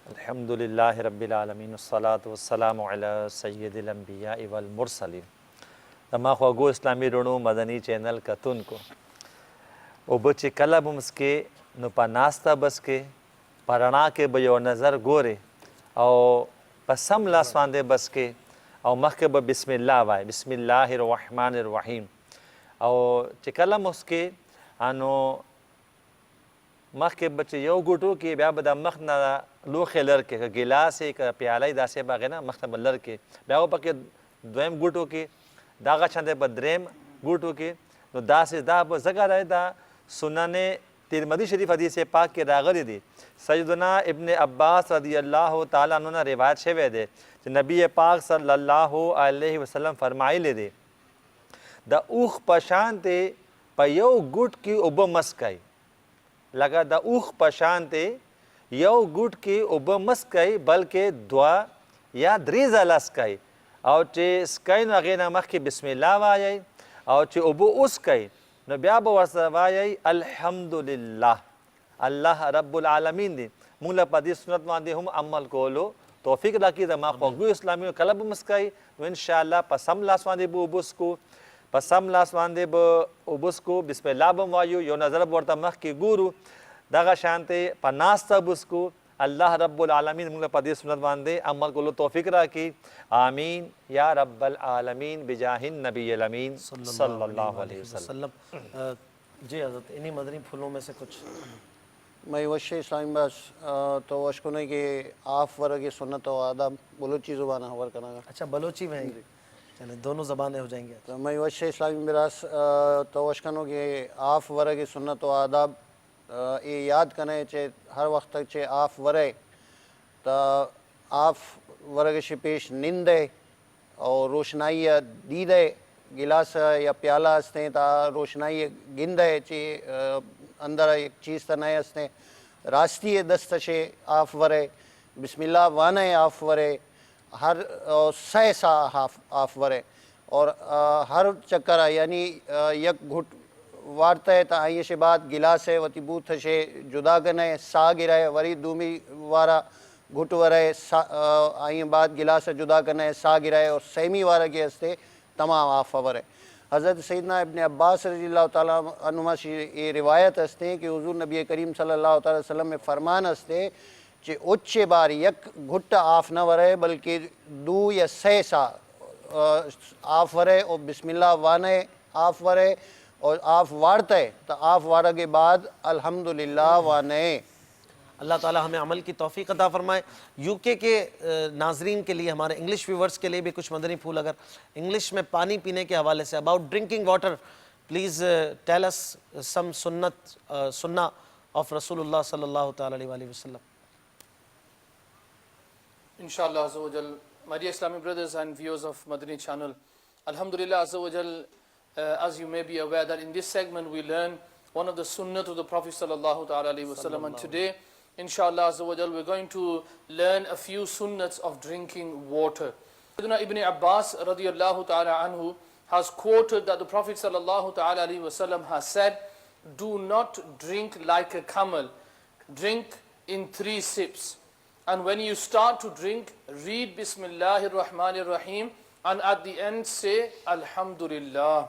الحمدللہ رب العالمین والصلاة والسلام علی سید الانبیاء والمرسلین۔ اما خواگو اسلامی رونو مدنی چینل کتون کو او بچے کلا بمسکے نو پا ناستا بسکے پرنا کے بیو نظر گورے او پسم لاسواندے بسکے او مخکے با بسم اللہ وائے، بسم اللہ الرحمن الرحیم، او چکلا مسکے آنو مخکې بچې یو ګوټو کې بیا به د مخ نه لوښې لر کې که ګیلاس یې که پیاله یې داسې به هغې نه مخ ته به لر کې بیا به پکې دویم ګوټو کې دغه چندی به دریم ګوټو کې نو داسې دا به ځکه دی دا سنن ترمذی شریف حدیث پاک کې راغلی دی۔ سیدنا ابن عباس رضی اللہ تعالیٰ عنہ نے روایت شوی دی چې نبی پاک صلی اللہ علیہ وسلم فرمایلی دی د اوښ په شان دی په یو ګوټ کې اوبه مسکئ لکه د اوښ په شان دی یو ګوټ کې اوبه مسکئ بلکې دوه یا درې ځله څکئ او چې څکئ نو هغې نه مخکې بسم الله وایئ او چې اوبه وڅکئ نو بیا به ورسره وایئ الحمدلله الله رب العالمین دی موږ له په دې سنت باندې هم عمل کولو توفیق راکړي زما خوږو اسلامي کله به مسکئ نو انشاءالله په سم لاس باندې به اوبه څکو په سم لاس باندې به اوبه څکو بسم الله به وایو یو نظر به ورته مخکې ګورو دغه شانتې په ناسته به څکو الله رب العالمین موږ له په دې سنت باندې عمل کولو توفیق راکړي آمین یا رب العالمین بجاہ النبی الامین صلی اللہ علیہ وسلم. جی حضرت انہی مدنی پھولوں میں سے کچھ میں وش اسلامی بس تو وشکنے کے آف ورگ سنت و آداب بلوچی زبان ہور کرنا گا. اچھا بلوچی میں چلیں دونوں زبانیں ہو جائیں گے. تو میں وش اسلامی براس تو وشکنوں کے آف ورگ سنت و آداب یہ یاد کرنے چے ہر وقت تک چے آف ورے تو آف ورگ سے پیش نندے اور روشنائی دیدے گلاس یا پیالہ ہستے تا روشنائی گندے چے اندر ایک چیز تا نئے ہستے راستی دست سے آف ورے بسم اللہ وانے آف ورے ہر سہ سا آف ورے اور ہر چکر یعنی یک گھٹ وارتا ہے تا آئیے سے بعد گلاس ہے وتی بوتھ سے جدا گنے سا گرائے وری دومی وارا گھٹ ورے آئیے بعد گلاس جدا گنے سا گرائے اور سیمی وارا کے ہستے تمام آف ورے. حضرت سیدنا ابن عباس رضی اللہ تعالیٰ عنہما سے یہ روایت ہستے کہ حضور نبی کریم صلی اللہ تعالیٰ وسلم میں فرمان ہستے کہ اچھے بار یک گھٹ آف نہ ورے بلکہ دو یا سہ سا آف ورے اور بسم اللہ وانے آف ورے اور آف وارتا ہے تو آف وارا کے بعد الحمدللہ وانے. اللہ تعالی ہمیں عمل کی توفیق عطا فرمائے. یو کے ناظرین کے لیے ہمارے انگلش ویورز کے لیے بھی کچھ مدنی پھول اگر انگلش میں پانی پینے کے حوالے سے about drinking water please tell us some سنہ آف رسول اللہ صلی اللہ تعالی علیہ وسلم. Inshallah Azza wa Jal, my dear Islamic brothers and viewers of Madani channel, Alhamdulillah Azza wa Jal, as you may be aware that in this segment we learn one of the sunnah of the Prophet sallallahu ta'ala alayhi wa sallam, and today inshallah Azza wa Jal we're going to learn a few sunnats of drinking water. Sayyidina Ibn Abbas radiyallahu ta'ala anhu has quoted that the Prophet sallallahu ta'ala alayhi wa sallam has said, do not drink like a camel, drink in 3 sips. And when you start to drink, read Bismillahir Rahmanir Rahim, and at the end say Alhamdulillah.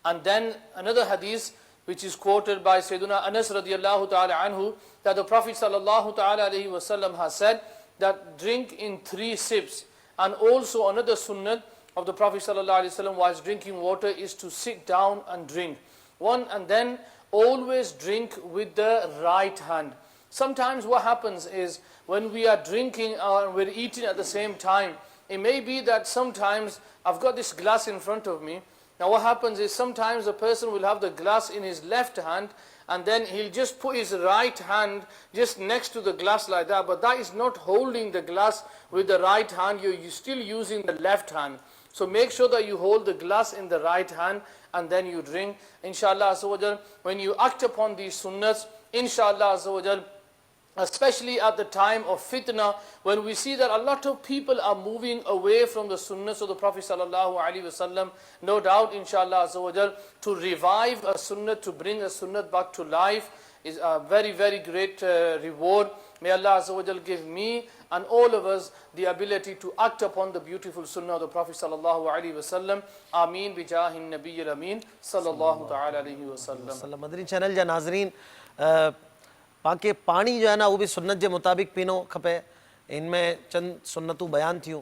And then another hadith which is quoted by Sayyiduna Anas radiyallahu ta'ala anhu, that the Prophet sallallahu ta'ala alayhi wa sallam has said that drink in 3 sips. And also another sunnah of the Prophet sallallahu alayhi wa sallam whilst drinking water is to sit down and drink. And then always drink with the right hand. Sometimes what happens is when we are drinking and we're eating at the same time, it may be that sometimes I've got this glass in front of me. Now what happens is sometimes a person will have the glass in his left hand and then he'll just put his right hand just next to the glass like that, but that is not holding the glass with the right hand, you're still using the left hand. So make sure that you hold the glass in the right hand and then you drink. Inshallah Azza wa Jal, when you act upon these sunnahs, inshallah Azza wa Jal, especially at the time of fitna, when we see that a lot of people are moving away from the sunnahs of the Prophet sallallahu alaihi wasallam, no doubt inshallah Azza wa Jal, to revive a sunnah, to bring a sunnah back to life is a very, very great reward. May Allah Azza wa Jal give me and all of us the ability to act upon the beautiful sunnah of the Prophet sallallahu alaihi wasallam. Ameen bijahin nabiyyil ameen sallallahu ta'ala alaihi wasallam. Madani channel جا ناظرین پاکے پانی جو ہے نا وہ بھی سنت کے مطابق پینو کھپے. ان میں چند سنتوں بیان تھیوں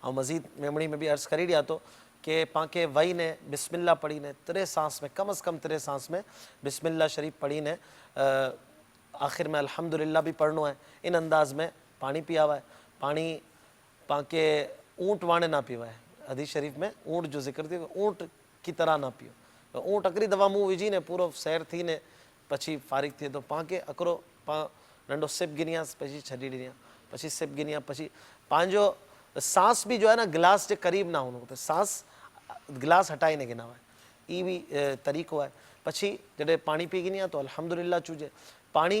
اور مزید میمڑی میں بھی عرض کری رہا تو کہ پاکے وئی نے بسم اللہ پڑھی نے 3 سانس میں کم از کم 3 سانس میں بسم اللہ شریف پڑھی نے آخر میں الحمدللہ بھی پڑھنو ہے. ان انداز میں پانی پیا ہوا ہے. پانی پاکے اونٹ وانے نہ پیوا ہے. حدیث شریف میں اونٹ جو ذکر تھی اونٹ کی طرح نہ پیو. اونٹ اکری دوا منہ وجھی نے پورو سیر تھی نے پچھی فارغ تھی تو پاکے اکرو ننڈو سپ گنیا پچھی چھڈی ڈنیا پچھی سپ گنیا پچھی پانجو سانس بھی جو ہے نا گلاس کے قریب نہ ہونا ہوتا ہے. سانس گلاس ہٹائی نے گنا ہوا ہے. એ બી તરીકો હોય. પછી જડે પાણી પી ગઈ તો અલ્હમ્દુલિલ્લાહ ચૂજે. પાણી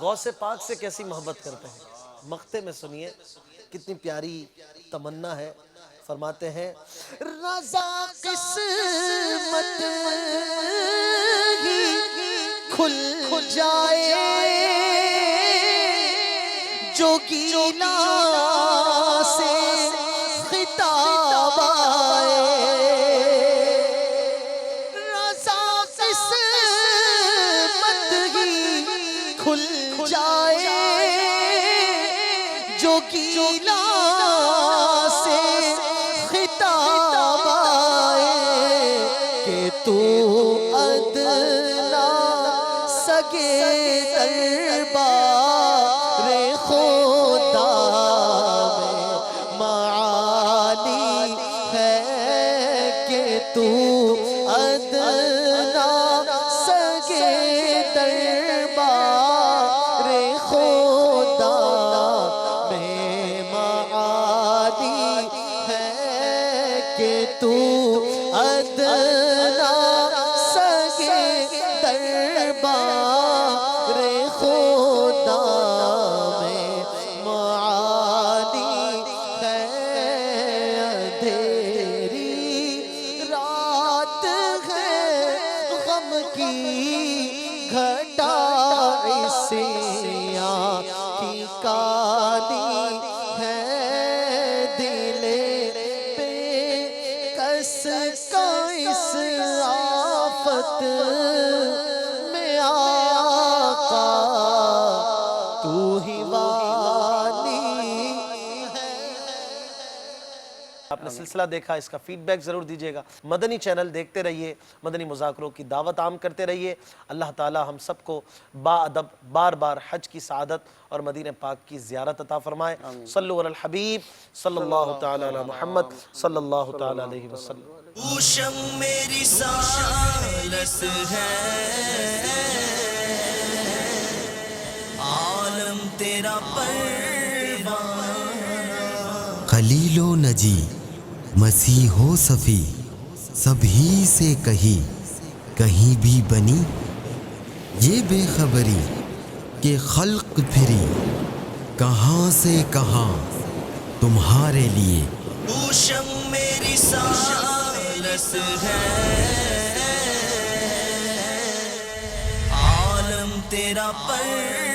غوث پاک سے کیسی محبت کرتے ہیں. مقطع میں سنیے کتنی پیاری تمنا ہے. فرماتے ہیں رضا قسمت ہی کھل جائے جو گیلا سے خطاب آئے. رضا قسمت ہی کھل جائے جو گیلا سے خطاب آئے کہ تو ادنا سگے دربار خدا میں معانی ہے کہ تو ادنا سگے دربار خدا میں معانی ہے کہ تو ادنا سگے دربار خدا میں معانی ہے. اندھیری رات ہے غم کی گھٹا سیاہ کی کالی ہے دل پہ کس کا اس آفت میں آقا تو ہی والی ہے. آپ نے سلسلہ دیکھا, اس کا فیڈ بیک ضرور دیجیے گا. مدنی چینل دیکھتے رہیے, مدنی مذاکروں کی دعوت عام کرتے رہیے. اللہ تعالی ہم سب کو با ادب بار بار حج کی سعادت اور مدینہ پاک کی زیارت عطا فرمائے. صلو علی الحبیب صلی اللہ تعالی علی محمد صلی اللہ تعالی علیہ وسلم. اوشم میری سالس ہے, عالم تیرا پروانہ. خلیل و نجی مسیح و صفی سبھی سے کہی کہیں بھی بنی یہ بے خبری کہ خلق پھری کہاں سے کہاں تمہارے لیے. اوشم میری سالس ہے, عالم تیرا پر